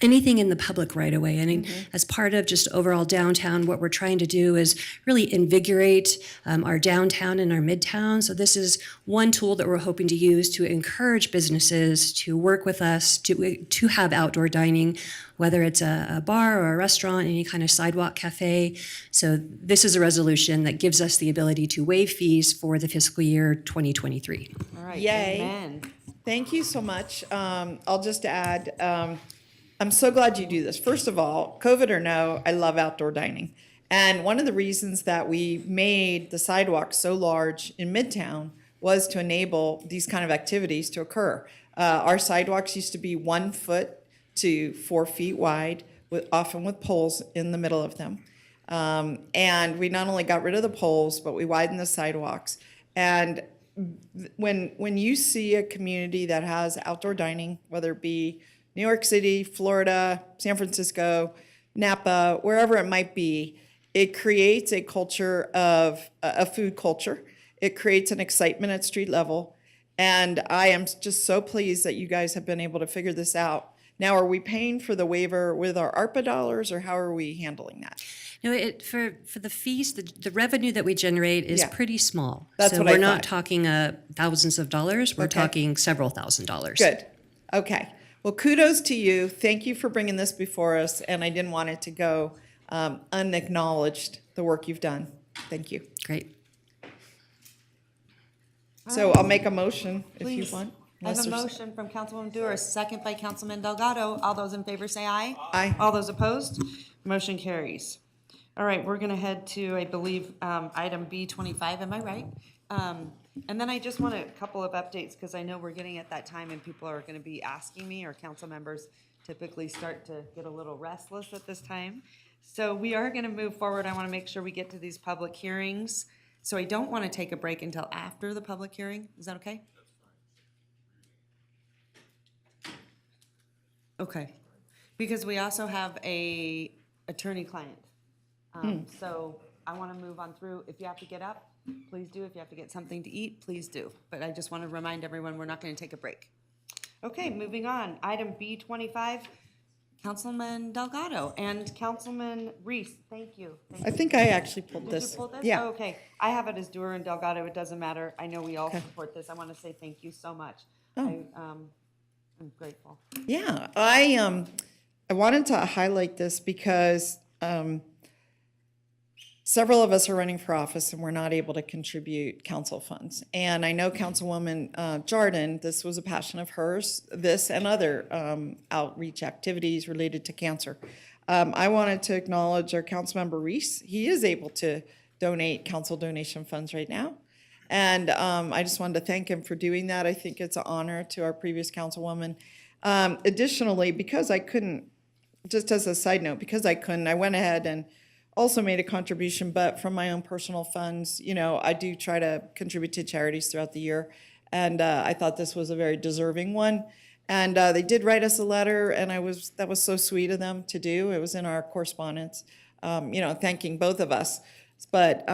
anything in the public right away. And as part of just overall downtown, what we're trying to do is really invigorate our downtown and our midtown. So this is one tool that we're hoping to use to encourage businesses to work with us to have outdoor dining, whether it's a bar or a restaurant, any kind of sidewalk cafe. So this is a resolution that gives us the ability to waive fees for the fiscal year 2023. All right. Yay. Amen. Thank you so much. I'll just add, I'm so glad you do this. First of all, COVID or no, I love outdoor dining. And one of the reasons that we made the sidewalks so large in Midtown was to enable these kind of activities to occur. Our sidewalks used to be 1 foot to 4 feet wide, often with poles in the middle of them. And we not only got rid of the poles, but we widened the sidewalks. And when you see a community that has outdoor dining, whether it be New York City, Florida, San Francisco, Napa, wherever it might be, it creates a culture of a food culture. It creates an excitement at street level. And I am just so pleased that you guys have been able to figure this out. Now, are we paying for the waiver with our ARPA dollars, or how are we handling that? No, for the fees, the revenue that we generate is pretty small. That's so what I we're not thought. talking thousands of dollars. We're talking several $1,000s. Good. Okay. Well, kudos to you. Thank you for bringing this before us, and I didn't want it to go unacknowledged, the work you've done. Thank you. Great. So I'll make a motion if you Please. want. I have a Unless there's- motion from Councilwoman Dewar, second by Councilman Delgado. All those in favor say aye. Aye. All those opposed? Motion carries. All right, we're gonna head to, I believe, item B25, am I right? And then I just want a couple of updates, because I know we're getting at that time and people are gonna be asking me, or council members typically start to get a little restless at this time. So we are gonna move forward. I wanna make sure we get to these public hearings. So I don't wanna take a break until after the public hearing. Is that okay? Okay, because we also have a attorney-client. So I want to move on through. If you have to get up, please do. If you have to get something to eat, please do. But I just want to remind everyone, we're not going to take a break. Okay, moving on. Item B25, Councilman Delgado and Councilman Reese. Thank you. I think I actually pulled Did this. you pull this? Yeah. Oh, okay. I have it as Doer and Delgado. It doesn't matter. I know we all support this. I want to say thank you so much. Oh. I'm grateful. Yeah, I wanted to highlight this because several of us are running for office and we're not able to contribute council funds. And I know Councilwoman Jardin, this was a passion of hers, this and other outreach activities related to cancer. I wanted to acknowledge our Councilmember Reese. He is able to donate council donation funds right now. And I just wanted to thank him for doing that. I think it's an honor to our previous councilwoman. Additionally, because I couldn't, just as a side note, because I couldn't, I went ahead and also made a contribution, but from my own personal funds, you know, I do try to contribute to charities throughout the year. And I thought this was a very deserving one. And they did write us a letter, and that was so sweet of them to do. It was in our correspondence, you know, thanking both of us. But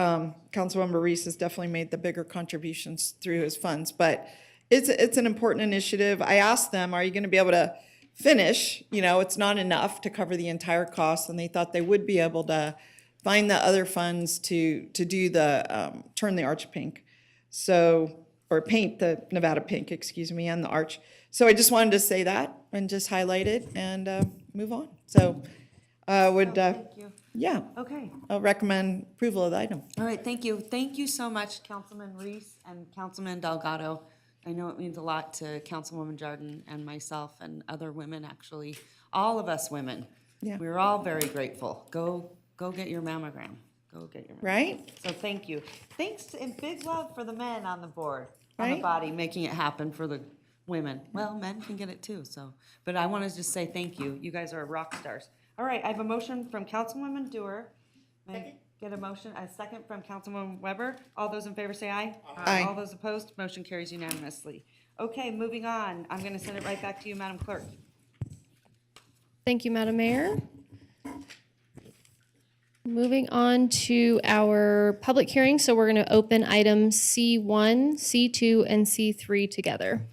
Councilmember Reese has definitely made the bigger contributions through his funds. But it's an important initiative. I asked them, are you going to be able to finish? You know, it's not enough to cover the entire cost, and they thought they would be able to find the other funds to do the, turn the arch pink. So, or paint the Nevada pink, excuse me, and the arch. So I just wanted to say that and just highlight it and move on. So Thank you. yeah. Okay. I'll recommend approval of the item. All right, thank you. Thank you so much, Councilman Reese and Councilman Delgado. I know it means a lot to Councilwoman Jardin and myself and other women, actually. All of us women. Yeah. We're all very grateful. Go get your mammogram. Go get your mammogram. Right? So thank you. Thanks and big love for the men on the board, on the Right? body, making it happen for the women. Well, men can get it too, so. But I want to just say thank you. You guys are rock stars. All right, I have a motion from Councilwoman Dewar. May I get a motion, a second from Councilwoman Weber? All those in favor say aye. Aye. All those opposed, motion carries unanimously. Okay, moving on. I'm going to send it right back to you, Madam Clerk. Thank you, Madam Mayor. Moving on to our public hearing, so we're going to open items C1, C2, and C3 together.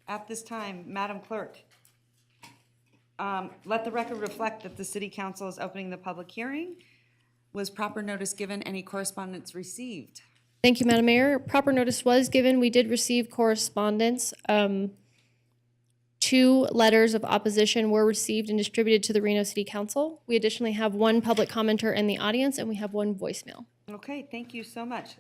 At this time, Madam Clerk, let the record reflect that the City Council is opening the public hearing. Was proper notice given? Any correspondence received? Thank you, Madam Mayor. Proper notice was given. We did receive correspondence. 2 letters of opposition were received and distributed to the Reno City Council. We additionally have 1 public commenter in the audience, and we have 1 voicemail. Okay, thank you so much.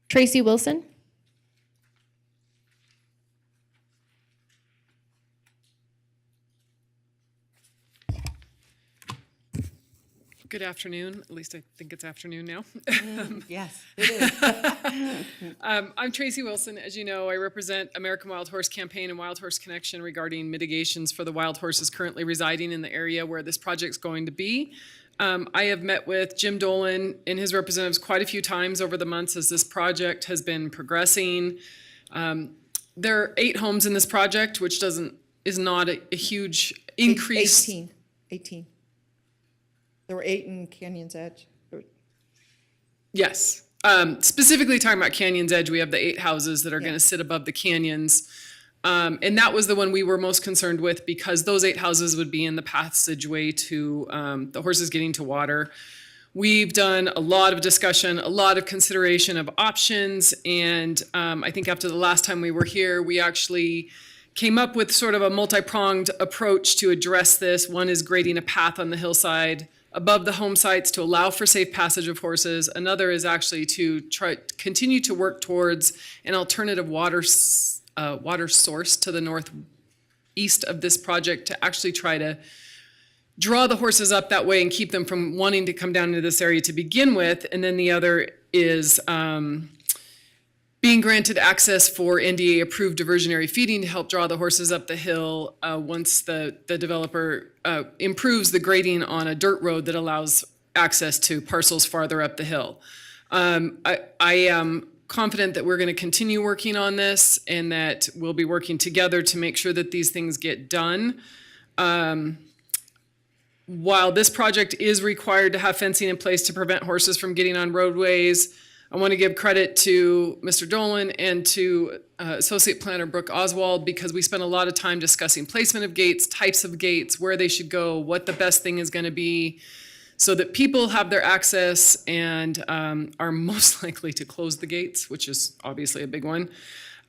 Tracy Wilson. Good afternoon. At least I think it's afternoon now. Yes, it is. I'm Tracy Wilson. As you know, I represent American Wild Horse Campaign and Wild Horse Connection regarding mitigations for the wild horses currently residing in the area where this project's going to be. I have met with Jim Dolan and his representatives quite a few times over the months as this project has been progressing. There are 8 homes in this project, which is not a huge increase. 18. There were 8 in Canyon's Edge. Yes. Specifically talking about Canyon's Edge, we have the 8 houses that are going to sit above the canyons. And that was the one we were most concerned with because those 8 houses would be in the passageway to the horses getting to water. We've done a lot of discussion, a lot of consideration of options. And I think after the last time we were here, we actually came up with sort of a multi-pronged approach to address this. One is grading a path on the hillside above the home sites to allow for safe passage of horses. Another is actually to continue to work towards an alternative water source to the northeast of this project to actually try to draw the horses up that way and keep them from wanting to come down into this area to begin with. And then the other is being granted access for NDA-approved diversionary feeding to help draw the horses up the hill once the developer improves the grading on a dirt road that allows access to parcels farther up the hill. I am confident that we're going to continue working on this and that we'll be working together to make sure that these things get done. While this project is required to have fencing in place to prevent horses from getting on roadways, I want to give credit to Mr. Dolan and to Associate Planner Brooke Oswald, because we spent a lot of time discussing placement of gates, types of gates, where they should go, what the best thing is going to be, so that people have their access and are most likely to close the gates, which is obviously a big one.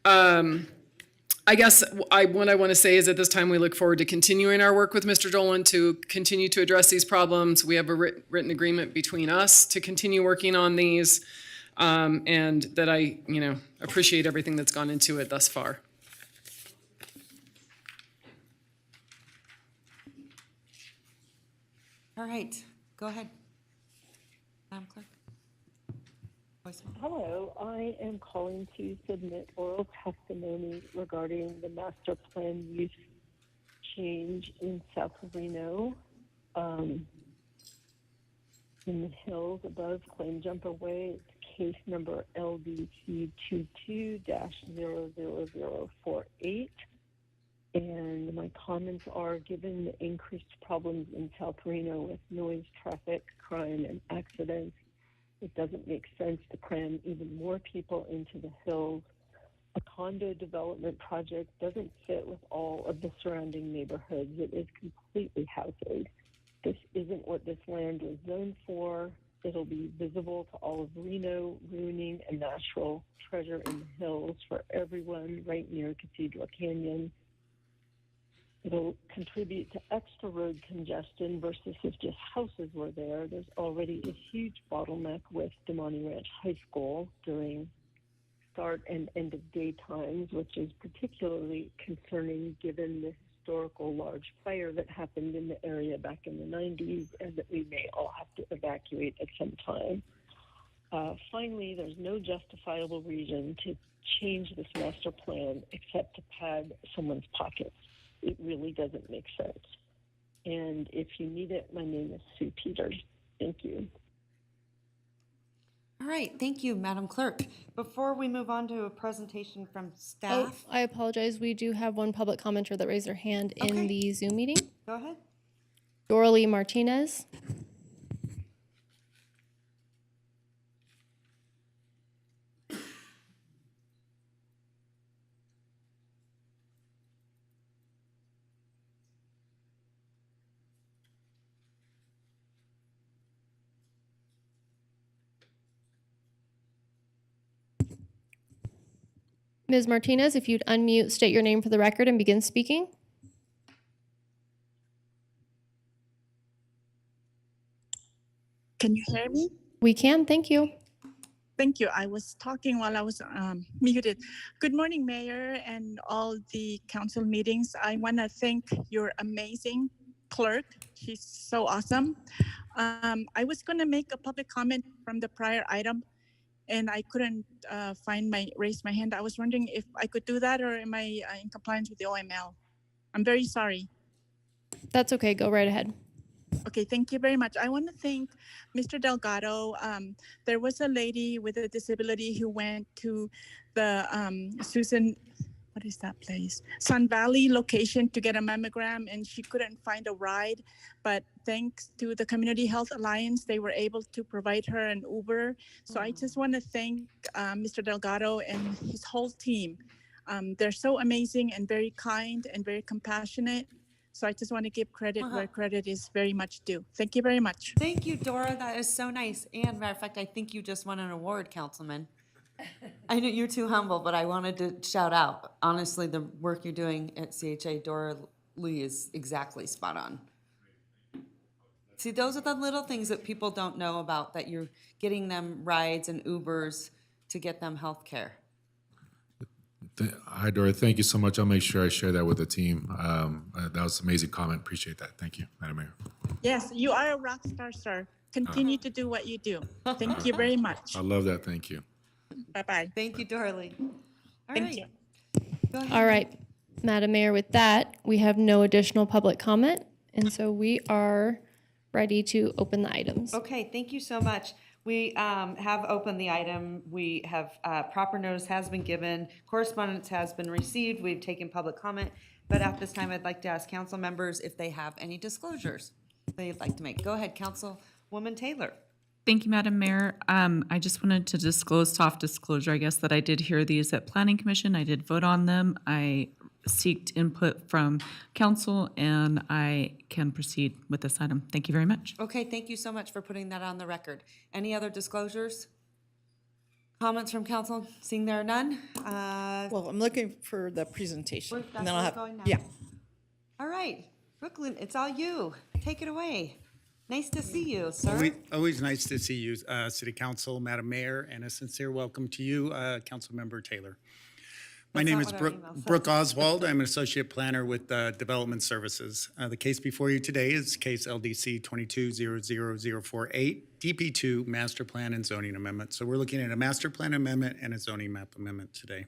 I guess what I want to say is at this time we look forward to continuing our work with Mr. Dolan to continue to address these problems. We have a written agreement between us to continue working on these, and that I appreciate everything that's gone into it thus far. All right, go ahead. Madam Clerk. Hello, I am calling to submit oral testimony regarding the master plan use change in South Reno, in the hills above Claim Jumper Way. It's case number LDC 22-00048. And my comments are, given the increased problems in South Reno with noise, traffic, crime, and accidents, it doesn't make sense to cram even more people into the hills. A condo development project doesn't fit with all of the surrounding neighborhoods. It is completely houses. This isn't what this land was zoned for. It'll be visible to all of Reno, ruining a natural treasure in the hills for everyone right near Cathedral Canyon. It'll contribute to extra road congestion versus if just houses were there. There's already a huge bottleneck with Damani Ranch High School during start and end of day times, which is particularly concerning given the historical large fire that happened in the area back in the 90s and that we may all have to evacuate at some time. Finally, there's no justifiable reason to change this master plan except to pad someone's pockets. It really doesn't make sense. And if you need it, my name is Sue Peters. Thank you. All right, thank you, Madam Clerk. Before we move on to a presentation from Oh, staff. I apologize. We do have one public commenter that raised their hand in the Zoom meeting. Go ahead. Doralee Martinez. Ms. Martinez, if you'd unmute, state your name for the record and begin speaking. Can you hear me? We can, thank you. Thank you. I was talking while I was muted. Good morning, Mayor, and all the council meetings. I want to thank your amazing clerk. She's so awesome. I was going to make a public comment from the prior item, and I couldn't raise my hand. I was wondering if I could do that, or am I in compliance with the OML? I'm very sorry. That's okay, go right ahead. Okay, thank you very much. I want to thank Mr. Delgado. There was a lady with a disability who went to the what is that place? Sun Valley location to get a mammogram, and she couldn't find a ride. But thanks to the Community Health Alliance, they were able to provide her an Uber. So I just want to thank Mr. Delgado and his whole team. They're so amazing and very kind and very compassionate. So I just want to give credit where credit is very much due. Thank you very much. Thank you, Dora. That is so nice. And matter of fact, I think you just won an award, Councilman. I know you're too humble, but I wanted to shout out. Honestly, the work you're doing at CHA, Dora Lee, is exactly spot on. See, those are the little things that people don't know about, that you're getting them rides and Ubers to get them health care. Hi, Dora. Thank you so much. I'll make sure I share that with the team. That was an amazing comment. Appreciate that. Thank you, Madam Mayor. Yes, you are a rock star, sir. Continue to do what you do. Thank you very much. I love that. Thank you. Bye-bye. Thank you, Darlene. All Thank right. you. Go ahead. All right, Madam Mayor, with that, we have no additional public comment, and so we are ready to open the items. Okay, thank you so much. We have opened the item. We have, proper notice has been given, correspondence has been received, we've taken public comment, but at this time, I'd like to ask council members if they have any disclosures they'd like to make. Go ahead, Councilwoman Taylor. Thank you, Madam Mayor. I just wanted to disclose, soft disclosure, I guess, that I did hear these at Planning Commission. I did vote on them. I seeked input from council, and I can proceed with this item. Thank you very much. Okay, thank you so much for putting that on the record. Any other disclosures? Comments from council? Seeing there are none? Well, I'm looking for the presentation. That's And then where I'll we're have, going now. yeah. All right, Brooklyn, it's all you. Take it away. Nice to see you, sir. Always nice to see you, City Council, Madam Mayor, and a sincere welcome to you, Councilmember Taylor. My That's name not is what our email said. Brooke Oswald. I'm an associate planner with Development Services. The case before you today is case LDC 22-00048, DP2 Master Plan and Zoning Amendment. So we're looking at a master plan amendment and a zoning map amendment today.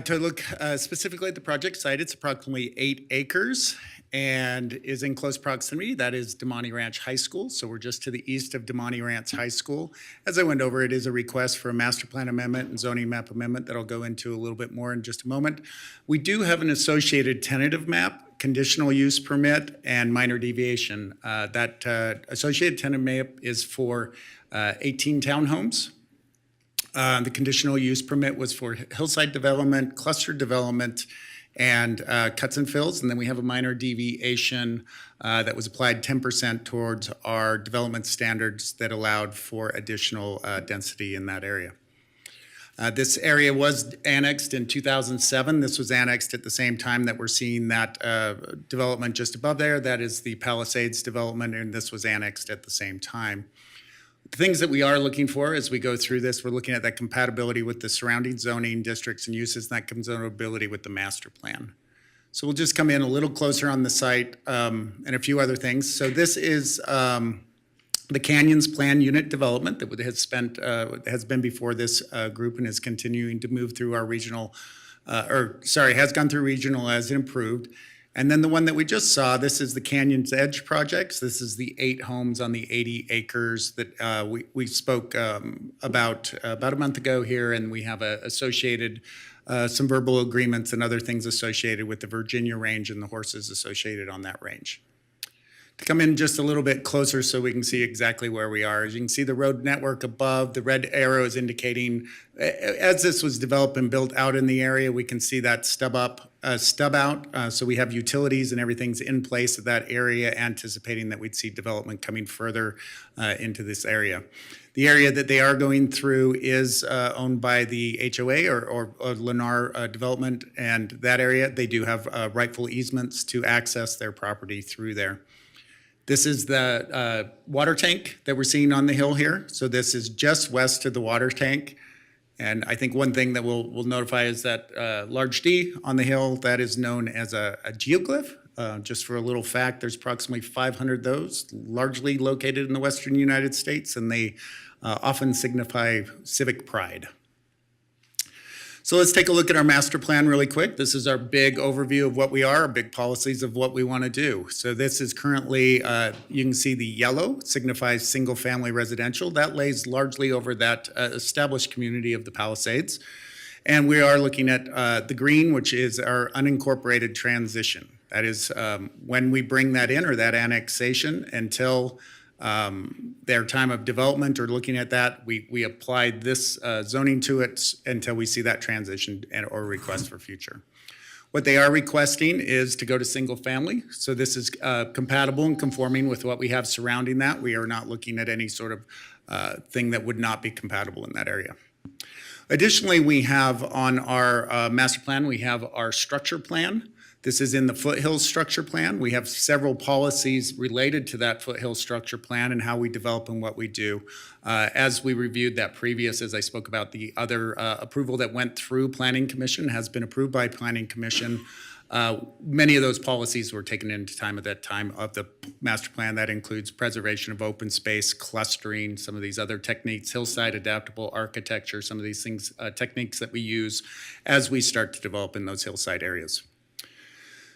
To look specifically at the project site, it's approximately 8 acres and is in close proximity. That is Damani Ranch High School. So we're just to the east of Damani Ranch High School. As I went over, it is a request for a master plan amendment and zoning map amendment that I'll go into a little bit more in just a moment. We do have an associated tentative map, conditional use permit, and minor deviation. That associated tentative map is for 18 townhomes. The conditional use permit was for hillside development, cluster development, and cuts and fills. And then we have a minor deviation that was applied 10% towards our development standards that allowed for additional density in that area. This area was annexed in 2007. This was annexed at the same time that we're seeing that development just above there. That is the Palisades development, and this was annexed at the same time. The things that we are looking for as we go through this, we're looking at that compatibility with the surrounding zoning districts and uses, and that compatibility with the master plan. So we'll just come in a little closer on the site and a few other things. So this is the Canyons Plan Unit Development that has been before this group and is continuing to move through our regional, has gone through regional as improved. And then the one that we just saw, this is the Canyons Edge projects. This is the 8 homes on the 80 acres that we spoke about a month ago here, and we have associated some verbal agreements and other things associated with the Virginia range and the horses associated on that range. To come in just a little bit closer so we can see exactly where we are. As you can see the road network above, the red arrow is indicating, as this was developed and built out in the area, we can see that stub out. So we have utilities and everything's in place at that area, anticipating that we'd see development coming further into this area. The area that they are going through is owned by the HOA or Lennar Development, and that area, they do have rightful easements to access their property through there. This is the water tank that we're seeing on the hill here. So this is just west of the water tank. And I think one thing that we'll notify is that large D on the hill, that is known as a geoglyph. Just for a little fact, there's approximately 500 of those, largely located in the western United States, and they often signify civic pride. So let's take a look at our master plan really quick. This is our big overview of what we are, our big policies of what we want to do. So this is currently, you can see the yellow signifies single family residential. That lays largely over that established community of the Palisades. And we are looking at the green, which is our unincorporated transition. That is when we bring that in, or that annexation, until their time of development or looking at that, we applied this zoning to it until we see that transition or request for future. What they are requesting is to go to single family. So this is compatible and conforming with what we have surrounding that. We are not looking at any sort of thing that would not be compatible in that area. Additionally, we have on our master plan, we have our structure plan. This is in the Foothills Structure Plan. We have several policies related to that Foothills Structure Plan and how we develop and what we do. As we reviewed that previous, as I spoke about, the other approval that went through Planning Commission has been approved by Planning Commission. Many of those policies were taken into time at that time of the master plan. That includes preservation of open space, clustering, some of these other techniques, hillside adaptable architecture, some of these things, techniques that we use as we start to develop in those hillside areas.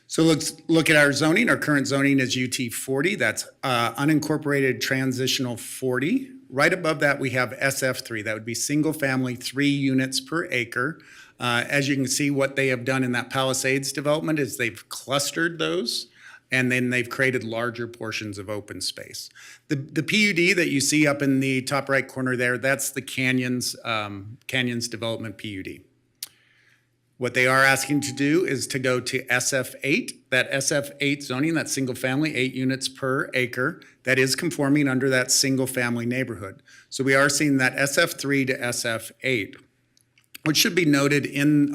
So let's look at our zoning. Our current zoning is UT 40. That's unincorporated transitional 40. Right above that, we have SF3. That would be single family, 3 units per acre. As you can see, what they have done in that Palisades development is they've clustered those, and then they've created larger portions of open space. The PUD that you see up in the top right corner there, that's the Canyons Development PUD. What they are asking to do is to go to SF8. That SF8 zoning, that single family, 8 units per acre, that is conforming under that single family neighborhood. So we are seeing that SF3 to SF8. Which should be noted in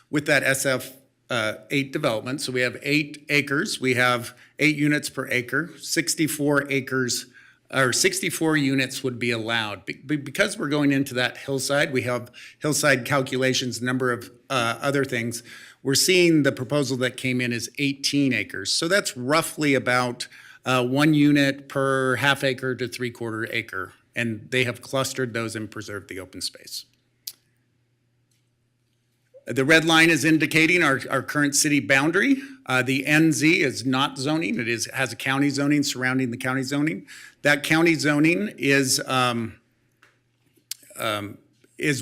with that SF8 development. So we have 8 acres. We have 8 units per acre. 64 acres or 64 units would be allowed. Because we're going into that hillside, we have hillside calculations, a number of other things. We're seeing the proposal that came in is 18 acres. So that's roughly about 1 unit per half acre to 3/4 acre. And they have clustered those and preserved the open space. The red line is indicating our current city boundary. The NZ is not zoning. It has a county zoning surrounding the county zoning. That county zoning is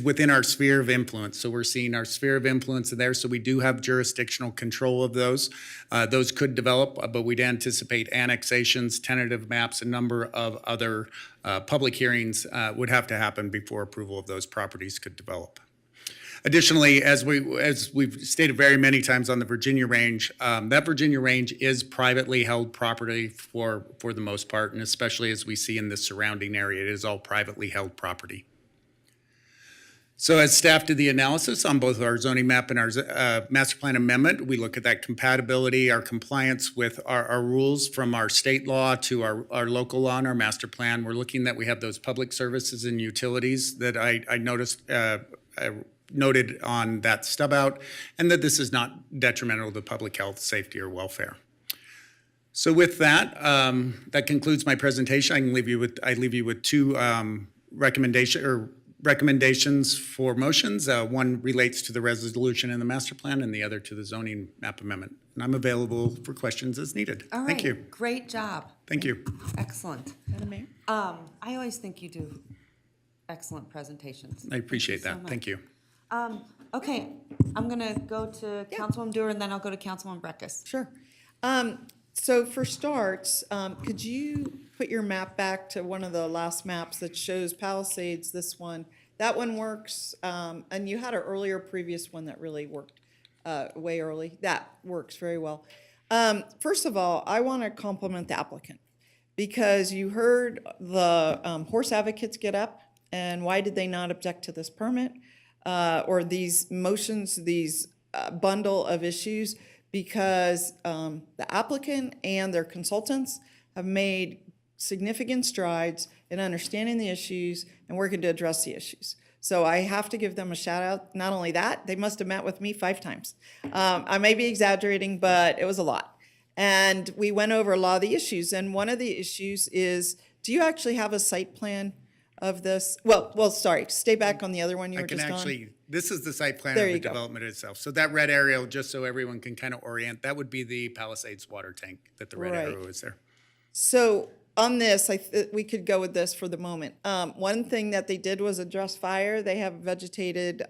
within our sphere of influence. So we're seeing our sphere of influence there. So we do have jurisdictional control of those. Those could develop, but we'd anticipate annexations, tentative maps, a number of other public hearings would have to happen before approval of those properties could develop. Additionally, as we've stated very many times on the Virginia Range, that Virginia Range is privately held property for the most part, and especially as we see in the surrounding area, it is all privately held property. So as staff did the analysis on both our zoning map and our master plan amendment, we look at that compatibility, our compliance with our rules from our state law to our local law and our master plan. We're looking that we have those public services and utilities that I noticed noted on that stub out, and that this is not detrimental to public health, safety, or welfare. So with that, that concludes my presentation. I leave you with 2 recommendations for motions. One relates to the resolution in the master plan, and the other to the zoning map amendment. And I'm available for questions as needed. All right. Thank you. Great job. Thank you. Excellent. Madam Mayor? I always think you do excellent presentations. I appreciate that. Thank you. Okay, I'm gonna go to Councilwoman Dewar, and then I'll go to Councilwoman Breckus. Sure. So for starts, could you put your map back to one of the last maps that shows Palisades, this one? That one works, and you had an previous one that really worked way early. That works very well. First of all, I want to compliment the applicant because you heard the horse advocates get up, and why did they not object to this permit? Or these motions, these bundle of issues, because the applicant and their consultants have made significant strides in understanding the issues and working to address the issues. So I have to give them a shout out. Not only that, they must have met with me 5 times. I may be exaggerating, but it was a lot. And we went over a lot of the issues. And one of the issues is, do you actually have a site plan of this? Well, sorry, stay back on the other one you were just on. This is the site plan There of the you go. development itself. So that red area, just so everyone can kind of orient, that would be the Palisades water tank that the red Right. arrow is there. So on this, we could go with this for the moment. One thing that they did was address fire. They have a vegetated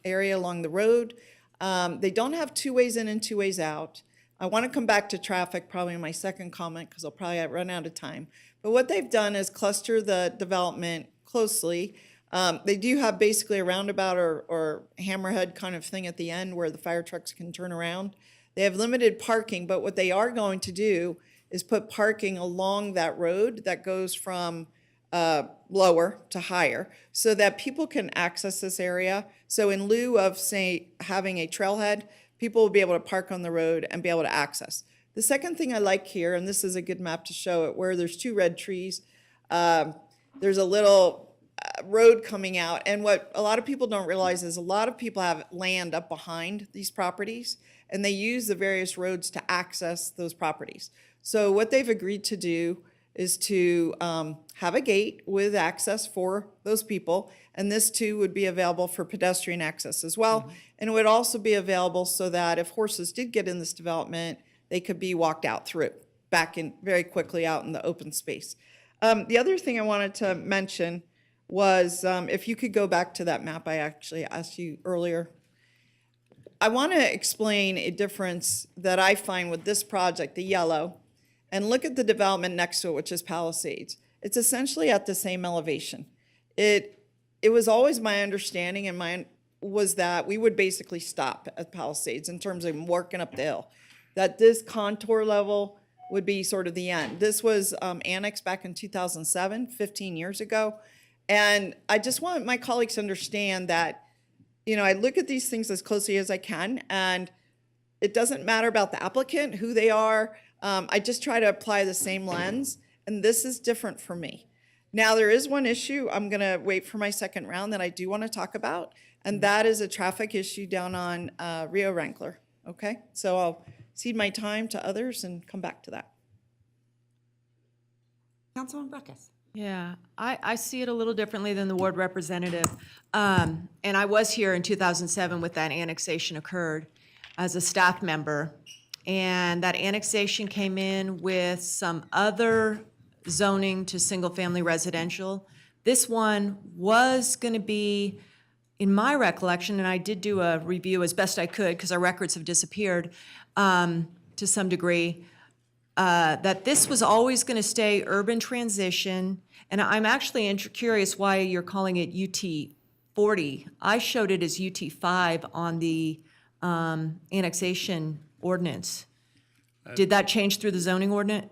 area along the road. They don't have 2 ways in and 2 ways out. I want to come back to traffic probably in my second comment because I'll probably run out of time. But what they've done is cluster the development closely. They do have basically a roundabout or hammerhead kind of thing at the end where the fire trucks can turn around. They have limited parking, but what they are going to do is put parking along that road that goes from lower to higher so that people can access this area. So in lieu of, say, having a trailhead, people will be able to park on the road and be able to access. The second thing I like here, and this is a good map to show it, where there's 2 red trees, there's a little road coming out. And what a lot of people don't realize is a lot of people have land up behind these properties, and they use the various roads to access those properties. So what they've agreed to do is to have a gate with access for those people, and this too would be available for pedestrian access as well. And it would also be available so that if horses did get in this development, they could be walked out through, back in very quickly out in the open space. The other thing I wanted to mention was, if you could go back to that map I actually asked you earlier. I want to explain a difference that I find with this project, the yellow, and look at the development next to it, which is Palisades. It's essentially at the same elevation. It was always my understanding, and mine was that we would basically stop at Palisades in terms of working up the hill, that this contour level would be sort of the end. This was annexed back in 2007, 15 years ago. And I just want my colleagues to understand that, you know, I look at these things as closely as I can, and it doesn't matter about the applicant, who they are. I just try to apply the same lens, and this is different for me. Now, there is one issue, I'm gonna wait for my second round, that I do wanna talk about, and that is a traffic issue down on Rio Wrangler, okay? So I'll cede my time to others and come back to that. Councilman Breckus. Yeah, I see it a little differently than the ward representative. And I was here in 2007 when that annexation occurred as a staff member. And that annexation came in with some other zoning to single-family residential. This one was going to be, in my recollection, and I did do a review as best I could because our records have disappeared to some degree, that this was always going to stay urban transition. And I'm actually curious why you're calling it UT 40. I showed it as UT 5 on the annexation ordinance. Did that change through the zoning ordinance?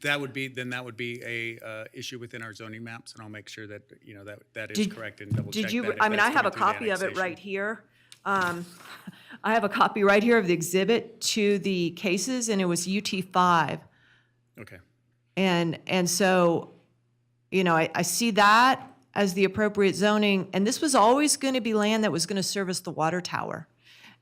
That would be a issue within our zoning maps, and I'll make sure that, you know, that is correct and double check Did you, that if I mean, that's I have a coming through the copy of it annexation. right here. I have a copy right here of the exhibit to the cases, and it was UT 5. Okay. And so, you know, I see that as the appropriate zoning, and this was always going to be land that was going to service the water tower.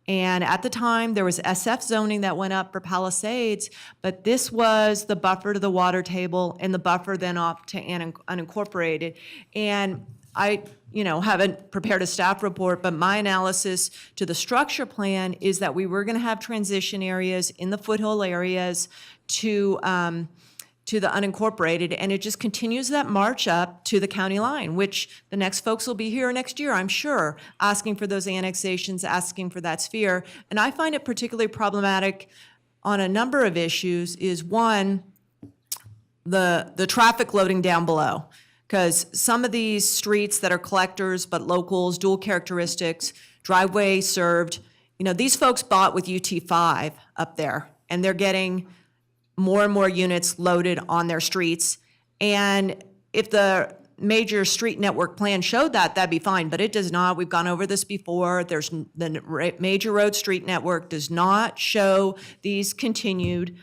And at the time, there was SF zoning that went up for Palisades, but this was the buffer to the water table and the buffer then off to unincorporated. And I, you know, haven't prepared a staff report, but my analysis to the structure plan is that we were going to have transition areas in the foothill areas to the unincorporated, and it just continues that march up to the county line, which the next folks will be here next year, I'm sure, asking for those annexations, asking for that sphere. And I find it particularly problematic on a number of issues is, one, the traffic loading down below. Because some of these streets that are collectors but locals, dual characteristics, driveway served, you know, these folks bought with UT5 up there, and they're getting more and more units loaded on their streets. And if the major street network plan showed that, that'd be fine, but it does not. We've gone over this before. The major road street network does not show these continued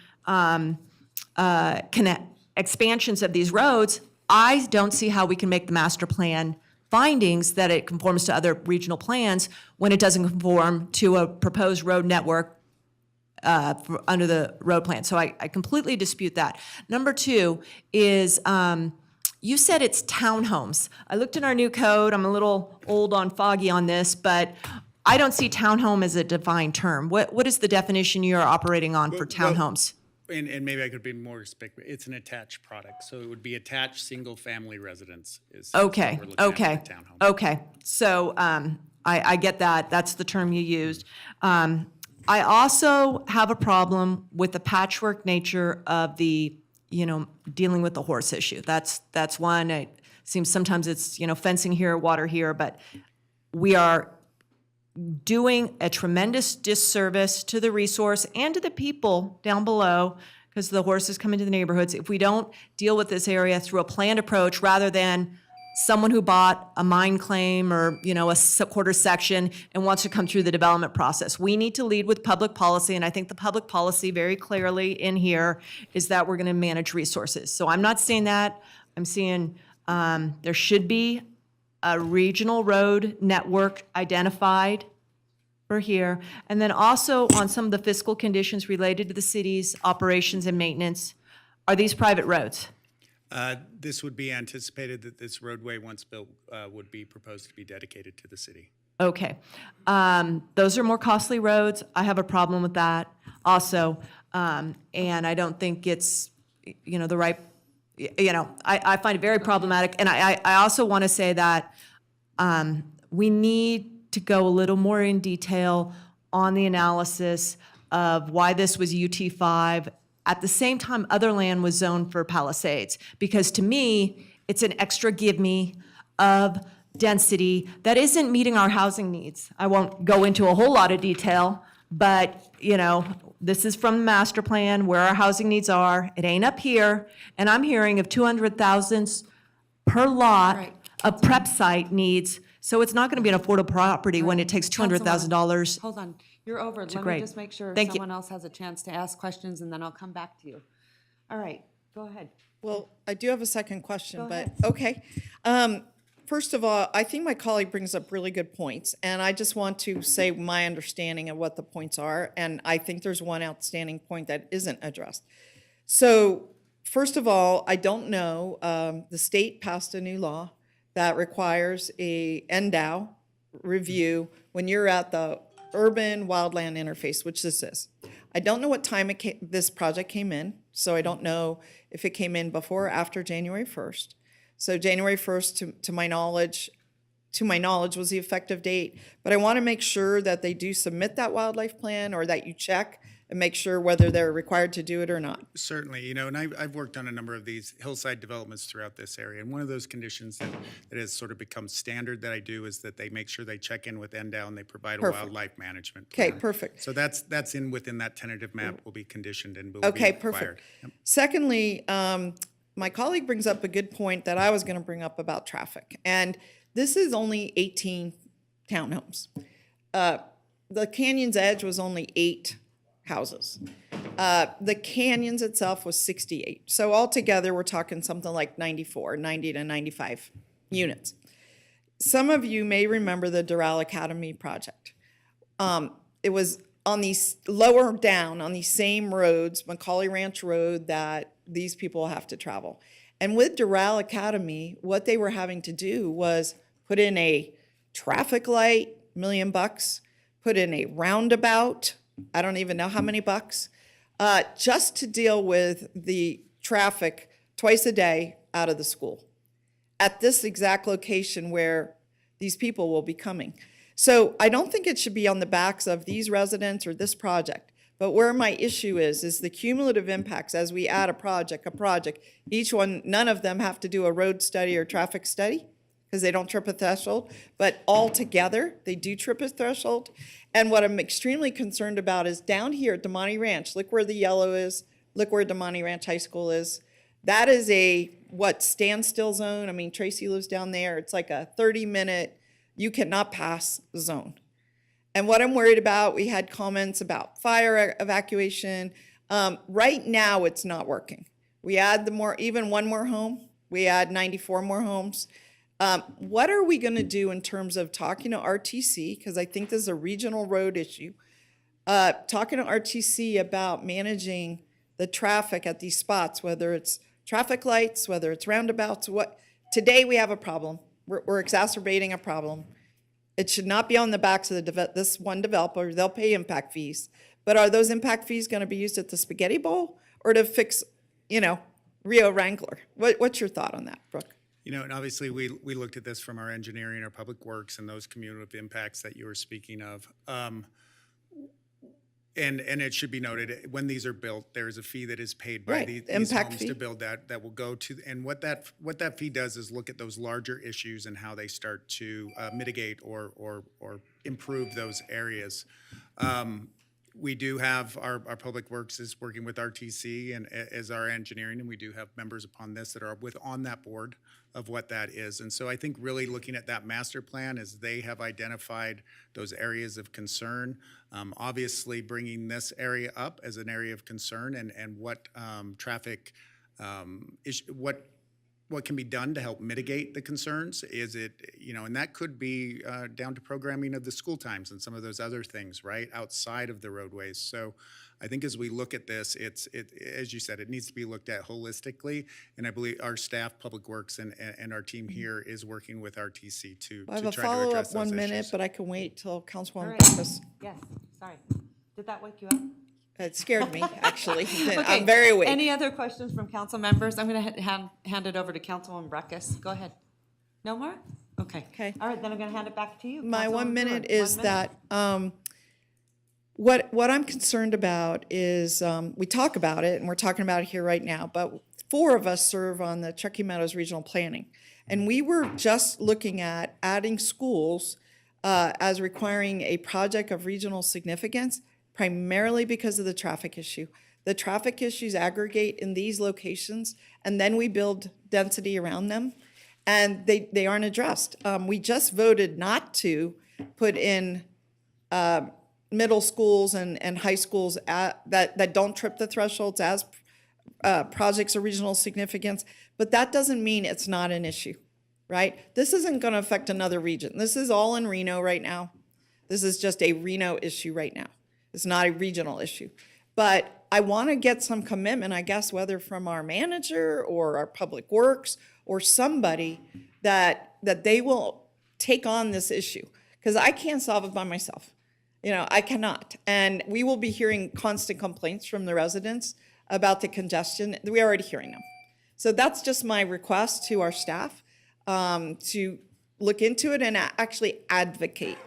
expansions of these roads. I don't see how we can make the master plan findings that it conforms to other regional plans when it doesn't conform to a proposed road network under the road plan. So I completely dispute that. Number two is, you said it's townhomes. I looked in our new code. I'm a little old on foggy on this, but I don't see townhome as a defined term. What is the definition you're operating on for townhomes? And maybe I could be more specific. It's an attached product, so it would be attached single-family residence. Okay, what we're looking at okay, with the townhome. okay. So I get that. That's the term you used. I also have a problem with the patchwork nature of the, you know, dealing with the horse issue. That's one. It seems sometimes it's, you know, fencing here, water here, but we are doing a tremendous disservice to the resource and to the people down below because the horses come into the neighborhoods if we don't deal with this area through a planned approach rather than someone who bought a mine claim or, you know, a quarter section and wants to come through the development process. We need to lead with public policy, and I think the public policy very clearly in here is that we're going to manage resources. So I'm not saying that. I'm saying there should be a regional road network identified for here, and then also on some of the fiscal conditions related to the city's operations and maintenance. Are these private roads? This would be anticipated that this roadway, once built, would be proposed to be dedicated to the city. Okay. Those are more costly roads. I have a problem with that also. And I don't think it's, the right, I find it very problematic. And I also want to say that we need to go a little more in detail on the analysis of why this was UT5. At the same time, other land was zoned for Palisades. Because to me, it's an extra give me of density that isn't meeting our housing needs. I won't go into a whole lot of detail, but, this is from the master plan where our housing needs are. It ain't up here. And I'm hearing of 200,000 per lot of prep site needs. So it's not going to be an affordable property when it takes $200,000. Hold on, you're over. Let me grade. just make sure Thank you. someone else has a chance to ask questions, and then I'll come back to you. All right, go ahead. Well, I do have a second question, Go but ahead. okay. First of all, I think my colleague brings up really good points, and I just want to say my understanding of what the points are, and I think there's one outstanding point that isn't addressed. So, first of all, I don't know, the state passed a new law that requires a NDOW review when you're at the urban wildland interface, which this is. I don't know what time this project came in, so I don't know if it came in before or after January 1st. So January 1st, to my knowledge, was the effective date. But I want to make sure that they do submit that wildlife plan, or that you check and make sure whether they're required to do it or not. Certainly, and I've worked on a number of these hillside developments throughout this area. And one of those conditions that has sort of become standard that I do is that they make sure they check in with NDOW and they provide a Perfect. wildlife management Okay, plan. perfect. So that's within that tentative map will be conditioned and will be Okay, required. perfect. Secondly, my colleague brings up a good point that I was going to bring up about traffic. And this is only 18 townhomes. The Canyon's Edge was only 8 houses. The Canyons itself was 68. So altogether, we're talking something like 90 to 95 units. Some of you may remember the Doral Academy project. It was on these lower down on these same roads, Macaulay Ranch Road, that these people have to travel. And with Doral Academy, what they were having to do was put in a traffic light, $1 million, put in a roundabout, I don't even know how many bucks, just to deal with the traffic twice a day out of the school at this exact location where these people will be coming. So I don't think it should be on the backs of these residents or this project. But where my issue is the cumulative impacts as we add a project, each one, none of them have to do a road study or traffic study because they don't trip a threshold, but all together, they do trip a threshold. And what I'm extremely concerned about is down here at Damani Ranch, look where the yellow is, look where Damani Ranch High School is. That is a, standstill zone? I mean, Tracy lives down there. It's like a 30-minute, you cannot pass zone. And what I'm worried about, we had comments about fire evacuation. Right now, it's not working. We add even one more home. We add 94 more homes. What are we going to do in terms of talking to RTC? Because I think this is a regional road issue. Talking to RTC about managing the traffic at these spots, whether it's traffic lights, whether it's roundabouts. Today we have a problem. We're exacerbating a problem. It should not be on the backs of this one developer. They'll pay impact fees. But are those impact fees going to be used at the spaghetti bowl or to fix, Rio Wrangler? What's your thought on that, Brooke? And obviously we looked at this from our engineering, our public works, and those cumulative impacts that you were speaking of. And it should be noted, when these are built, there is a fee that is paid by these impact homes fee. to build that will go to, and what that fee does is look at those larger issues and how they start to mitigate or improve those areas. We do have our public works is working with RTC and as our engineering, and we do have members upon this that are on that board of what that is. And so I think really looking at that master plan as they have identified those areas of concern, obviously bringing this area up as an area of concern and what traffic, what what can be done to help mitigate the concerns? Is it, and that could be down to programming of the school times and some of those other things, right, outside of the roadways. So I think as we look at this, as you said, it needs to be looked at holistically. And I believe our staff, Public Works, and our team here is working with RTC to I have try a to follow-up address those 1 minute, issues. but I can wait till Councilwoman right. Breckus. Yes, sorry. Did that wake you up? It scared me, actually. Okay. I'm very awake. Any other questions from council members? I'm going to hand it over to Councilwoman Breckus. Go ahead. No more? Okay. Okay. All right, then I'm going to hand it back to you. My Councilwoman 1 minute Brewer. is 1 minute. that what I'm concerned about is we talk about it, and we're talking about it here right now, but 4 of us serve on the Chucky Meadows Regional Planning. And we were just looking at adding schools as requiring a project of regional significance, primarily because of the traffic issue. The traffic issues aggregate in these locations, and then we build density around them, and they aren't addressed. We just voted not to put in middle schools and high schools that don't trip the thresholds as projects of regional significance, but that doesn't mean it's not an issue, right? This isn't going to affect another region. This is all in Reno right now. This is just a Reno issue right now. It's not a regional issue. But I want to get some commitment, I guess, whether from our manager or our Public Works or somebody that they will take on this issue, because I can't solve it by myself. I cannot. And we will be hearing constant complaints from the residents about the congestion. We're already hearing them. So that's just my request to our staff to look into it and actually advocate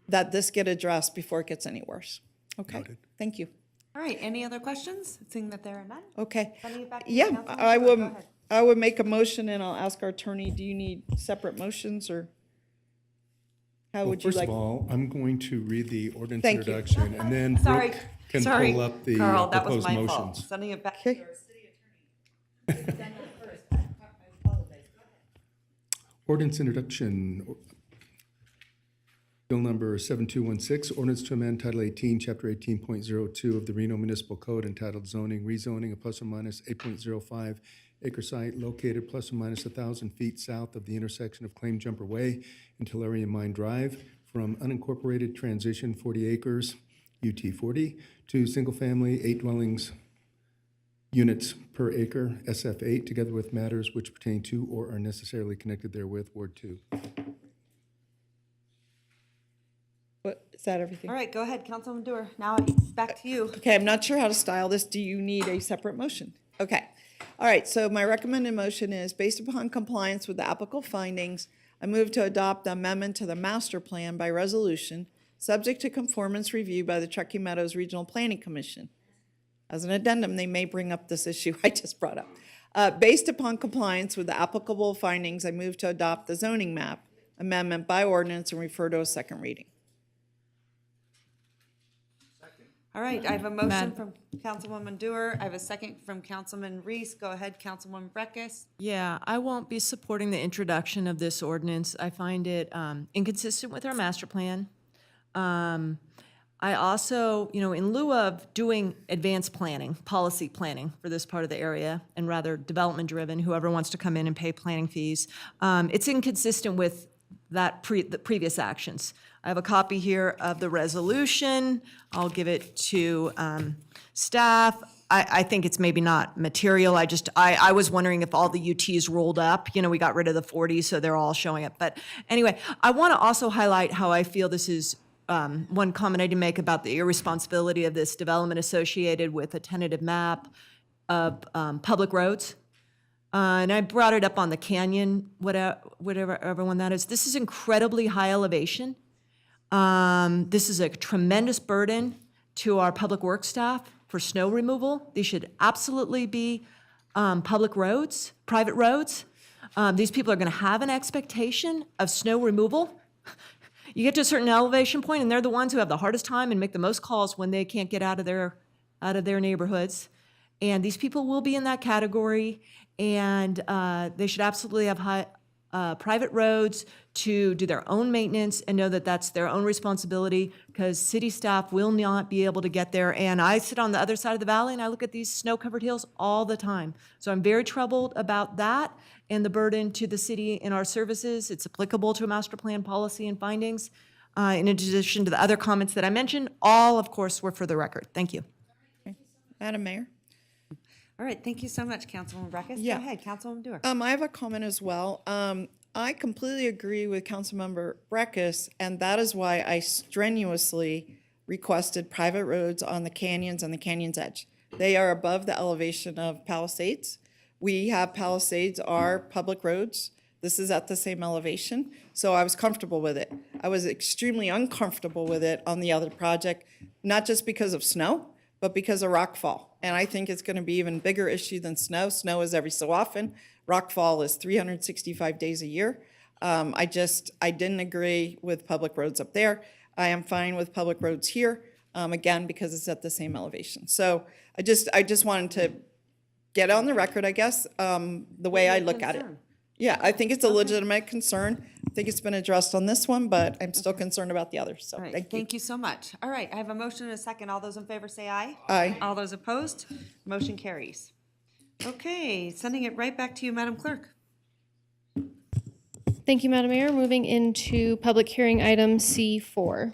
that this get addressed before it gets any worse. Okay, Noted. Thank you. All right, any other questions? Seeing that there are none. Okay. Sending it back to you, Yeah, Councilwoman I Brewer. Go would, ahead. I would make a motion, and I'll ask our attorney, do you need separate motions, or how Well, would you first like? of all, I'm going to read the ordinance Thank you. introduction, and then Sorry, Brooke can sorry, pull up the Carl, that was proposed my fault. motions. Sending it back to Okay. your city attorney. Ordinance introduction. Bill number 7216, ordinance to amend Title 18, Chapter 18.02 of the Reno Municipal Code entitled Zoning, rezoning a plus or minus 8.05 acre site located plus or minus 1,000 feet south of the intersection of Claim Jumper Way and Tulare Mine Drive from unincorporated transition 40 acres, UT 40, to single-family 8 dwellings units per acre, SF 8, together with matters which pertain to or are necessarily connected therewith, Ward 2. What, is that everything? All right, go ahead, Councilwoman Dewar. Now it's back to you. Okay, I'm not sure how to style this. Do you need a separate motion? Okay. All right, so my recommended motion is, based upon compliance with the applicable findings, I move to adopt the amendment to the master plan by resolution, subject to conformance review by the Chucky Meadows Regional Planning Commission. As an addendum, they may bring up this issue I just brought up. Based upon compliance with the applicable findings, I move to adopt the zoning map amendment by ordinance and refer to a second reading. All right, I have a motion from Councilwoman Dewar. I have a second from Councilman Reese. Go ahead, Councilwoman Breckus. Yeah, I won't be supporting the introduction of this ordinance. I find it inconsistent with our master plan. I also, in lieu of doing advanced planning, policy planning for this part of the area, and rather development-driven, whoever wants to come in and pay planning fees, it's inconsistent with the previous actions. I have a copy here of the resolution. I'll give it to staff. I think it's maybe not material. I was wondering if all the UTs rolled up. We got rid of the 40, so they're all showing up. But anyway, I want to also highlight how I feel this is one comment I did make about the irresponsibility of this development associated with a tentative map of public roads. And I brought it up on the canyon, whatever one that is. This is incredibly high elevation. This is a tremendous burden to our public works staff for snow removal. These should absolutely be public roads, private roads. These people are going to have an expectation of snow removal. You get to a certain elevation point, and they're the ones who have the hardest time and make the most calls when they can't get out of their neighborhoods. And these people will be in that category, and they should absolutely have private roads to do their own maintenance and know that that's their own responsibility, because city staff will not be able to get there. And I sit on the other side of the valley and I look at these snow-covered hills all the time. So I'm very troubled about that and the burden to the city in our services. It's applicable to a master plan policy and findings. In addition to the other comments that I mentioned, all, of course, were for the record. Thank you. Madam Mayor? All right, thank you so much, Councilwoman Breckus. Yeah. Go ahead, Councilwoman Dewar. I have a comment as well. I completely agree with Councilmember Breckus, and that is why I strenuously requested private roads on the canyons and the canyon's edge. They are above the elevation of Palisades. We have Palisades are public roads. This is at the same elevation, so I was comfortable with it. I was extremely uncomfortable with it on the other project, not just because of snow, but because of rockfall. And I think it's going to be even bigger issue than snow. Snow is every so often. Rockfall is 365 days a year. I didn't agree with public roads up there. I am fine with public roads here, again, because it's at the same elevation. So I just wanted to get on the record, I guess, the way I look at it. Yeah, I think it's a legitimate concern. I think it's been addressed on this one, but I'm still concerned about the others, so All right, thank you. thank you so much. All right, I have a motion and a second. All those in favor say aye. Aye. All those opposed, motion carries. Okay, sending it right back to you, Madam Clerk. Thank you, Madam Mayor. Moving into public hearing item C4.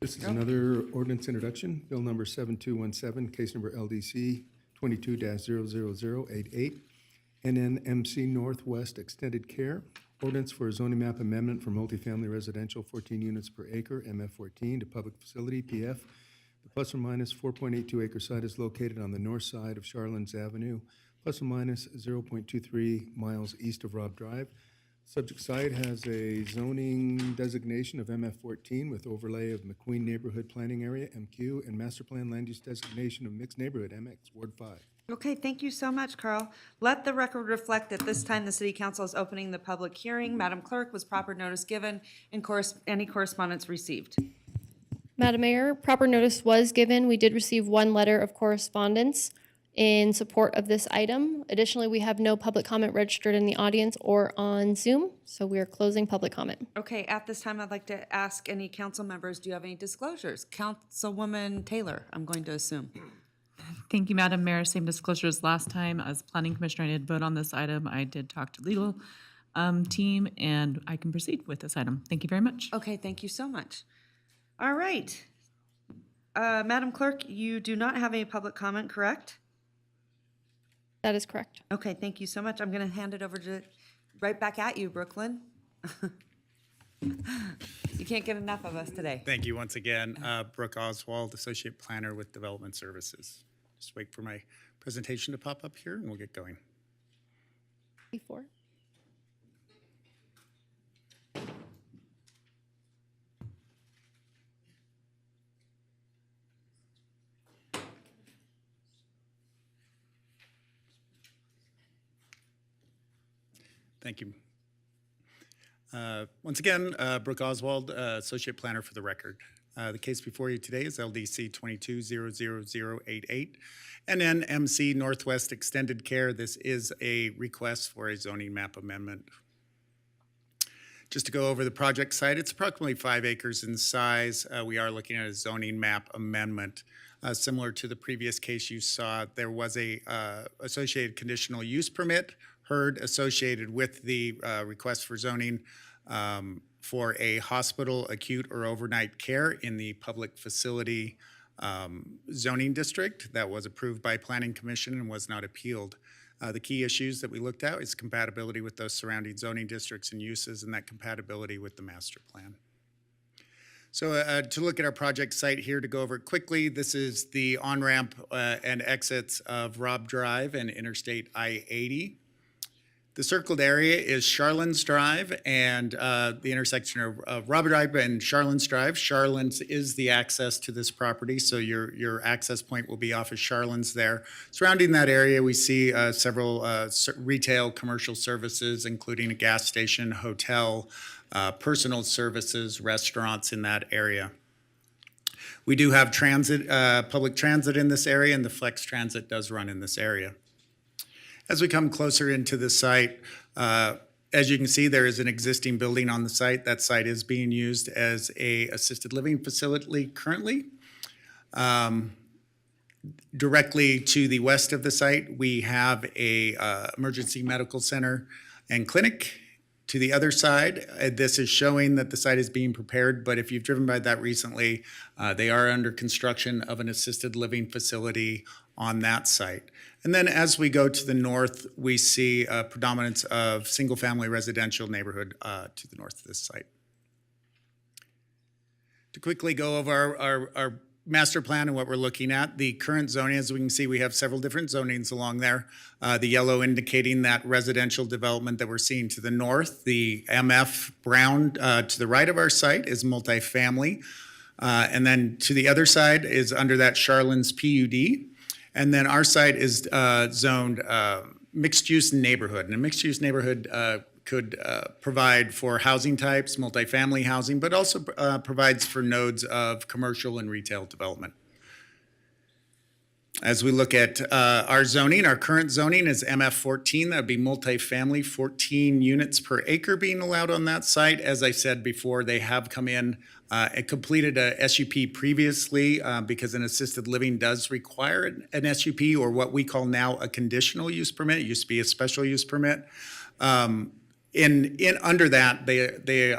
This is another ordinance introduction, bill number 7217, case number LDC 22-00088, NNMC Northwest Extended Care, ordinance for a zoning map amendment for multifamily residential 14 units per acre, MF14, to public facility, PF. The plus or minus 4.82 acre site is located on the north side of Charlins Avenue, plus or minus 0.23 miles east of Robb Drive. Subject site has a zoning designation of MF14 with overlay of McQueen Neighborhood Planning Area, MQ, and master plan land use designation of mixed neighborhood, MX, Ward 5. Okay, thank you so much, Carl. Let the record reflect that this time the City Council is opening the public hearing. Madam Clerk, was proper notice given and any correspondence received? Madam Mayor, proper notice was given. We did receive one letter of correspondence in support of this item. Additionally, we have no public comment registered in the audience or on Zoom, so we are closing public comment. Okay, at this time, I'd like to ask any council members, do you have any disclosures? Councilwoman Taylor, I'm going to assume. Thank you, Madam Mayor. Same disclosures last time. As Planning Commissioner, I did vote on this item. I did talk to legal team, and I can proceed with this item. Thank you very much. Okay, thank you so much. All right. Madam Clerk, you do not have any public comment, correct? That is correct. Okay, thank you so much. I'm going to hand it over to, right back at you, Brooklyn. You can't get enough of us today. Thank you once again. Brooke Oswald, Associate Planner with Development Services. Just wait for my presentation to pop up here and we'll get going. Before. Thank you. Once again, Brooke Oswald, Associate Planner for the record. The case before you today is LDC 22-00088, NNMC Northwest Extended Care. This is a request for a zoning map amendment. Just to go over the project site, it's approximately 5 acres in size. We are looking at a zoning map amendment. Similar to the previous case you saw, there was a associated conditional use permit heard associated with the request for zoning for a hospital, acute, or overnight care in the public facility zoning district that was approved by Planning Commission and was not appealed. The key issues that we looked at is compatibility with those surrounding zoning districts and uses, and that compatibility with the master plan. So to look at our project site here, to go over it quickly, this is the on-ramp and exits of Robb Drive and Interstate I-80. The circled area is Charlins Drive and the intersection of Robb Drive and Charlins Drive. Charlins is the access to this property, so your access point will be off of Charlins there. Surrounding that area, we see several retail commercial services, including a gas station, hotel, personal services, restaurants in that area. We do have transit, public transit in this area, and the Flex Transit does run in this area. As we come closer into the site, As you can see, there is an existing building on the site. That site is being used as a assisted living facility currently. Directly to the west of the site, we have a emergency medical center and clinic. To the other side, this is showing that the site is being prepared, but if you've driven by that recently, they are under construction of an assisted living facility on that site. And then as we go to the north, we see a predominance of single-family residential neighborhood to the north of this site. To quickly go over our master plan and what we're looking at, the current zoning, as we can see, we have several different zonings along there. The yellow indicating that residential development that we're seeing to the north. The MF brown to the right of our site is multifamily. And then to the other side is under that Charlin's PUD. And then our site is zoned mixed-use neighborhood. And a mixed-use neighborhood could provide for housing types, multifamily housing, but also provides for nodes of commercial and retail development. As we look at our zoning, our current zoning is MF14. That would be multifamily, 14 units per acre being allowed on that site. As I said before, they have come in and completed a SUP previously because an assisted living does require an SUP, or what we call now a conditional use permit. It used to be a special use permit. Under that, they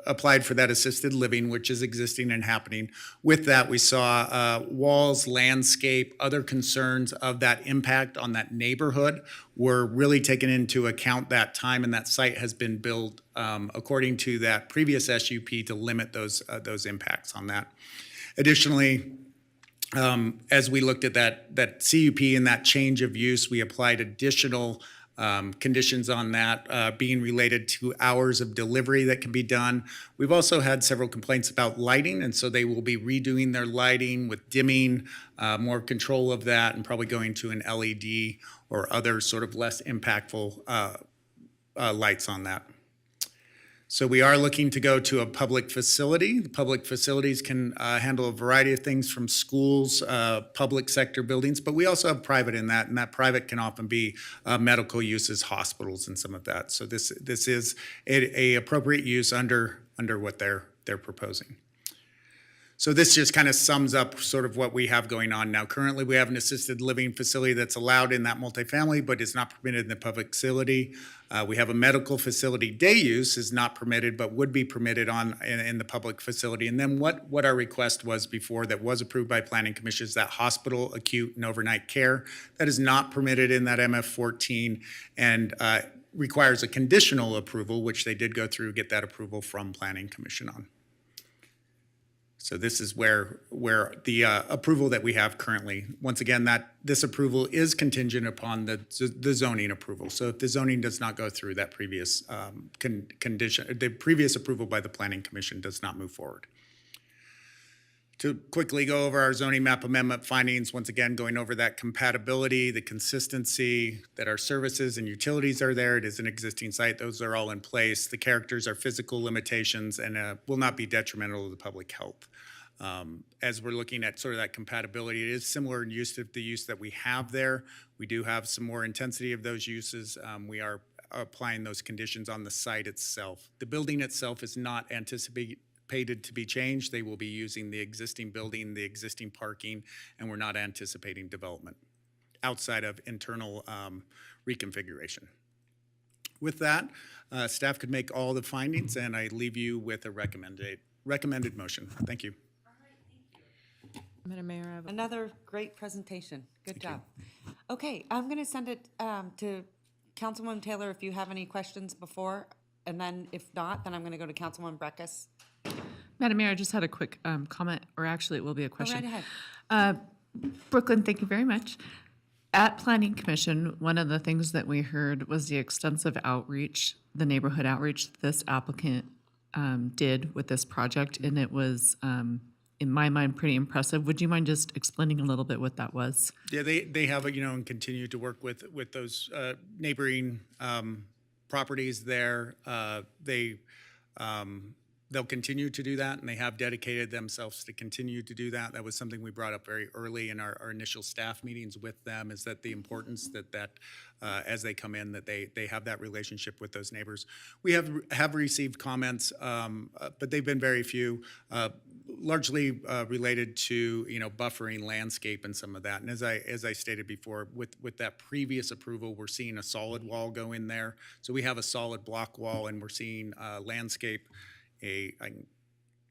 applied for that assisted living, which is existing and happening. With that, we saw walls, landscape, other concerns of that impact on that neighborhood were really taken into account that time, and that site has been built according to that previous SUP to limit those impacts on that. Additionally, as we looked at that CUP and that change of use, we applied additional conditions on that being related to hours of delivery that can be done. We've also had several complaints about lighting, and so they will be redoing their lighting with dimming, more control of that, and probably going to an LED or other sort of less impactful lights on that. So we are looking to go to a public facility. The public facilities can handle a variety of things from schools, public sector buildings, but we also have private in that, and that private can often be medical uses, hospitals, and some of that. So this is a appropriate use under what they're proposing. So this just kind of sums up sort of what we have going on now. Currently, we have an assisted living facility that's allowed in that multifamily, but is not permitted in the public facility. We have a medical facility day use is not permitted, but would be permitted in the public facility. And then what our request was before that was approved by Planning Commission is that hospital, acute, and overnight care. That is not permitted in that MF14 and requires a conditional approval, which they did go through, get that approval from Planning Commission on. So this is where the approval that we have currently, once again, this approval is contingent upon the zoning approval. So if the zoning does not go through, that previous condition, the previous approval by the Planning Commission does not move forward. To quickly go over our zoning map amendment findings, once again, going over that compatibility, the consistency, that our services and utilities are there. It is an existing site. Those are all in place. The characters are physical limitations and will not be detrimental to the public health. As we're looking at sort of that compatibility, it is similar in use to the use that we have there. We do have some more intensity of those uses. We are applying those conditions on the site itself. The building itself is not anticipated to be changed. They will be using the existing building, the existing parking, and we're not anticipating development outside of internal reconfiguration. With that, staff could make all the findings, and I leave you with a recommended motion. Thank you. Madam Mayor, I have Another great presentation. Good job. Okay, I'm going to send it to Councilwoman Taylor if you have any questions before, and then if not, then I'm going to go to Councilwoman Breckus. Madam Mayor, I just had a quick comment, or actually it will be a question. Go right ahead. Brooklyn, thank you very much. At Planning Commission, one of the things that we heard was the extensive outreach, the neighborhood outreach this applicant did with this project, and it was, in my mind, pretty impressive. Would you mind just explaining a little bit what that was? Yeah, they have, and continue to work with those neighboring properties there. They they'll continue to do that, and they have dedicated themselves to continue to do that. That was something we brought up very early in our initial staff meetings with them, is that the importance that as they come in, that they have that relationship with those neighbors. We have received comments, but they've been very few, largely related to buffering landscape and some of that. And as I stated before, with that previous approval, we're seeing a solid wall go in there. So we have a solid block wall, and we're seeing landscape. I can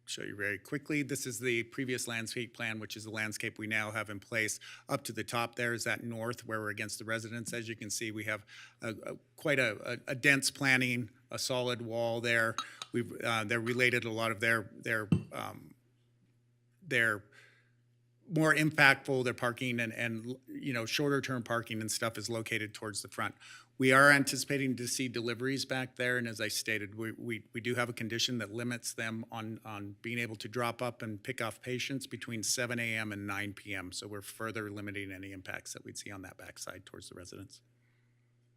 show you very quickly. This is the previous landscape plan, which is the landscape we now have in place. Up to the top there is that north where we're against the residents. As you can see, we have quite a dense planting, a solid wall there. They're related a lot of their more impactful, their parking and shorter term parking and stuff is located towards the front. We are anticipating to see deliveries back there, and as I stated, we do have a condition that limits them on being able to drop up and pick off patients between 7 a.m. and 9 p.m. So we're further limiting any impacts that we'd see on that backside towards the residents.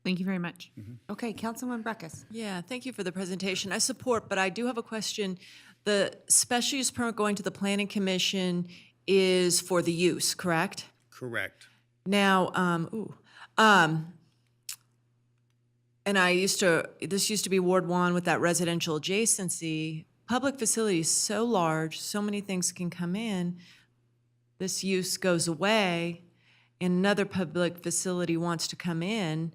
Thank you very much. Okay, Councilman Breckus. Yeah, thank you for the presentation. I support, but I do have a question. The special use permit going to the Planning Commission is for the use, correct? Correct. Now, and this used to be Ward 1 with that residential adjacency. Public facilities so large, so many things can come in. This use goes away, and another public facility wants to come in.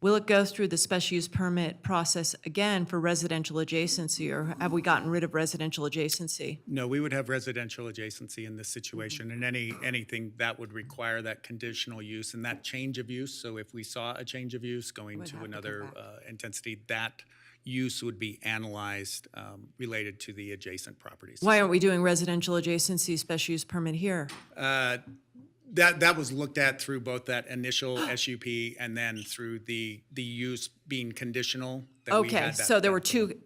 Will it go through the special use permit process again for residential adjacency, or have we gotten rid of residential adjacency? No, we would have residential adjacency in this situation, and anything that would require that conditional use and that change of use. So if we saw a change of use going to another intensity, that use would be analyzed related to the adjacent properties. Why aren't we doing residential adjacency special use permit here? That was looked at through both that initial SUP and then through the use being conditional. That we Okay, had so there were two,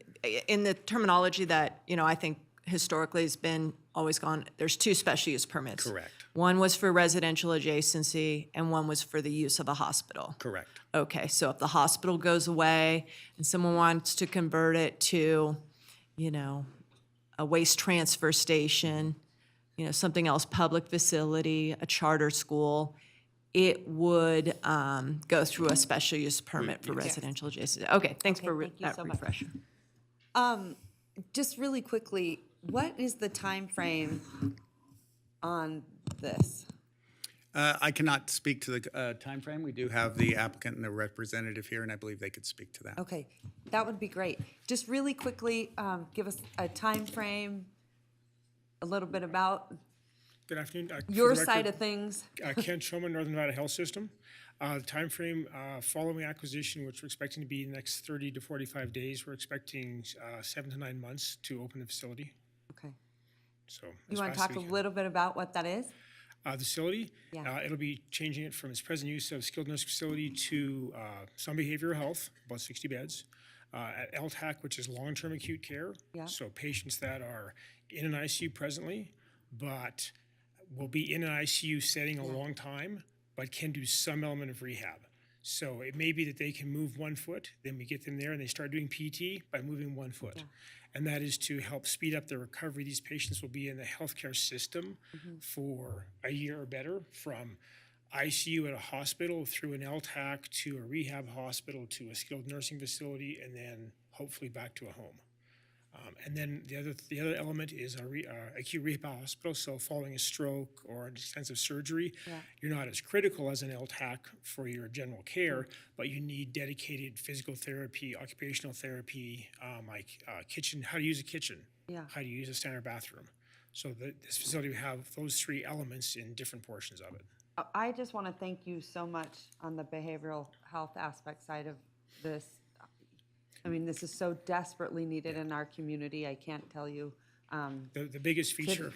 in the terminology that, I think historically has been always gone, there's two special use permits. Correct. One was for residential adjacency and one was for the use of a hospital. Correct. Okay, so if the hospital goes away and someone wants to convert it to, a waste transfer station, something else, public facility, a charter school, it would go through a special use permit for residential adjacent. Okay, thanks for thank you that so much. refresher. Just really quickly, what is the time frame on this? I cannot speak to the time frame. We do have the applicant and the representative here, and I believe they could speak to that. Okay, that would be great. Just really quickly, give us a time frame, a little bit about Good afternoon. your side of things. Ken Shulman, Northern Nevada Health System. Time frame following acquisition, which we're expecting to be the next 30 to 45 days. We're expecting 7 to 9 months to open the facility. Okay. So You want to talk a little bit about what that is? The facility, Yeah. it'll be changing it from its present use of skilled nursing facility to some behavioral health, about 60 beds. At LTAC, which is long-term acute care. Yeah. So patients that are in an ICU presently, but will be in an ICU setting a long time, but can do some element of rehab. So it may be that they can move 1 foot, then we get them there and they start doing PT by moving 1 foot. Yeah. And that is to help speed up their recovery. These patients will be in the healthcare system for a year or better, from ICU at a hospital through an LTAC to a rehab hospital to a skilled nursing facility, and then hopefully back to a home. And then the other element is a acute rehab hospital. So following a stroke or an extensive surgery, you're not as critical as an LTAC for your general care, but you need dedicated physical therapy, occupational therapy, like kitchen, how to use a kitchen, how to use a standard bathroom. So this facility will have those 3 elements in different portions of it. I just want to thank you so much on the behavioral health aspect side of this. I mean, this is so desperately needed in our community. I can't tell you. The biggest feature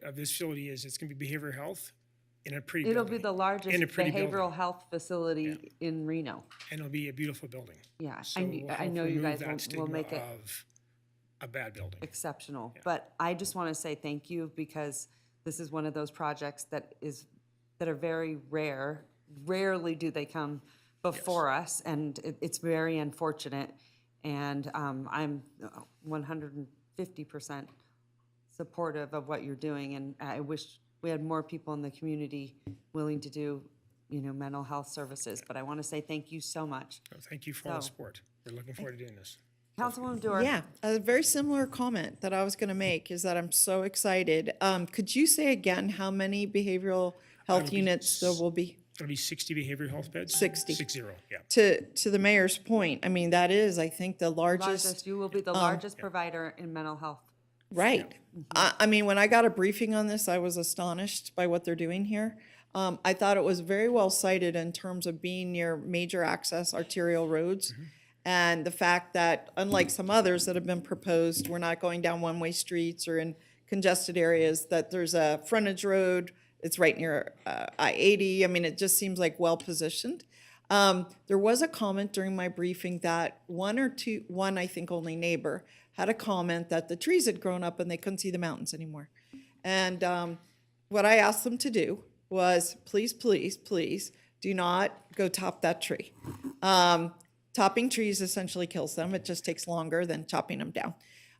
of this facility is it's going to be behavioral health in a pretty It'll building. be the largest In a pretty behavioral building. health facility in Reno. And it'll be a beautiful building. Yeah, So I we'll help know you remove guys that will stigma make it of a bad building. exceptional. But I just want to say thank you, because this is one of those projects that are very rare. Rarely do they come before us, and it's very unfortunate. And I'm 150% 50% supportive of what you're doing, and I wish we had more people in the community willing to do, mental health services. But I want to say thank you so much. Thank you for all the So- support. We're looking forward to doing this. Councilwoman Dewar. Yeah, a very similar comment that I was going to make is that I'm so excited. Could you say again how many behavioral health It'll be units there will be? It'll be 60 behavioral health beds? 60. 60, yeah. To the mayor's point, I mean, that is, I think, the largest. You will be the largest provider in mental health. Right. I mean, when I got a briefing on this, I was astonished by what they're doing here. I thought it was very well cited in terms of being near major access arterial roads. And the fact that, unlike some others that have been proposed, we're not going down one-way streets or in congested areas, that there's a frontage road, it's right near I-80. I mean, it just seems like well-positioned. There was a comment during my briefing that one, I think only neighbor, had a comment that the trees had grown up and they couldn't see the mountains anymore. And what I asked them to do was, please, please, please, do not go top that tree. Topping trees essentially kills them. It just takes longer than chopping them down.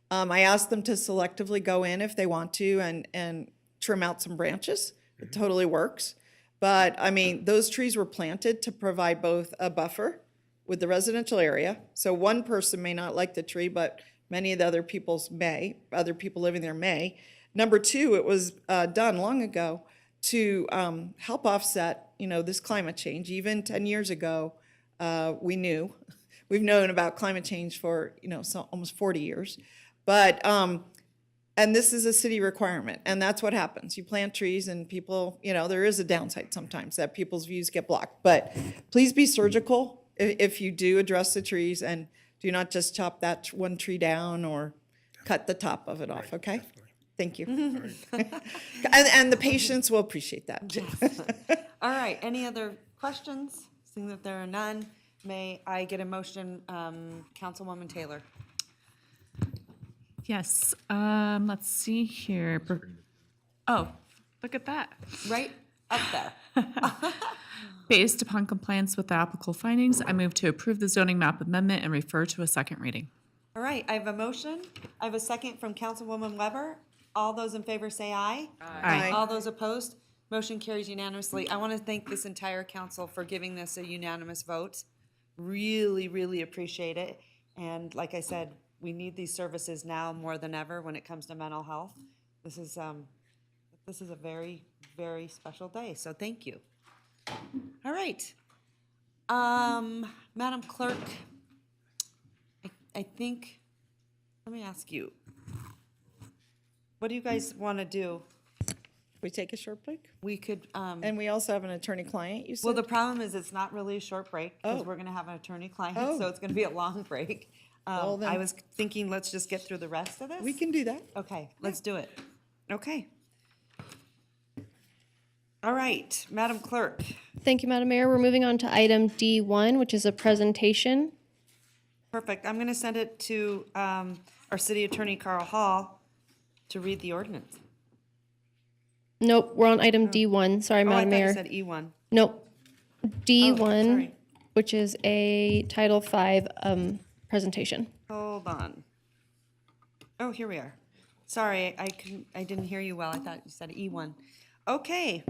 I asked them to selectively go in if they want to and trim out some branches. It totally works. But I mean, those trees were planted to provide both a buffer with the residential area. So one person may not like the tree, but many of the other people living there may. Number two, it was done long ago to help offset, this climate change. Even 10 years ago, we've known about climate change for, almost 40 years. But, and this is a city requirement, and that's what happens. You plant trees and people, there is a downside sometimes that people's views get blocked. But please be surgical if you do address the trees, and do not just chop that one tree down or cut the top of it off, okay? Definitely. Thank you. and the patients will appreciate that. All right, any other questions? Seeing that there are none, may I get a motion, Councilwoman Taylor? Yes, let's see here. Oh, look at that. Right up there. Based upon compliance with the applicable findings, I move to approve the zoning map amendment and refer to a second reading. All right, I have a motion. I have a second from Councilwoman Weber. All those in favor say aye. Aye. All those opposed, motion carries unanimously. I want to thank this entire council for giving this a unanimous vote. Really, really appreciate it. And like I said, we need these services now more than ever when it comes to mental health. This is a very, very special day, so thank you. All right. Madam Clerk, I think, let me ask you, what do you guys want to do? We take a short break? We could, And we also have an attorney-client, you said? well, the problem is it's not really a short break because Oh. we're going to have an attorney-client, Oh. so it's going to be a long break. Well, then- I was thinking, let's just get through the rest of this. We can do that. Okay, let's do it. Okay. All right, Madam Clerk. Thank you, Madam Mayor. We're moving on to item D1, which is a presentation. Perfect. I'm going to send it to our city attorney, Carl Hall, to read the ordinance. Nope, we're on item D1. Sorry, Oh, I Madam thought you Mayor. said E1. Nope. D1, sorry. which is a Title V presentation. Hold on. Oh, here we are. Sorry, I didn't hear you well. I thought you said E1. Okay.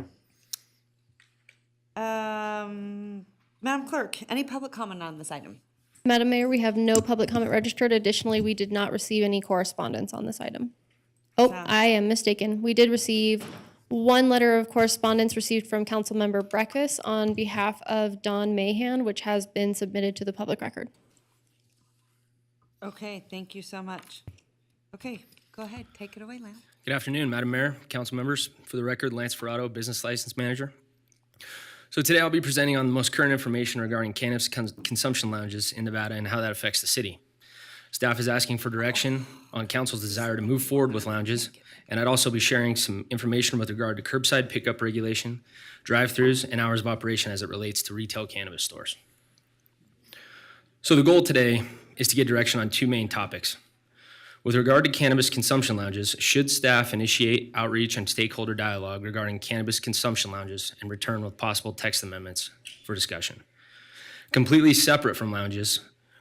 Madam Clerk, any public comment on this item? Madam Mayor, we have no public comment registered. Additionally, we did not receive any correspondence on this item. Oh, I am mistaken. We did receive one letter of correspondence received from Councilmember Breakfast on behalf of Don Mahan, which has been submitted to the public record. Okay, thank you so much. Okay, go ahead, take it away, Lance. Good afternoon, Madam Mayor, council members. For the record, Lance Ferrato, Business License Manager. So today I'll be presenting on the most current information regarding cannabis consumption lounges in Nevada and how that affects the city. Staff is asking for direction on council's desire to move forward with lounges, and I'd also be sharing some information with regard to curbside pickup regulation, drive-throughs, and hours of operation as it relates to retail cannabis stores. So the goal today is to get direction on two main topics. With regard to cannabis consumption lounges, should staff initiate outreach and stakeholder dialogue regarding cannabis consumption lounges and return with possible text amendments for discussion? Completely separate from lounges,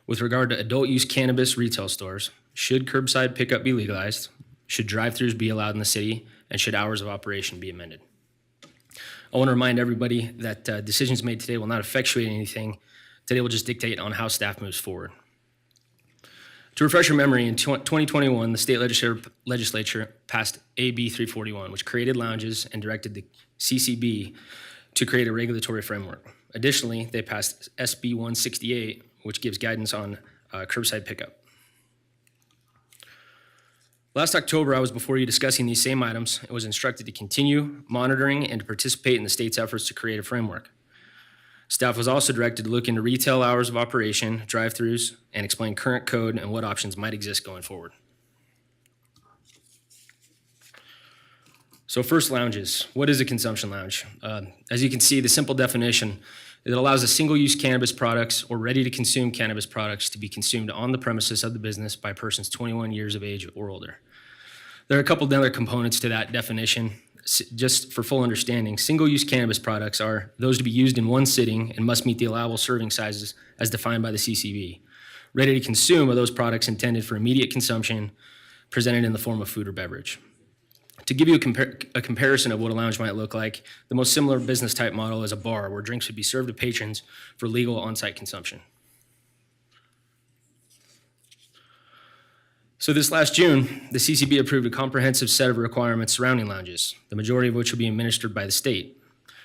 with regard to adult use cannabis retail stores, Should curbside pickup be legalized? Should drive-throughs be allowed in the city? And should hours of operation be amended? I want to remind everybody that decisions made today will not effectuate anything. Today will just dictate on how staff moves forward. To refresh your memory, in 2021, the state legislature passed AB 341, which created lounges and directed the CCB to create a regulatory framework. Additionally, they passed SB 168, which gives guidance on curbside pickup. Last October, I was before you discussing these same items and was instructed to continue monitoring and to participate in the state's efforts to create a framework. Staff was also directed to look into retail hours of operation, drive-throughs, and explain current code and what options might exist going forward. So first, lounges. What is a consumption lounge? As you can see, the simple definition, it allows a single-use cannabis products or ready-to-consume cannabis products to be consumed on the premises of the business by persons 21 years of age or older. There are a couple of other components to that definition. Just for full understanding, single-use cannabis products are those to be used in one sitting and must meet the allowable serving sizes as defined by the CCB. Ready to consume are those products intended for immediate consumption, presented in the form of food or beverage. To give you a comparison of what a lounge might look like, the most similar business type model is a bar where drinks would be served to patrons for legal on-site consumption. So this last June, the CCB approved a comprehensive set of requirements surrounding lounges, the majority of which will be administered by the state.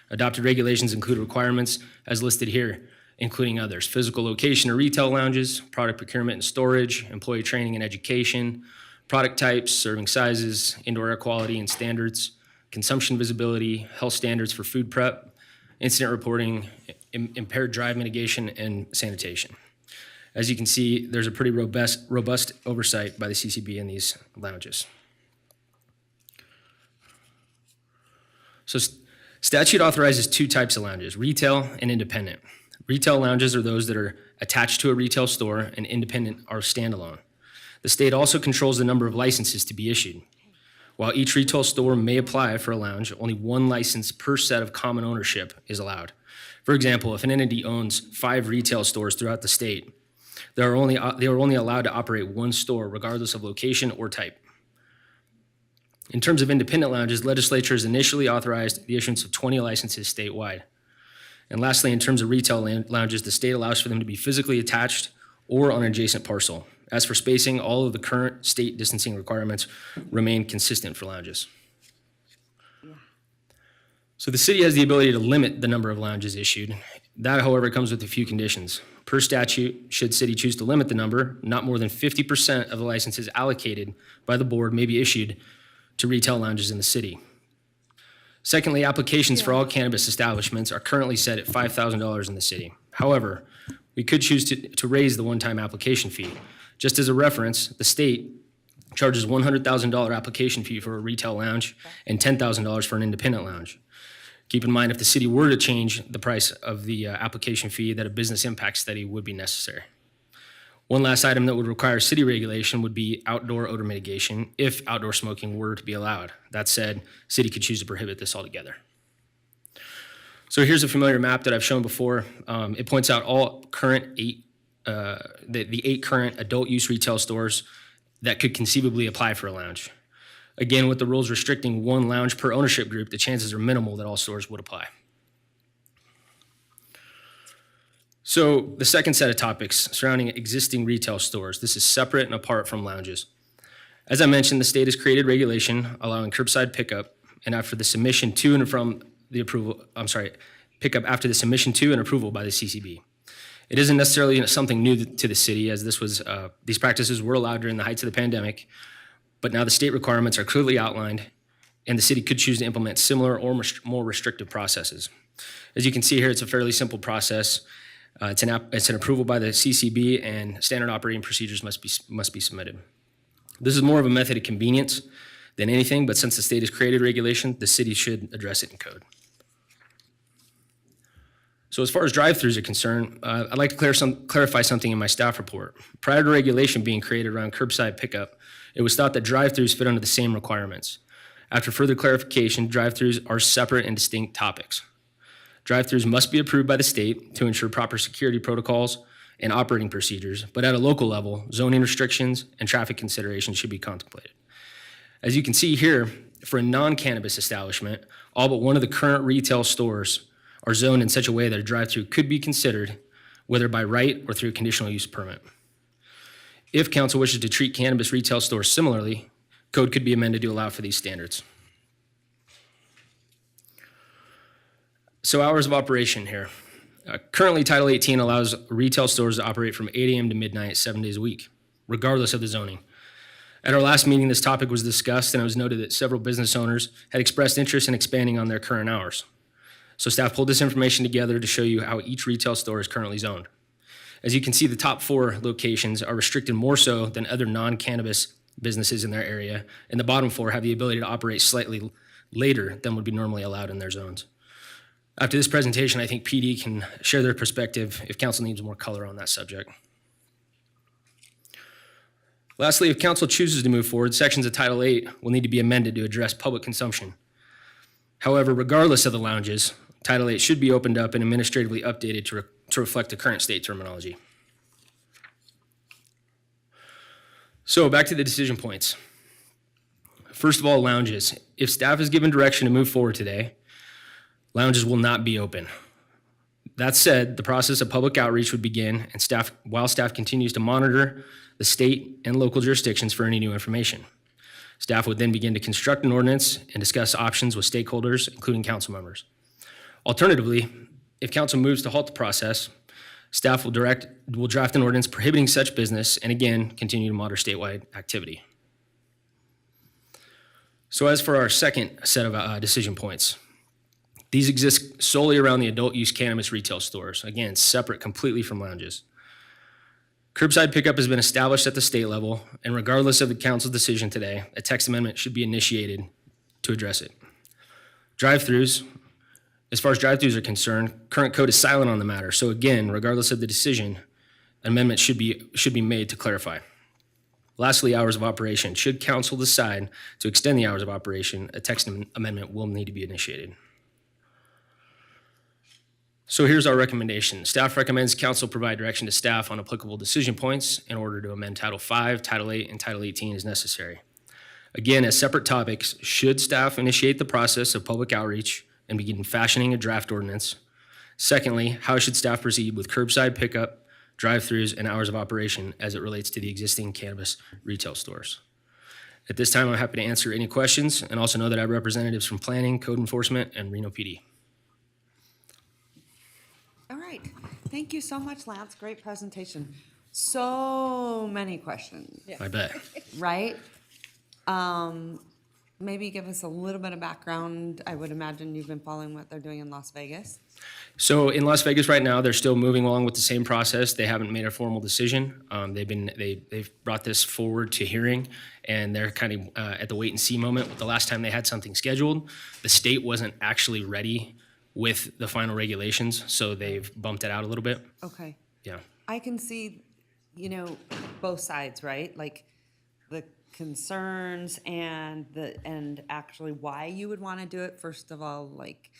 Adopted regulations include requirements as listed here, including others: physical location of retail lounges, product procurement and storage, employee training and education, product types, serving sizes, indoor air quality and standards, consumption visibility, health standards for food prep, incident reporting, impaired drive mitigation, and sanitation. As you can see, there's a pretty robust oversight by the CCB in these lounges. So statute authorizes two types of lounges: retail and independent. Retail lounges are those that are attached to a retail store, and independent are standalone. The state also controls the number of licenses to be issued. While each retail store may apply for a lounge, only one license per set of common ownership is allowed. For example, if an entity owns 5 retail stores throughout the state, they are only allowed to operate one store regardless of location or type. In terms of independent lounges, legislatures initially authorized the issuance of 20 licenses statewide. And lastly, in terms of retail lounges, the state allows for them to be physically attached or on an adjacent parcel. As for spacing, all of the current state distancing requirements remain consistent for lounges. So the city has the ability to limit the number of lounges issued. That, however, comes with a few conditions. Per statute, should city choose to limit the number, not more than 50% of the licenses allocated by the board may be issued to retail lounges in the city. Secondly, applications for all cannabis establishments are currently set at $5,000 in the city. However, we could choose to raise the one-time application fee. Just as a reference, the state charges $100,000 application fee for a retail lounge and $10,000 for an independent lounge. Keep in mind, if the city were to change the price of the application fee, that a business impact study would be necessary. One last item that would require city regulation would be outdoor odor mitigation if outdoor smoking were to be allowed. That said, city could choose to prohibit this altogether. So here's a familiar map that I've shown before. It points out all current the 8 current adult use retail stores that could conceivably apply for a lounge. Again, with the rules restricting one lounge per ownership group, the chances are minimal that all stores would apply. So the second set of topics surrounding existing retail stores. This is separate and apart from lounges. As I mentioned, the state has created regulation allowing curbside pickup, and after the submission to and from the approval, pickup after the submission to and approval by the CCB. It isn't necessarily something new to the city, as these practices were allowed during the heights of the pandemic, but now the state requirements are clearly outlined, and the city could choose to implement similar or more restrictive processes. As you can see here, it's a fairly simple process. It's an approval by the CCB, and standard operating procedures must be submitted. This is more of a method of convenience than anything, but since the state has created regulation, the city should address it in code. So as far as drive-throughs are concerned, I'd like to clarify something in my staff report. Prior to regulation being created around curbside pickup, it was thought that drive-throughs fit under the same requirements. After further clarification, drive-throughs are separate and distinct topics. Drive-throughs must be approved by the state to ensure proper security protocols and operating procedures, but at a local level, zoning restrictions and traffic considerations should be contemplated. As you can see here, for a non-cannabis establishment, all but one of the current retail stores are zoned in such a way that a drive-through could be considered, whether by right or through a conditional use permit. If council wishes to treat cannabis retail stores similarly, code could be amended to allow for these standards. So hours of operation here. Currently, Title 18 allows retail stores to operate from 8 a.m. to midnight, 7 days a week, regardless of the zoning. At our last meeting, this topic was discussed, and it was noted that several business owners had expressed interest in expanding on their current hours. So staff pulled this information together to show you how each retail store is currently zoned. As you can see, the top 4 locations are restricted more so than other non-cannabis businesses in their area, and the bottom 4 have the ability to operate slightly later than would be normally allowed in their zones. After this presentation, I think PD can share their perspective if council needs more color on that subject. Lastly, if council chooses to move forward, sections of Title 8 will need to be amended to address public consumption. However, regardless of the lounges, Title 8 should be opened up and administratively updated to reflect the current state terminology. So back to the decision points. First of all, lounges. If staff is given direction to move forward today, lounges will not be open. That said, the process of public outreach would begin and while staff continues to monitor the state and local jurisdictions for any new information. Staff would then begin to construct an ordinance and discuss options with stakeholders, including council members. Alternatively, if council moves to halt the process, staff will draft an ordinance prohibiting such business and again, continue to monitor statewide activity. So as for our second set of decision points, these exist solely around the adult use cannabis retail stores, again, separate completely from lounges. Curbside pickup has been established at the state level, and regardless of the council's decision today, a text amendment should be initiated to address it. Drive-throughs, as far as drive-throughs are concerned, current code is silent on the matter, so again, regardless of the decision, an amendment should be made to clarify. Lastly, hours of operation. Should council decide to extend the hours of operation, a text amendment will need to be initiated. So here's our recommendation. Staff recommends council provide direction to staff on applicable decision points in order to amend Title 5, Title 8, and Title 18 as necessary. Again, as separate topics, should staff initiate the process of public outreach and begin fashioning a draft ordinance? Secondly, how should staff proceed with curbside pickup, drive-throughs, and hours of operation as it relates to the existing cannabis retail stores? At this time, I'm happy to answer any questions and also know that I have representatives from Planning, Code Enforcement, and Reno PD. All right, thank you so much, Lance, great presentation. So many questions. I bet. Right? Maybe give us a little bit of background. I would imagine you've been following what they're doing in Las Vegas. So in Las Vegas right now, they're still moving along with the same process. They haven't made a formal decision. They've brought this forward to hearing, and they're kind of at the wait and see moment. The last time they had something scheduled, the state wasn't actually ready with the final regulations, so they've bumped it out a little bit. Okay. Yeah. I can see, both sides, right? Like the concerns and actually why you would want to do it. First of all, like,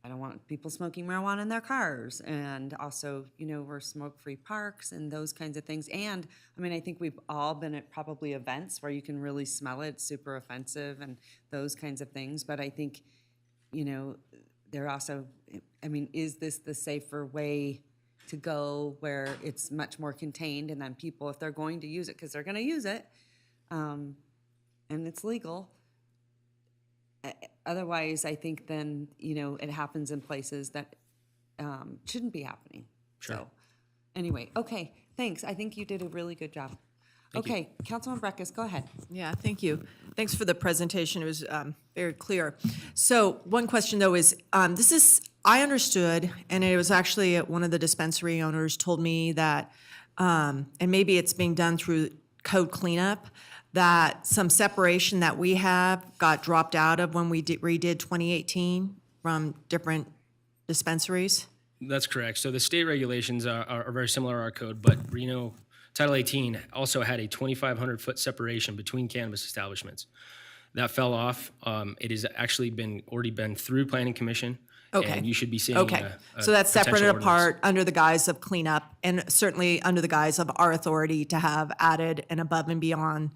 I don't want people smoking marijuana in their cars, and also, we're smoke-free parks and those kinds of things. And I think we've all been at probably events where you can really smell it, super offensive and those kinds of things. But I think, they're also, is this the safer way to go where it's much more contained, and then people, if they're going to use it, because they're going to use it, and it's legal. Otherwise, I think then, it happens in places that shouldn't be happening. Sure. So anyway, okay, thanks. I think you did a really good job. Okay, Councilman Breckus, go ahead. Yeah, thank you. Thanks for the presentation. It was very clear. So one question, though, is I understood, and it was actually one of the dispensary owners told me that, and maybe it's being done through code cleanup, that some separation that we have got dropped out of when we redid 2018 from different dispensaries. That's correct. So the state regulations are very similar to our code, but Reno Title 18 also had a 2,500-foot separation between cannabis establishments. That fell off. It has actually already been through Planning Commission, Okay. And you should be seeing Okay, a so that's separate potential and apart ordinance. under the guise of cleanup, and certainly under the guise of our authority to have added an above and beyond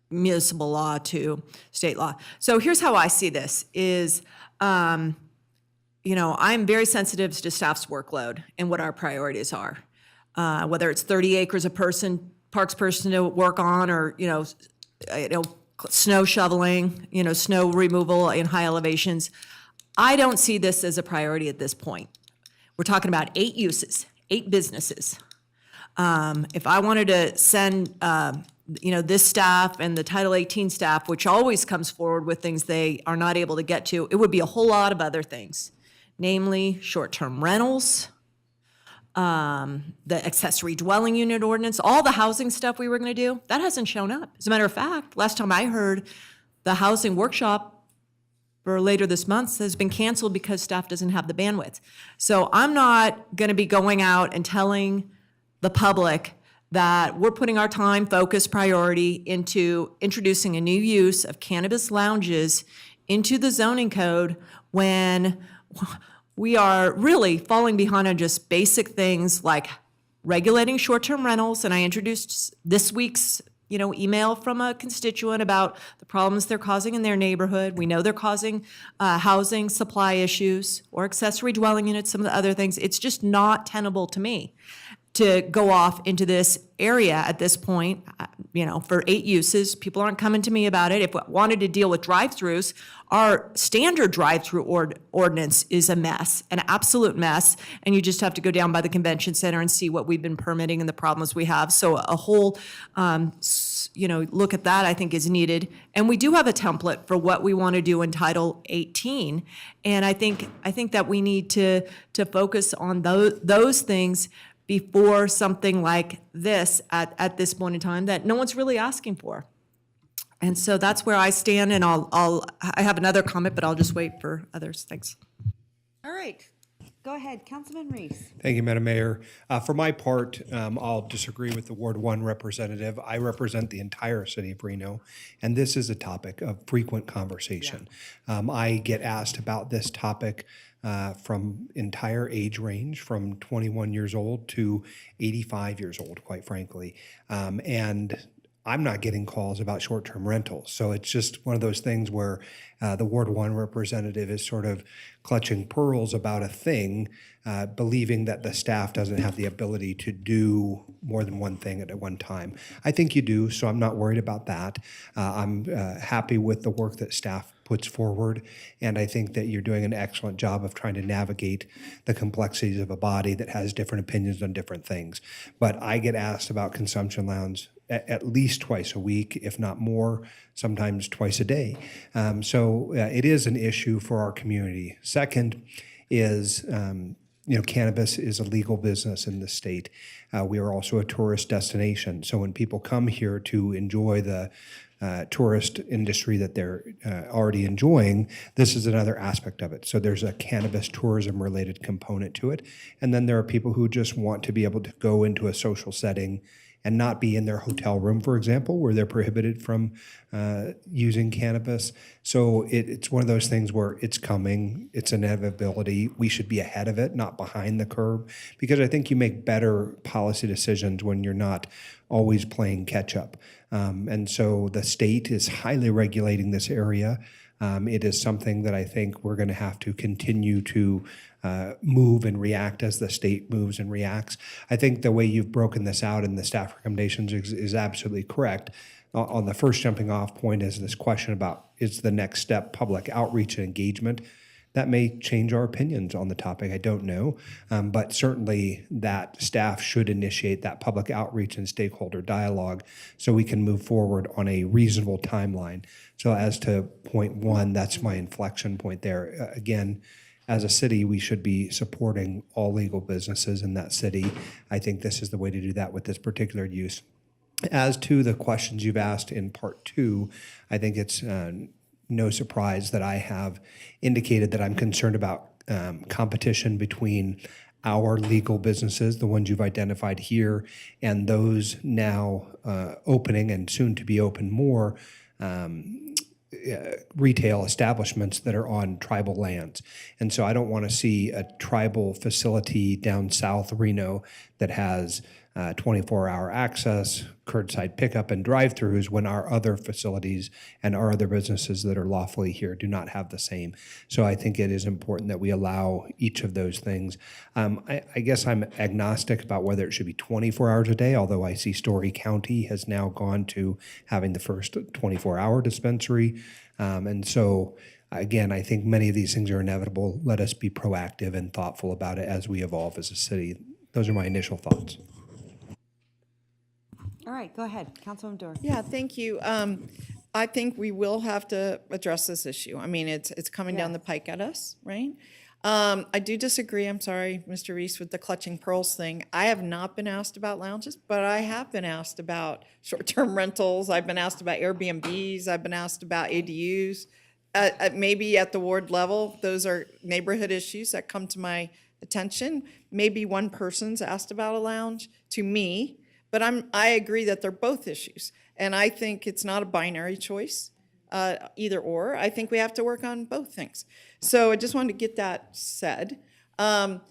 municipal law to state law. So here's how I see this is, I'm very sensitive to staff's workload and what our priorities are. Whether it's 30 acres a parks person to work on, or, snow shoveling, snow removal in high elevations. I don't see this as a priority at this point. We're talking about 8 uses, 8 businesses. If I wanted to send, this staff and the Title 18 staff, which always comes forward with things they are not able to get to, it would be a whole lot of other things, namely short-term rentals, the accessory dwelling unit ordinance, all the housing stuff we were going to do, that hasn't shown up. As a matter of fact, last time I heard, the housing workshop for later this month has been canceled because staff doesn't have the bandwidth. So I'm not going to be going out and telling the public that we're putting our time, focus, priority into introducing a new use of cannabis lounges into the zoning code when we are really falling behind on just basic things like regulating short-term rentals. And I introduced this week's email from a constituent about the problems they're causing in their neighborhood. We know they're causing housing supply issues or accessory dwelling units, some of the other things. It's just not tenable to me to go off into this area at this point, for 8 uses. People aren't coming to me about it. If we wanted to deal with drive-throughs, our standard drive-through ordinance is a mess, an absolute mess, and you just have to go down by the convention center and see what we've been permitting and the problems we have. So a whole, look at that, I think, is needed. And we do have a template for what we want to do in Title 18, and I think that we need to focus on those things before something like this at this point in time that no one's really asking for. And so that's where I stand, and I have another comment, but I'll just wait for others. Thanks. All right, go ahead, Councilman Reese. Thank you, Madam Mayor. For my part, I'll disagree with the Ward 1 representative. I represent the entire city of Reno, and this is a topic of frequent conversation. I get asked about this topic from entire age range, from 21 years old to 85 years old, quite frankly. And I'm not getting calls about short-term rentals. So it's just one of those things where the Ward 1 representative is sort of clutching pearls about a thing, believing that the staff doesn't have the ability to do more than one thing at one time. I think you do, so I'm not worried about that. I'm happy with the work that staff puts forward, and I think that you're doing an excellent job of trying to navigate the complexities of a body that has different opinions on different things. But I get asked about consumption lounge at least twice a week, if not more, sometimes twice a day. So it is an issue for our community. Second is, cannabis is a legal business in the state. We are also a tourist destination. So when people come here to enjoy the tourist industry that they're already enjoying, this is another aspect of it. So there's a cannabis tourism related component to it. And then there are people who just want to be able to go into a social setting and not be in their hotel room, for example, where they're prohibited from using cannabis. So it's one of those things where it's coming, it's an inevitability. We should be ahead of it, not behind the curve, because I think you make better policy decisions when you're not always playing catch up. And so the state is highly regulating this area. It is something that I think we're going to have to continue to move and react as the state moves and reacts. I think the way you've broken this out in the staff recommendations is absolutely correct. On the first jumping off point is this question about, is the next step public outreach and engagement? That may change our opinions on the topic. I don't know. But certainly that staff should initiate that public outreach and stakeholder dialogue so we can move forward on a reasonable timeline. So as to point 1, that's my inflection point there. Again, as a city, we should be supporting all legal businesses in that city. I think this is the way to do that with this particular use. As to the questions you've asked in part 2, I think it's no surprise that I have indicated that I'm concerned about competition between our legal businesses, the ones you've identified here, and those now opening and soon to be open more retail establishments that are on tribal lands. And so I don't want to see a tribal facility down south Reno that has 24-hour access, curbside pickup, and drive-throughs when our other facilities and our other businesses that are lawfully here do not have the same. So I think it is important that we allow each of those things. I guess I'm agnostic about whether it should be 24 hours a day, although I see Story County has now gone to having the first 24-hour dispensary. And so, again, I think many of these things are inevitable. Let us be proactive and thoughtful about it as we evolve as a city. Those are my initial thoughts. All right, go ahead, Councilwoman Dorr. Yeah, thank you. I think we will have to address this issue. I mean, it's coming down the pike at us, right? I do disagree, I'm sorry, Mr. Reese, with the clutching pearls thing. I have not been asked about lounges, but I have been asked about short-term rentals. I've been asked about Airbnbs. I've been asked about ADUs. Maybe at the ward level, those are neighborhood issues that come to my attention. Maybe one person's asked about a lounge to me, but I agree that they're both issues. And I think it's not a binary choice, either or. I think we have to work on both things. So I just wanted to get that said. On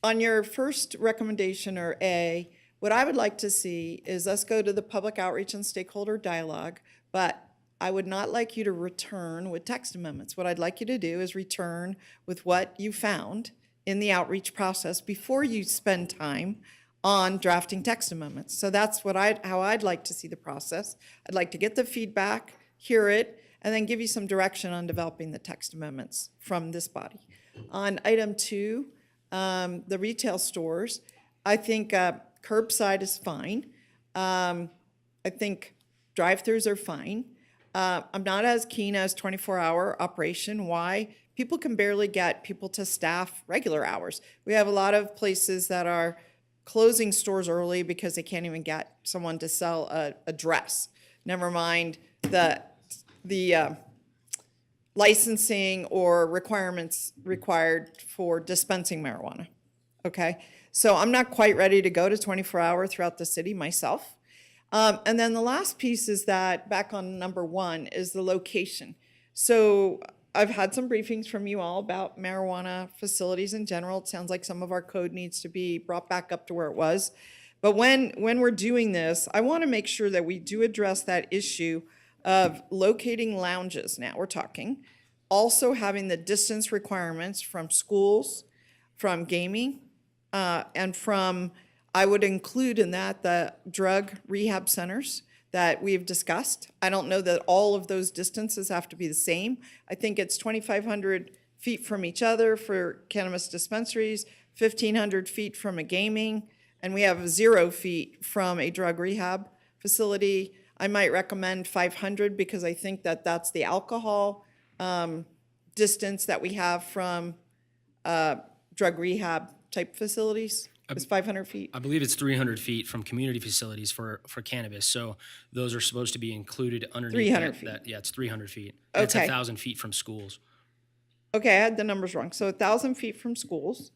your first recommendation, or A, what I would like to see is us go to the public outreach and stakeholder dialogue, but I would not like you to return with text amendments. What I'd like you to do is return with what you found in the outreach process before you spend time on drafting text amendments. So that's how I'd like to see the process. I'd like to get the feedback, hear it, and then give you some direction on developing the text amendments from this body. On item 2, the retail stores, I think curbside is fine. I think drive-throughs are fine. I'm not as keen as 24-hour operation. Why? People can barely get people to staff regular hours. We have a lot of places that are closing stores early because they can't even get someone to sell a dress. Never mind the licensing or requirements required for dispensing marijuana. Okay, so I'm not quite ready to go to 24-hour throughout the city myself. And then the last piece is that, back on number 1, is the location. So I've had some briefings from you all about marijuana facilities in general. It sounds like some of our code needs to be brought back up to where it was. But when we're doing this, I want to make sure that we do address that issue of locating lounges. Now we're talking. Also having the distance requirements from schools, from gaming, and from, I would include in that the drug rehab centers that we've discussed. I don't know that all of those distances have to be the same. I think it's 2,500 feet from each other for cannabis dispensaries, 1,500 feet from a gaming, and we have 0 feet from a drug rehab facility. I might recommend 500 because I think that that's the alcohol distance that we have from drug rehab type facilities. It's 500 feet. I believe it's 300 feet from community facilities for cannabis. So those are supposed to be included underneath 300 feet. Yeah, it's 300 feet. And it's Okay. 1,000 feet from schools. Okay, I had the numbers wrong. So 1,000 feet from schools,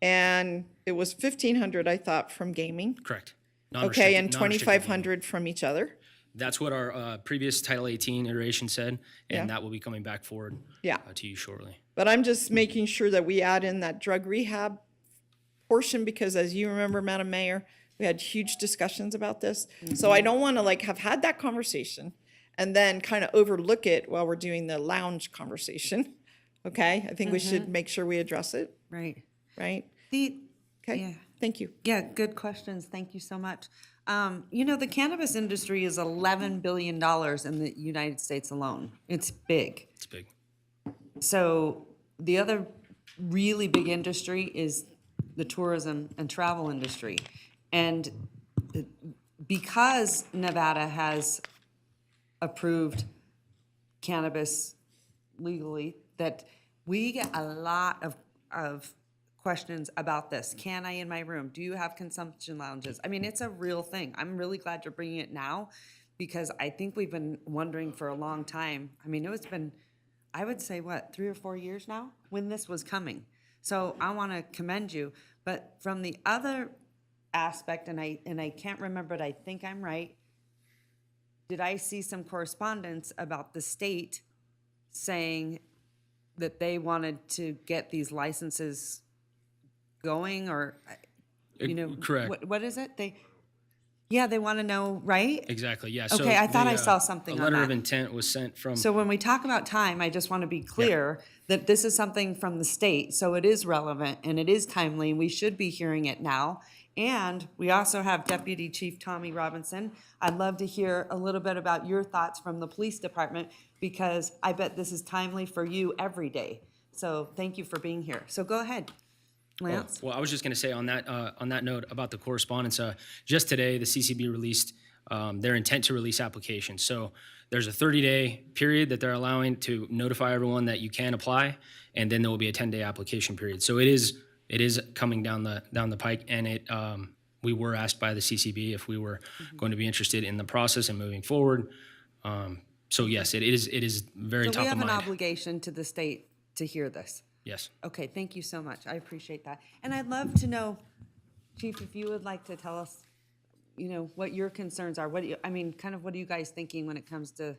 and it was 1,500, I thought, from gaming. Correct. Okay, and Non-restricted 2,500 from each other. That's what our previous Title 18 iteration said, and Yeah. that will be coming back forward Yeah. To you shortly. But I'm just making sure that we add in that drug rehab portion, because as you remember, Madam Mayor, we had huge discussions about this. So I don't want to have had that conversation and then kind of overlook it while we're doing the lounge conversation. Okay, I think we should make sure we address it. Right. Right? Okay. Yeah. Thank you. Yeah, good questions. Thank you so much. The cannabis industry is $11 billion in the United States alone. It's big. It's big. So the other really big industry is the tourism and travel industry. And because Nevada has approved cannabis legally, that we get a lot of questions about this. Can I in my room? Do you have consumption lounges? I mean, it's a real thing. I'm really glad you're bringing it now, because I think we've been wondering for a long time. I mean, it's been, I would say, 3 or 4 years now when this was coming. So I want to commend you. But from the other aspect, and I can't remember, but I think I'm right, did I see some correspondence about the state saying that they wanted to get these licenses going, or, you know? Correct. What is it? They want to know, right? Exactly, yeah. Okay, I thought I saw something A on letter of that. intent was sent from. So when we talk about time, I just want to be clear that this is something from the state, so it is relevant and it is timely. We should be hearing it now. And we also have Deputy Chief Tommy Robinson. I'd love to hear a little bit about your thoughts from the police department, because I bet this is timely for you every day. So thank you for being here. So go ahead, Lance. Well, I was just going to say on that note about the correspondence, just today, the CCB released their intent to release applications. So there's a 30-day period that they're allowing to notify everyone that you can apply, and then there will be a 10-day application period. So it is coming down the pike, and we were asked by the CCB if we were going to be interested in the process and moving forward. So yes, it is very top of mind. So we have an obligation to the state to hear this. Yes. Okay, thank you so much. I appreciate that. And I'd love to know, Chief, if you would like to tell us, you know, what your concerns are. What are you guys thinking when it comes to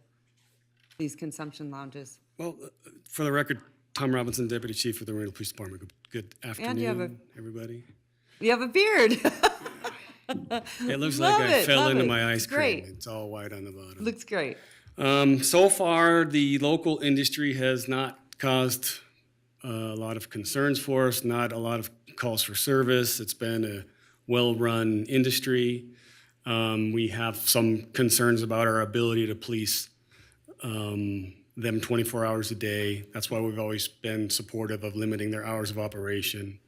these consumption lounges? Well, for the record, Tom Robinson, Deputy Chief of the Reno Police Department. Good afternoon, everybody. You have a beard. It looks like I fell into my ice cream. Great. It's all white on the bottom. Looks great. So far, the local industry has not caused a lot of concerns for us, not a lot of calls for service. It's been a well-run industry. We have some concerns about our ability to police them 24 hours a day. That's why we've always been supportive of limiting their hours of operation.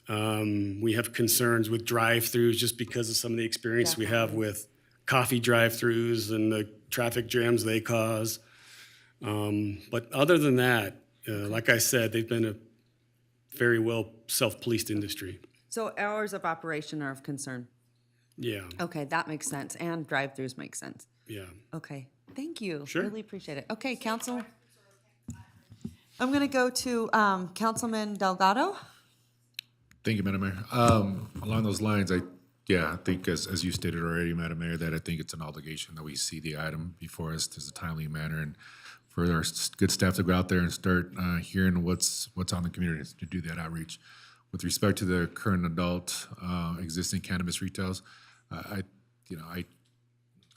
We have concerns with drive-throughs just because of some of the experience we have with coffee drive-throughs and the traffic jams they cause. But other than that, like I said, they've been a very well self-policed industry. So hours of operation are of concern. Yeah. Okay, that makes sense. And drive-throughs make sense. Yeah. Okay, thank you. Sure. Really appreciate it. Okay, Council. I'm going to go to Councilman Delgado. Thank you, Madam Mayor. Along those lines, I think as you stated already, Madam Mayor, that I think it's an obligation that we see the item before us in a timely manner, and for our good staff to go out there and start hearing what's on the community to do that outreach. With respect to the current adult existing cannabis retails, I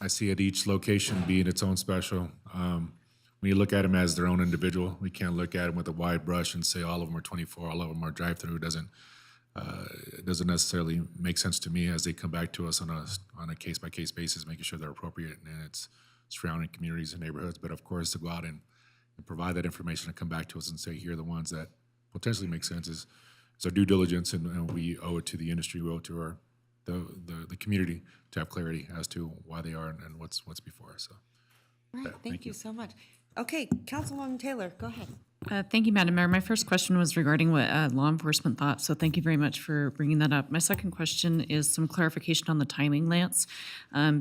see at each location being its own special. When you look at them as their own individual, we can't look at them with a wide brush and say all of them are 24, all of them are drive-through. It doesn't necessarily make sense to me as they come back to us on a case-by-case basis, making sure they're appropriate and it's surrounding communities and neighborhoods. But of course, to go out and provide that information and come back to us and say, here are the ones that potentially make sense is our due diligence, and we owe it to the industry, we owe it to the community to have clarity as to why they are and what's before us. So, All right, thank you so much. Okay, Councilwoman Taylor, go ahead. Thank you, Madam Mayor. My first question was regarding what law enforcement thought, so thank you very much for bringing that up. My second question is some clarification on the timing, Lance,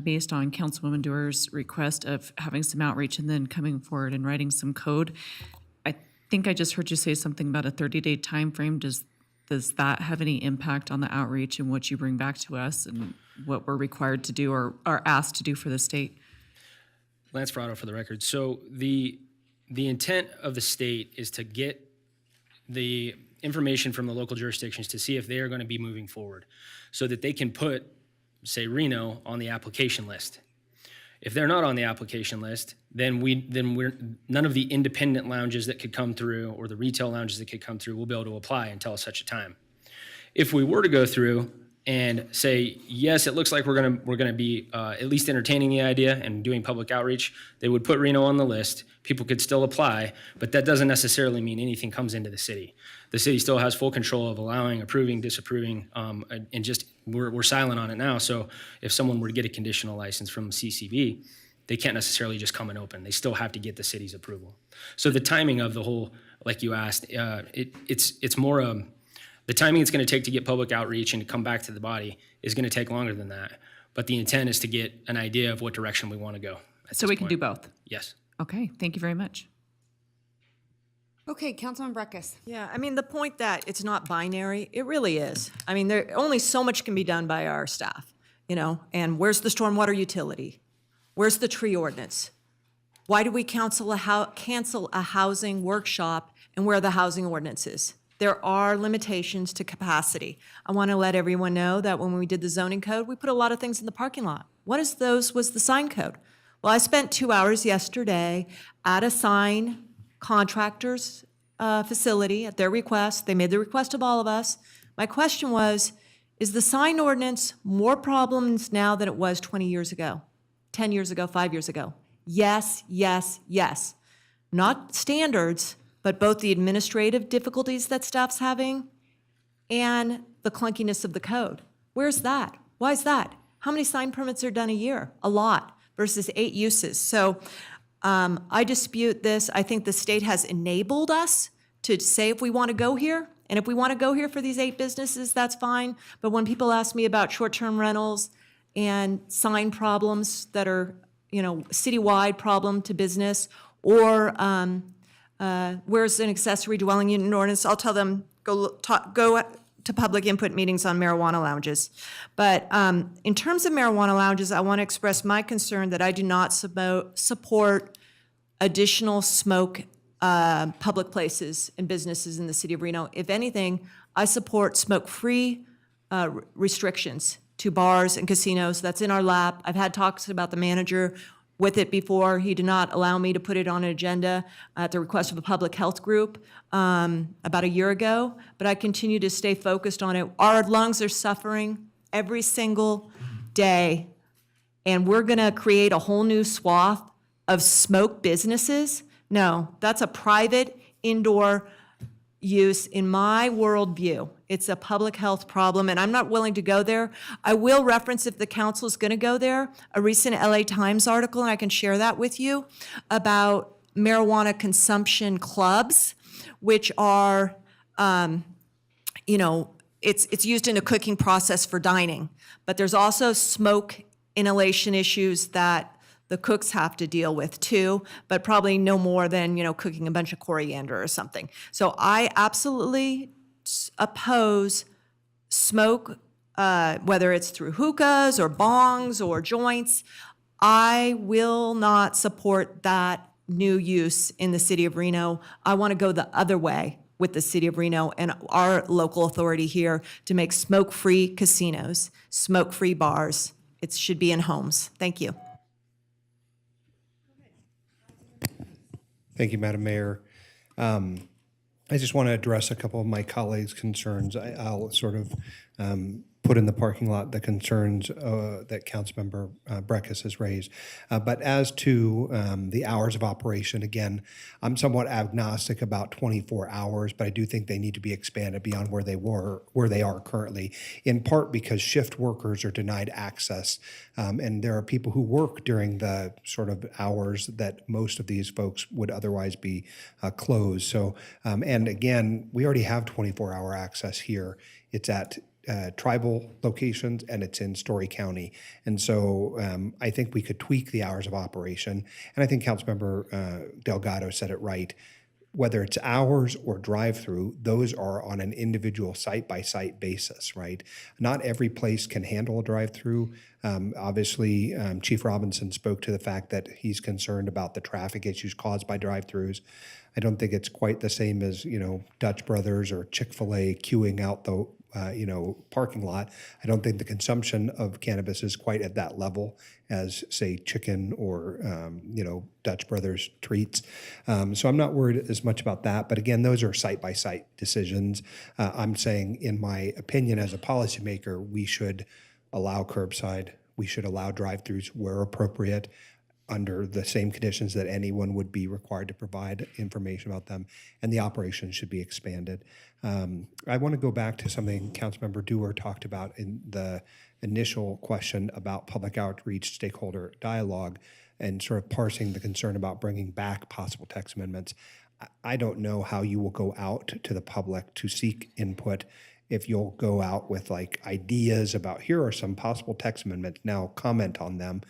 based on Councilwoman Doer's request of having some outreach and then coming forward and writing some code. I think I just heard you say something about a 30-day time frame. Does that have any impact on the outreach and what you bring back to us and what we're required to do or are asked to do for the state? Lance Ferrato for the record. So the intent of the state is to get the information from the local jurisdictions to see if they are going to be moving forward so that they can put, say, Reno on the application list. If they're not on the application list, then we're none of the independent lounges that could come through or the retail lounges that could come through will be able to apply until such a time. If we were to go through and say, yes, it looks like we're gonna be at least entertaining the idea and doing public outreach, they would put Reno on the list. People could still apply, but that doesn't necessarily mean anything comes into the city. The city still has full control of allowing, approving, disapproving, and just we're silent on it now. So if someone were to get a conditional license from CCB, they can't necessarily just come and open. They still have to get the city's approval. So the timing of the whole, like you asked, it's more the timing it's going to take to get public outreach and to come back to the body is going to take longer than that. But the intent is to get an idea of what direction we want to go. So we can do both? Yes. Okay, thank you very much. Okay, Councilman Breckus. Yeah, I mean, the point that it's not binary, it really is. I mean, there only so much can be done by our staff, and where's the stormwater utility? Where's the tree ordinance? Why do we cancel a housing workshop, and where are the housing ordinances? There are limitations to capacity. I want to let everyone know that when we did the zoning code, we put a lot of things in the parking lot. One of those was the sign code. Well, I spent 2 hours yesterday at a sign contractor's facility at their request. They made the request of all of us. My question was, is the sign ordinance more problems now than it was 20 years ago, 10 years ago, 5 years ago? Yes, yes, yes. Not standards, but both the administrative difficulties that staff's having and the clunkiness of the code. Where's that? Why is that? How many sign permits are done a year? A lot, versus 8 uses. So I dispute this. I think the state has enabled us to say if we want to go here, and if we want to go here for these 8 businesses, that's fine. But when people ask me about short-term rentals and sign problems that are, citywide problem to business, or where's an accessory dwelling unit ordinance, I'll tell them, go to public input meetings on marijuana lounges. But in terms of marijuana lounges, I want to express my concern that I do not support additional smoke public places and businesses in the city of Reno. If anything, I support smoke-free restrictions to bars and casinos. That's in our lap. I've had talks about the manager with it before. He did not allow me to put it on an agenda at the request of a public health group about a year ago, but I continue to stay focused on it. Our lungs are suffering every single day, and we're gonna create a whole new swath of smoke businesses? No, that's a private indoor use in my worldview. It's a public health problem, and I'm not willing to go there. I will reference, if the council is going to go there, a recent LA Times article, and I can share that with you, about marijuana consumption clubs, which are, it's used in a cooking process for dining. But there's also smoke inhalation issues that the cooks have to deal with too, but probably no more than, cooking a bunch of coriander or something. So I absolutely oppose smoke, whether it's through hookahs or bongs or joints. I will not support that new use in the city of Reno. I want to go the other way with the city of Reno and our local authority here to make smoke-free casinos, smoke-free bars. It should be in homes. Thank you. Thank you, Madam Mayor. I just want to address a couple of my colleagues' concerns. I'll sort of put in the parking lot the concerns that Councilmember Breckus has raised. But as to the hours of operation, again, I'm somewhat agnostic about 24 hours, but I do think they need to be expanded beyond where they are currently, in part because shift workers are denied access. And there are people who work during the sort of hours that most of these folks would otherwise be closed. So, and again, we already have 24-hour access here. It's at tribal locations, and it's in Story County. And so I think we could tweak the hours of operation. And I think Councilmember Delgado said it right. Whether it's hours or drive-through, those are on an individual site-by-site basis, right? Not every place can handle a drive-through. Obviously, Chief Robinson spoke to the fact that he's concerned about the traffic issues caused by drive-throughs. I don't think it's quite the same as, Dutch Brothers or Chick-fil-A queuing out the parking lot. I don't think the consumption of cannabis is quite at that level as, say, chicken or, Dutch Brothers treats. So I'm not worried as much about that. But again, those are site-by-site decisions. I'm saying, in my opinion, as a policymaker, we should allow curbside. We should allow drive-throughs where appropriate, under the same conditions that anyone would be required to provide information about them, and the operation should be expanded. I want to go back to something Councilmember Dewar talked about in the initial question about public outreach stakeholder dialogue and sort of parsing the concern about bringing back possible text amendments. I don't know how you will go out to the public to seek input if you'll go out with like ideas about, here are some possible text amendments, now comment on them.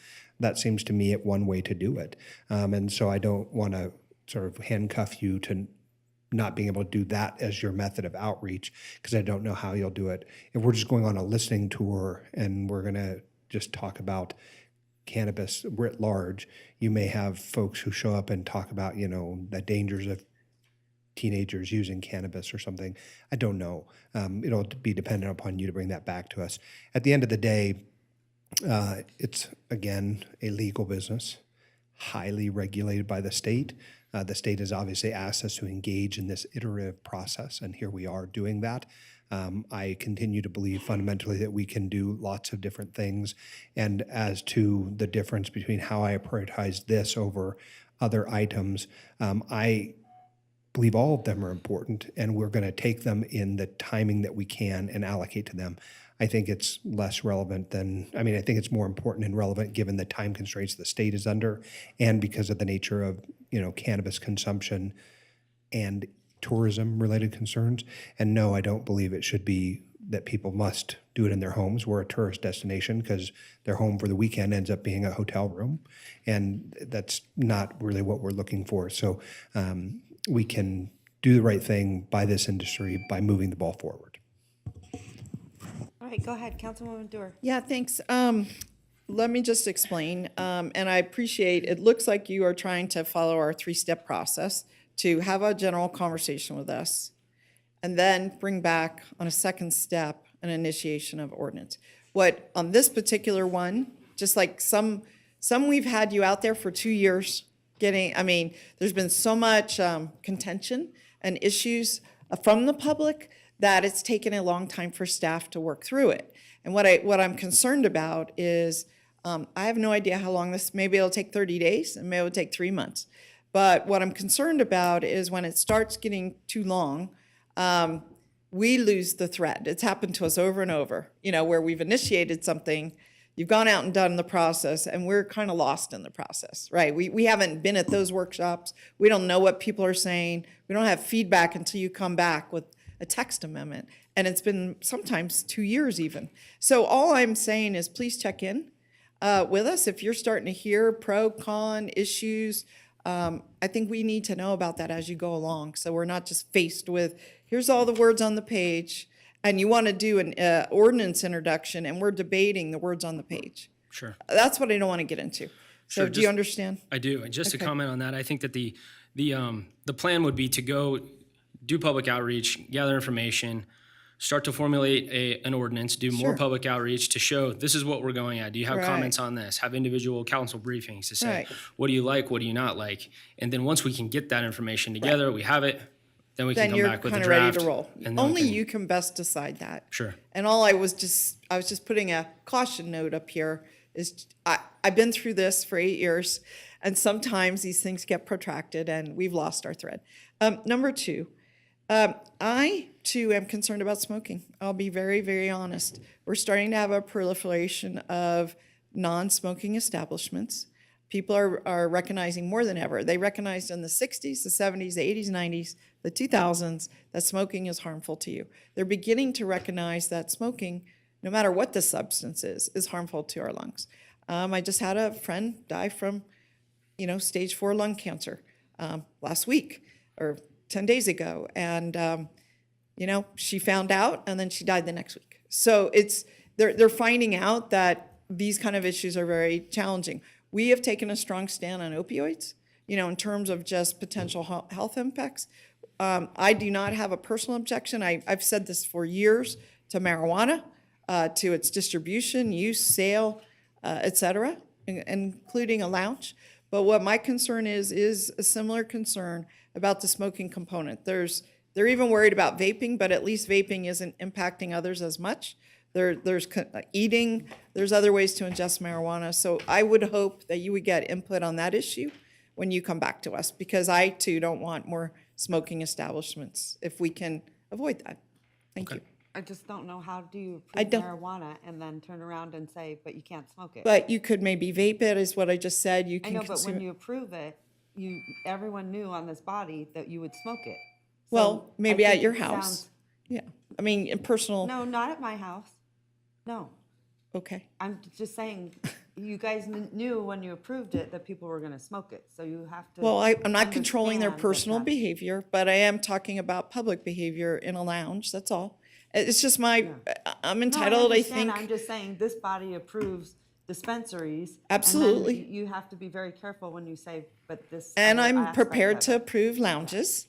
That seems to me one way to do it. And so I don't want to sort of handcuff you to not being able to do that as your method of outreach, because I don't know how you'll do it. If we're just going on a listening tour and we're going to just talk about cannabis writ large, you may have folks who show up and talk about, the dangers of teenagers using cannabis or something. I don't know. It'll be dependent upon you to bring that back to us. At the end of the day, it's, again, a legal business, highly regulated by the state. The state has obviously asked us to engage in this iterative process, and here we are doing that. I continue to believe fundamentally that we can do lots of different things. And as to the difference between how I prioritize this over other items, I believe all of them are important, and we're going to take them in the timing that we can and allocate to them. I think it's less relevant I think it's more important and relevant given the time constraints the state is under and because of the nature of, cannabis consumption and tourism-related concerns. And no, I don't believe it should be that people must do it in their homes. We're a tourist destination because their home for the weekend ends up being a hotel room, and that's not really what we're looking for. So we can do the right thing by this industry by moving the ball forward. All right, go ahead, Councilwoman Dewar. Yeah, thanks. Let me just explain, and I appreciate, it looks like you are trying to follow our three-step process to have a general conversation with us, and then bring back on a second step an initiation of ordinance. What, on this particular one, just like some we've had you out there for 2 years there's been so much contention and issues from the public that it's taken a long time for staff to work through it. And what I'm concerned about is, I have no idea how long maybe it'll take 30 days, and maybe it'll take 3 months. But what I'm concerned about is when it starts getting too long, we lose the thread. It's happened to us over and over, where we've initiated something, you've gone out and done the process, and we're kind of lost in the process, right? We haven't been at those workshops. We don't know what people are saying. We don't have feedback until you come back with a text amendment. And it's been sometimes 2 years even. So all I'm saying is please check in with us. If you're starting to hear pro, con issues, I think we need to know about that as you go along. So we're not just faced with, here's all the words on the page, and you want to do an ordinance introduction, and we're debating the words on the page. Sure. That's what I don't want to get into. So Sure, do you understand? I do. And just to Okay. comment on that, I think that the plan would be to go do public outreach, gather information, start to formulate an ordinance, do more Sure. public outreach to show this is what we're going at. Do you have Right. comments on this? Have individual council briefings to say, Right. what do you like? What do you not like? And then once we can get that information together, we have it, then we can Then come you're back with a kind of draft. ready to roll. And then Only we can- you can best decide that. Sure. And all I was just putting a caution note up here is I've been through this for 8 years, and sometimes these things get protracted and we've lost our thread. Number two, I too am concerned about smoking. I'll be very, very honest. We're starting to have a proliferation of non-smoking establishments. People are recognizing more than ever. They recognized in the 60s, the 70s, the 80s, 90s, the 2000s that smoking is harmful to you. They're beginning to recognize that smoking, no matter what the substance is harmful to our lungs. I just had a friend die from, stage 4 lung cancer last week or 10 days ago. And, she found out and then she died the next week. So they're finding out that these kind of issues are very challenging. We have taken a strong stand on opioids, in terms of just potential health impacts. I do not have a personal objection. I've said this for years to marijuana, to its distribution, use, sale, et cetera, including a lounge. But what my concern is a similar concern about the smoking component. They're even worried about vaping, but at least vaping isn't impacting others as much. There's eating, there's other ways to ingest marijuana. So I would hope that you would get input on that issue when you come back to us, because I too don't want more smoking establishments if we can avoid that. Thank you. I just don't know, how do you I approve don't- marijuana and then turn around and say, but you can't smoke it? But you could maybe vape it, is what I just said. You I can know, but consume when it. you approve it, everyone knew on this body that you would smoke it. So Well, maybe I at think your it house. sounds- Yeah. I mean, in personal. No, not at my house. No. Okay. I'm just saying, you guys knew when you approved it that people were gonna smoke it, so you have to. Well, I'm not controlling their understand personal that behavior, but I am talking about public behavior in a lounge, that's all. It's just I'm No, entitled, I understand. think. I'm just saying, this body approves dispensaries. Absolutely. And then you have to be very careful when you say, but this. And other I'm aspect prepared of to it. approve lounges.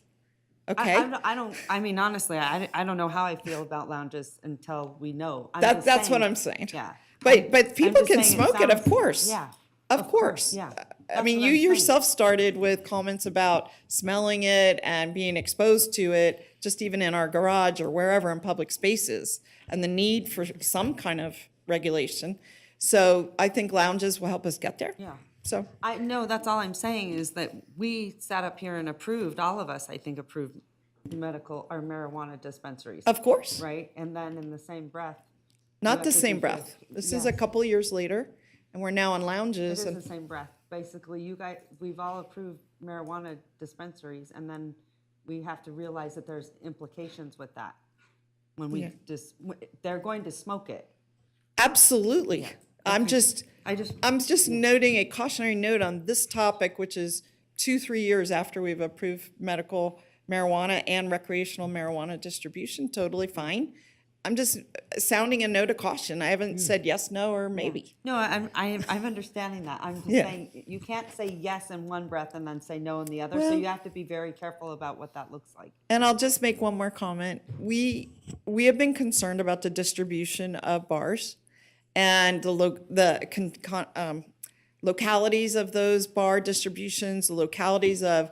Okay? I mean, honestly, I don't know how I feel about lounges until we know. That's what I'm saying. Yeah. But people just can saying smoke it, of sounds- course. Yeah. Of course. Yeah. I mean, you yourself started with comments about smelling it and being exposed to it, just even in our garage or wherever in public spaces, and the need for some kind of regulation. So I think lounges will help us get there. Yeah. So I know that's all I'm saying is that we sat up here and approved, all of us, I think, approved medical or marijuana dispensaries. Of course. Right? And then in the same breath. you not have the to same do breath. This is yeah. a couple of years later, and we're now on It lounges. is And the same breath. Basically, you guys, we've all approved marijuana dispensaries, and then we have to realize that there's implications with that. When we they're going to smoke it. Absolutely. I'm just noting a cautionary note on this topic, which is 2-3 years after we've approved medical marijuana and recreational marijuana distribution. Totally fine. I'm just sounding a note of caution. I haven't said yes, no, or maybe. No, I'm understanding that. I'm just saying you can't say yes in one breath and then say no in the other. So you have to be very careful about what that looks like. And I'll just make one more comment. We have been concerned about the distribution of bars and the localities of those bar distributions, the localities of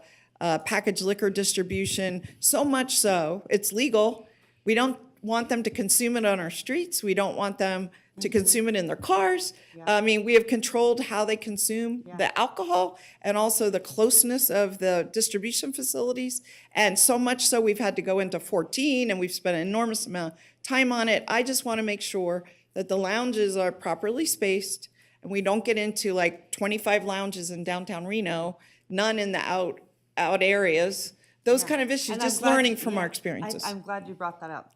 packaged liquor distribution. So much so, it's legal. We don't want them to consume it on our streets. We don't want them to consume it in their cars. I mean, we have controlled how they consume the alcohol and also the closeness of the distribution facilities. And so much so we've had to go into 14 and we've spent an enormous amount of time on it. I just want to make sure that the lounges are properly spaced and we don't get into like 25 lounges in downtown Reno, none in the out areas. Those kind of issues, And I'm just glad- learning from yeah, our experiences. I'm glad you brought that up.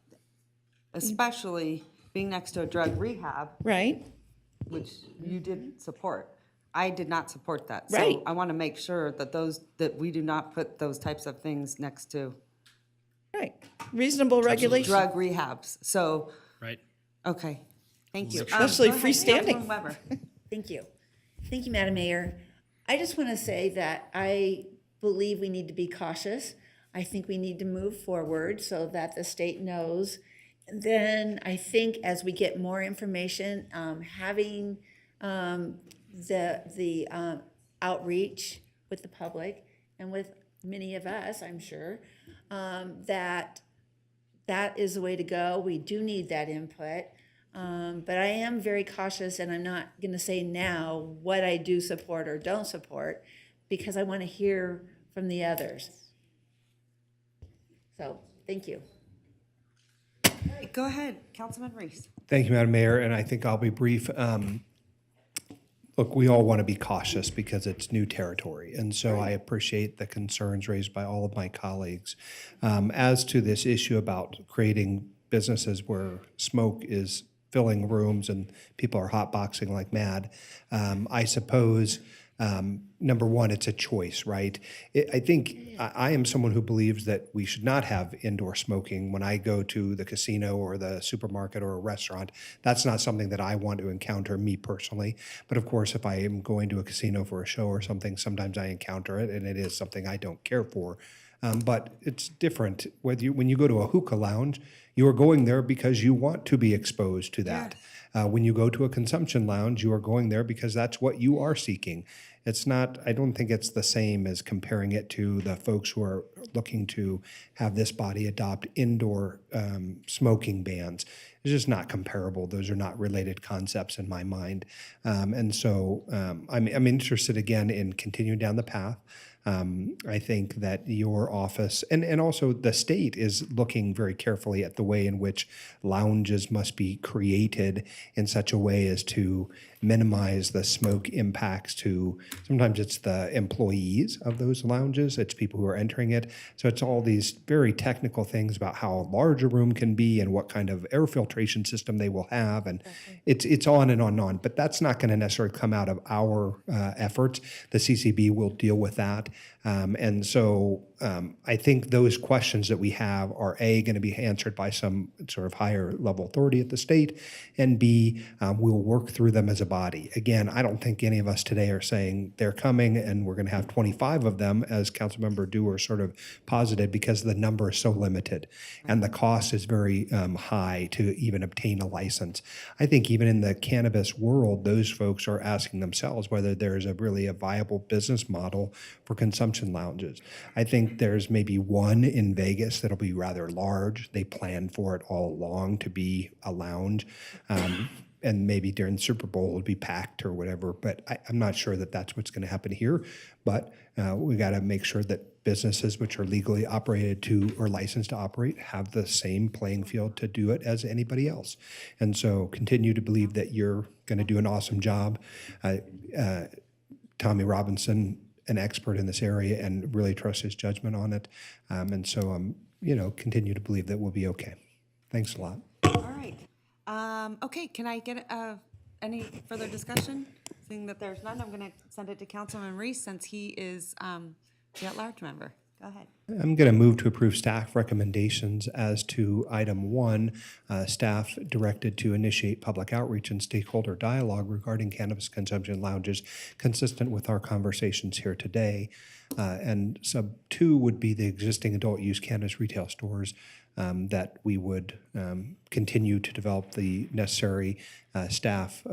Especially being next to a drug rehab. Right. Which you did support. I did not support that. Right. So I want to make sure that we do not put those types of things next to. Right. Reasonable regulation. Drug rehabs. So. Right. Okay. Thank you. Especially Go ahead, freestanding. Councilwoman Weber. Thank you. Thank you, Madam Mayor. I just want to say that I believe we need to be cautious. I think we need to move forward so that the state knows. And then I think as we get more information, having the outreach with the public and with many of us, I'm sure, that is the way to go. We do need that input. But I am very cautious, and I'm not going to say now what I do support or don't support because I want to hear from the others. So, thank you. Go ahead, Councilman Reese. Thank you, Madam Mayor, and I think I'll be brief. Look, we all want to be cautious because it's new territory, and so I appreciate the concerns raised by all of my colleagues. As to this issue about creating businesses where smoke is filling rooms and people are hotboxing like mad, I suppose, number one, it's a choice, right? I think I am someone who believes that we should not have indoor smoking when I go to the casino or the supermarket or a restaurant. That's not something that I want to encounter, me personally. But of course, if I am going to a casino for a show or something, sometimes I encounter it, and it is something I don't care for. But it's different. When you go to a hookah lounge, you are going there because you want to be exposed to that. When you go to a consumption lounge, you are going there because that's what you are seeking. It's not, I don't think it's the same as comparing it to the folks who are looking to have this body adopt indoor smoking bans. It's just not comparable. Those are not related concepts in my mind. And so I'm interested again in continuing down the path. I think that your office and also the state is looking very carefully at the way in which lounges must be created in such a way as to minimize the smoke impacts to, sometimes it's the employees of those lounges, it's people who are entering it. So it's all these very technical things about how large a room can be and what kind of air filtration system they will have. And it's on and on and on, but that's not going to necessarily come out of our efforts. The CCB will deal with that. And so I think those questions that we have are A, going to be answered by some sort of higher level authority at the state, and B, we'll work through them as a body. Again, I don't think any of us today are saying they're coming and we're going to have 25 of them, as Councilmember Dewar sort of posited, because the number is so limited and the cost is very high to even obtain a license. I think even in the cannabis world, those folks are asking themselves whether there's really a viable business model for consumption lounges. I think there's maybe one in Vegas that'll be rather large. They planned for it all along to be a lounge. And maybe during Super Bowl it'll be packed or whatever, but I'm not sure that that's what's going to happen here. But we got to make sure that businesses which are legally operated to or licensed to operate have the same playing field to do it as anybody else. And so continue to believe that you're going to do an awesome job. Tommy Robinson, an expert in this area, and really trust his judgment on it. And so, continue to believe that we'll be okay. Thanks a lot. All right. Okay, can I get any further discussion? Seeing that there's none, I'm going to send it to Councilman Reese since he is the at-large member. Go ahead. I'm going to move to approve staff recommendations as to item 1, staff directed to initiate public outreach and stakeholder dialogue regarding cannabis consumption lounges consistent with our conversations here today. And sub 2 would be the existing adult use cannabis retail stores that we would continue to develop the necessary staff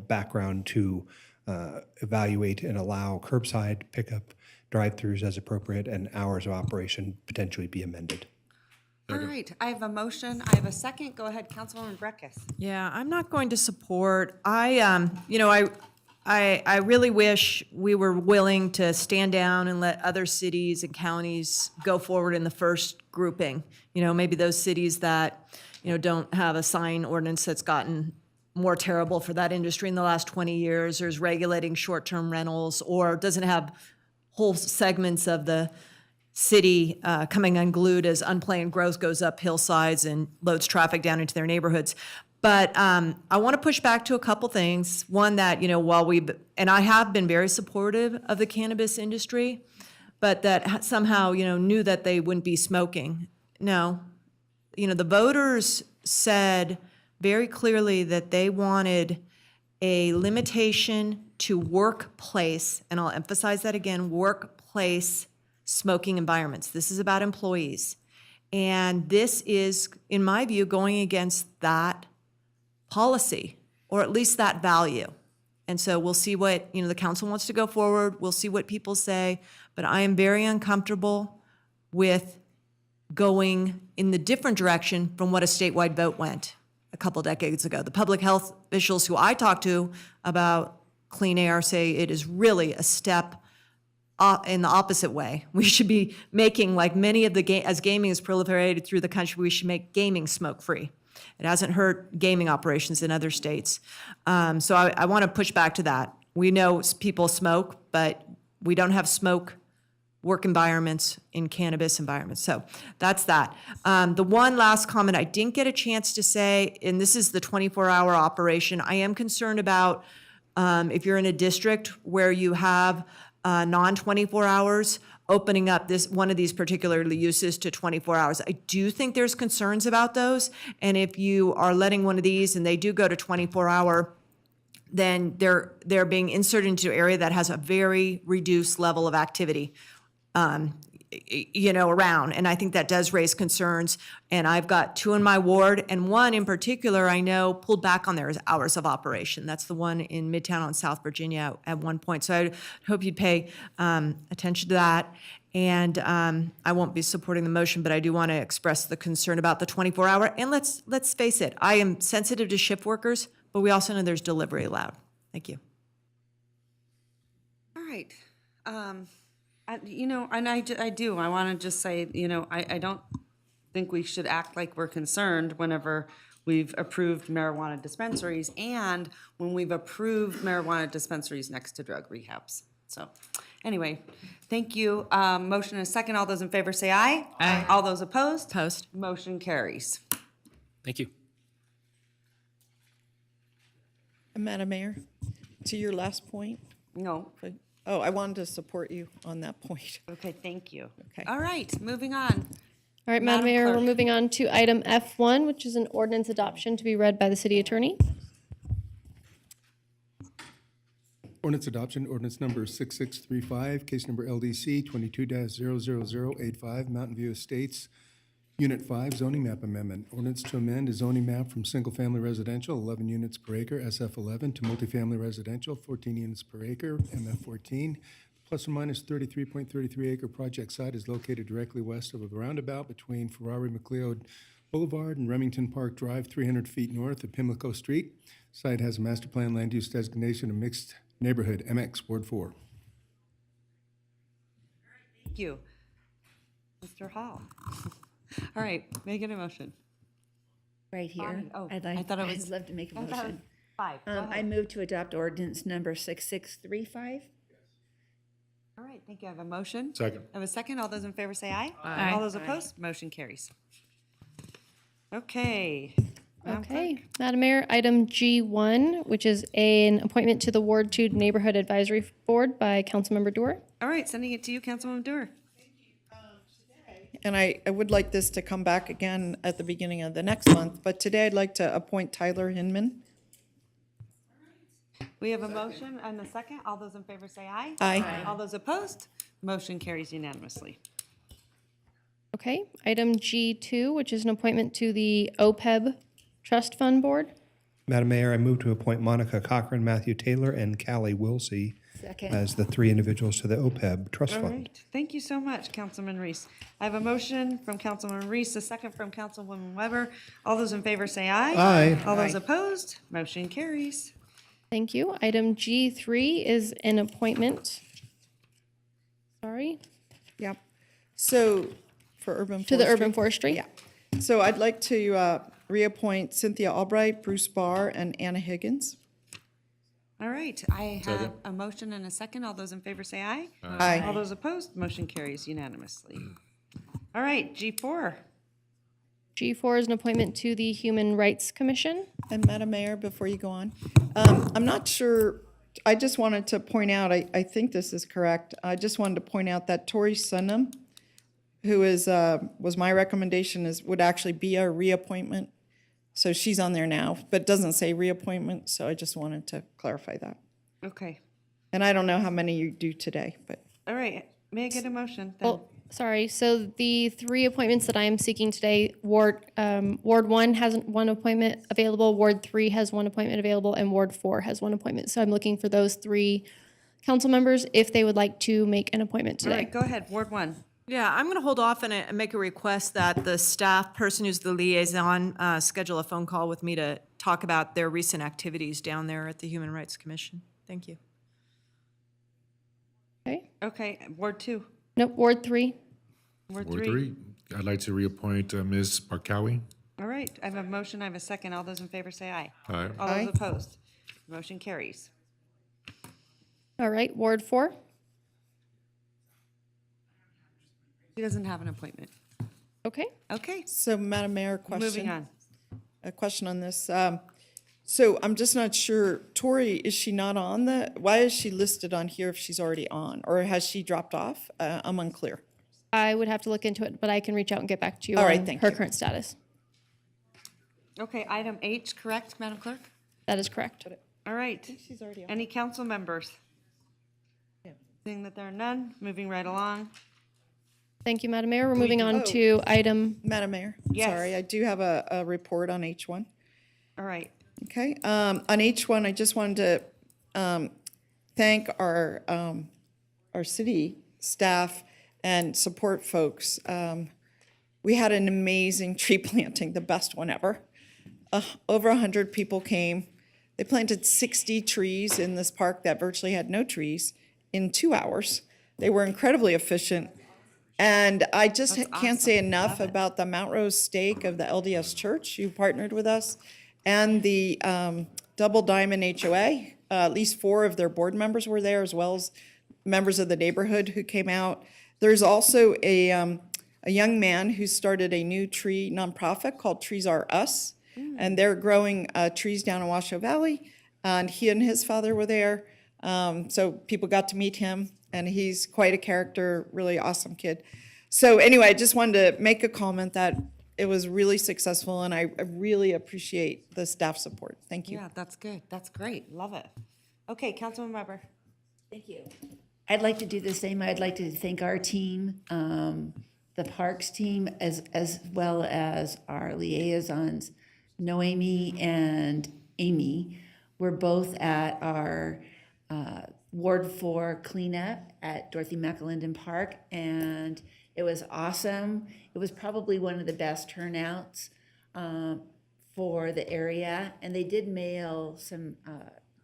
background to evaluate and allow curbside pickup, drive-throughs as appropriate, and hours of operation potentially be amended. All right, I have a motion. I have a second. Go ahead, Councilwoman Breckus. Yeah, I'm not going to support. I really wish we were willing to stand down and let other cities and counties go forward in the first grouping. Maybe those cities that, don't have a sign ordinance that's gotten more terrible for that industry in the last 20 years, or is regulating short-term rentals, or doesn't have whole segments of the city coming unglued as unplanned growth goes up hillsides and loads traffic down into their neighborhoods. But I want to push back to a couple things. One, that, while and I have been very supportive of the cannabis industry, but that somehow, knew that they wouldn't be smoking. No. The voters said very clearly that they wanted a limitation to workplace, and I'll emphasize that again, workplace smoking environments. This is about employees. And this is, in my view, going against that policy, or at least that value. And so we'll see what, the council wants to go forward. We'll see what people say. But I am very uncomfortable with going in the different direction from what a statewide vote went a couple decades ago. The public health officials who I talked to about clean air say it is really a step in the opposite way. We should be making, like many of the as gaming has proliferated through the country, we should make gaming smoke-free. It hasn't hurt gaming operations in other states. So I want to push back to that. We know people smoke, but we don't have smoke work environments in cannabis environments. So that's that. The one last comment I didn't get a chance to say, and this is the 24-hour operation. I am concerned about if you're in a district where you have non-24 hours, opening up one of these particular uses to 24 hours. I do think there's concerns about those. And if you are letting one of these and they do go to 24-hour, then they're being inserted into an area that has a very reduced level of activity, around. And I think that does raise concerns. And I've got 2 in my ward, and one in particular I know pulled back on their hours of operation. That's the one in Midtown on South Virginia at one point. So I hope you'd pay attention to that. And I won't be supporting the motion, but I do want to express the concern about the 24-hour. And let's face it, I am sensitive to shift workers, but we also know there's delivery allowed. Thank you. All right. I want to just say, I don't think we should act like we're concerned whenever we've approved marijuana dispensaries and when we've approved marijuana dispensaries next to drug rehabs. So anyway, thank you. Motion and a second. All those in favor say aye. Aye. All those opposed? Opposed. Motion carries. Thank you. Madam Mayor, to your last point. No. Oh, I wanted to support you on that point. Okay, thank you. Okay. All right, moving on. All right, Madam Madam Mayor, we're Clerk. moving on to item F1, which is an ordinance adoption to be read by the city attorney. Ordinance adoption, ordinance number 6635, case number LDC 22-00085, Mountain View Estates, Unit 5, zoning map amendment. Ordinance to amend a zoning map from single-family residential, 11 units per acre, SF11, to multifamily residential, 14 units per acre, MF14. Plus or minus 33.33 acre project site is located directly west of a roundabout between Ferrari McLeod Boulevard and Remington Park Drive, 300 feet north of Pimlico Street. Site has a master plan land use designation of mixed neighborhood, MX, Ward 4. Thank you. Mr. Hall. All right, may I get a motion? Right here. Bonnie, oh, I'd I thought it was- I'd love to make a I thought it was motion. 5. Go I ahead. move to adopt ordinance number 6635. All right, thank you. I have a motion. Second. I have a second. All those in favor say aye. Aye. All those opposed, motion carries. Okay. Madam Okay, Clerk. Madam Mayor, item G1, which is an appointment to the Ward 2 Neighborhood Advisory Board by Councilmember Dewar. All right, sending it to you, Councilwoman Dewar. And I would like this to come back again at the beginning of the next month, but today I'd like to appoint Tyler Hinman. We have a motion and a second. All those in favor say aye. Aye. All those opposed, motion carries unanimously. Okay, item G2, which is an appointment to the OPEB Trust Fund Board. Madam Mayor, I move to appoint Monica Cochran, Matthew Taylor, and Callie Wilsey Second. as the 3 individuals to the OPEB Trust All Fund. right, thank you so much, Councilman Reese. I have a motion from Councilman Reese, a second from Councilwoman Weber. All those in favor say aye. Aye. All those Aye. opposed, motion carries. Thank you. Item G3 is an appointment. Sorry, Yep. So for urban to the forestry. Urban Forestry. Yeah. So I'd like to reappoint Cynthia Albright, Bruce Barr, and Anna Higgins. All right, I have a motion and a second. All those in favor say aye. Aye. All those opposed, motion carries unanimously. All right, G4. G4 is an appointment to the Human Rights Commission. And Madam Mayor, before you go on, I'm not sure, I just wanted to point out, I think this is correct. I just wanted to point out that Tori Sunham, who is, was my recommendation, would actually be a reappointment. So she's on there now, but it doesn't say reappointment, so I just wanted to clarify that. Okay, And I don't know how many you do today, but. all right, may I get a motion? then? Well, sorry, so the 3 appointments that I am seeking today, Ward 1 has 1 appointment available, Ward 3 has 1 appointment available, and Ward 4 has 1 appointment. So I'm looking for those 3 council members if they would like to make an appointment All today. right, go ahead, Ward 1. Yeah, I'm going to hold off and make a request that the staff person who's the liaison schedule a phone call with me to talk about their recent activities down there at the Human Rights Commission. Thank you. Okay, Okay, Ward 2. nope, Ward 3. Ward Ward 3. 3, I'd like to reappoint Ms. Barkawi. All right, I have a motion, I have a second. All those in favor say aye. Aye. All Aye. those opposed, motion carries. All right, Ward 4. He doesn't have an appointment. Okay, Okay, So Madam Mayor, question. moving on. A question on this. So I'm just not sure, Tori, is she not on why is she listed on here if she's already on? Or has she dropped off? I'm unclear. I would have to look into it, but I can reach out and get back to you All right, on thank her you. current status. Okay, item H, correct, Madam Clerk? That is correct. All right. She's already on. Any council members? Seeing that there are none, moving right along. Thank you, Madam Mayor. We're moving on Oh. to item, Madam Mayor, Yes. sorry, I do have a report on H1. All right. Okay, on H1, I just wanted to thank our city staff and support folks. We had an amazing tree planting, the best one ever. Over 100 people came. They planted 60 trees in this park that virtually had no trees in 2 hours. They were incredibly efficient. And I just can't say enough about the Mount Rose stake of the LDS Church who partnered with us, and the Double Diamond HOA. At least 4 of their board members were there, as well as members of the neighborhood who came out. There's also a young man who started a new tree nonprofit called Trees Are Us, and they're growing trees down in Washoe Valley. And he and his father were there. So people got to meet him, and he's quite a character, really awesome kid. So anyway, I just wanted to make a comment that it was really successful, and I really appreciate the staff support. Thank you. Yeah, that's good. That's great. Love it. Okay, Councilman Weber. Thank you. I'd like to do the same. I'd like to thank our team, the Parks team, as well as our liaisons, Noemi and Amy. We're both at our Ward 4 cleanup at Dorothy McAlinden Park, and it was awesome. It was probably one of the best turnouts for the area, and they did mail some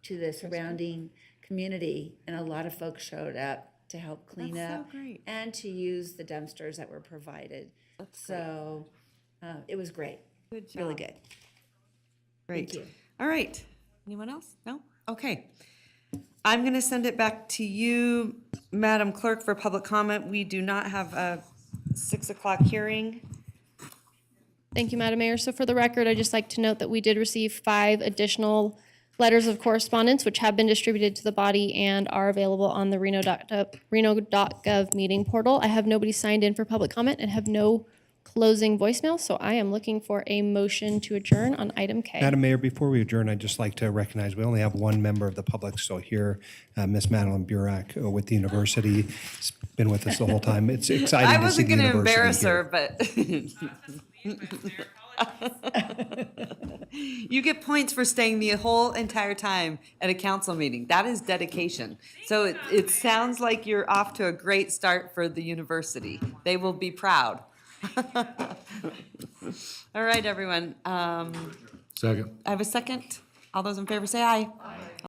to the surrounding community, and a lot of folks showed up to help clean That's so up great. and to use the dumpsters that were provided. So it was great. Good job. Really good. Great. Thank you. All right. Anyone else? No? Okay. I'm going to send it back to you, Madam Clerk, for public comment. We do not have a 6 o'clock hearing. Thank you, Madam Mayor. So for the record, I'd just like to note that we did receive 5 additional letters of correspondence, which have been distributed to the body and are available on the Reno.gov meeting portal. I have nobody signed in for public comment and have no closing voicemail, so I am looking for a motion to adjourn on item K. Madam Mayor, before we adjourn, I'd just like to recognize, we only have one member of the public still here, Miss Madeline Burak with the university. She's been with us the whole time. It's exciting I to see wasn't the going to university embarrass here. her, but you get points for staying the whole entire time at a council meeting. That is dedication. So it sounds like you're off to a great start for the university. They will be proud. All right, everyone. Second. I have a second. All those in favor say aye.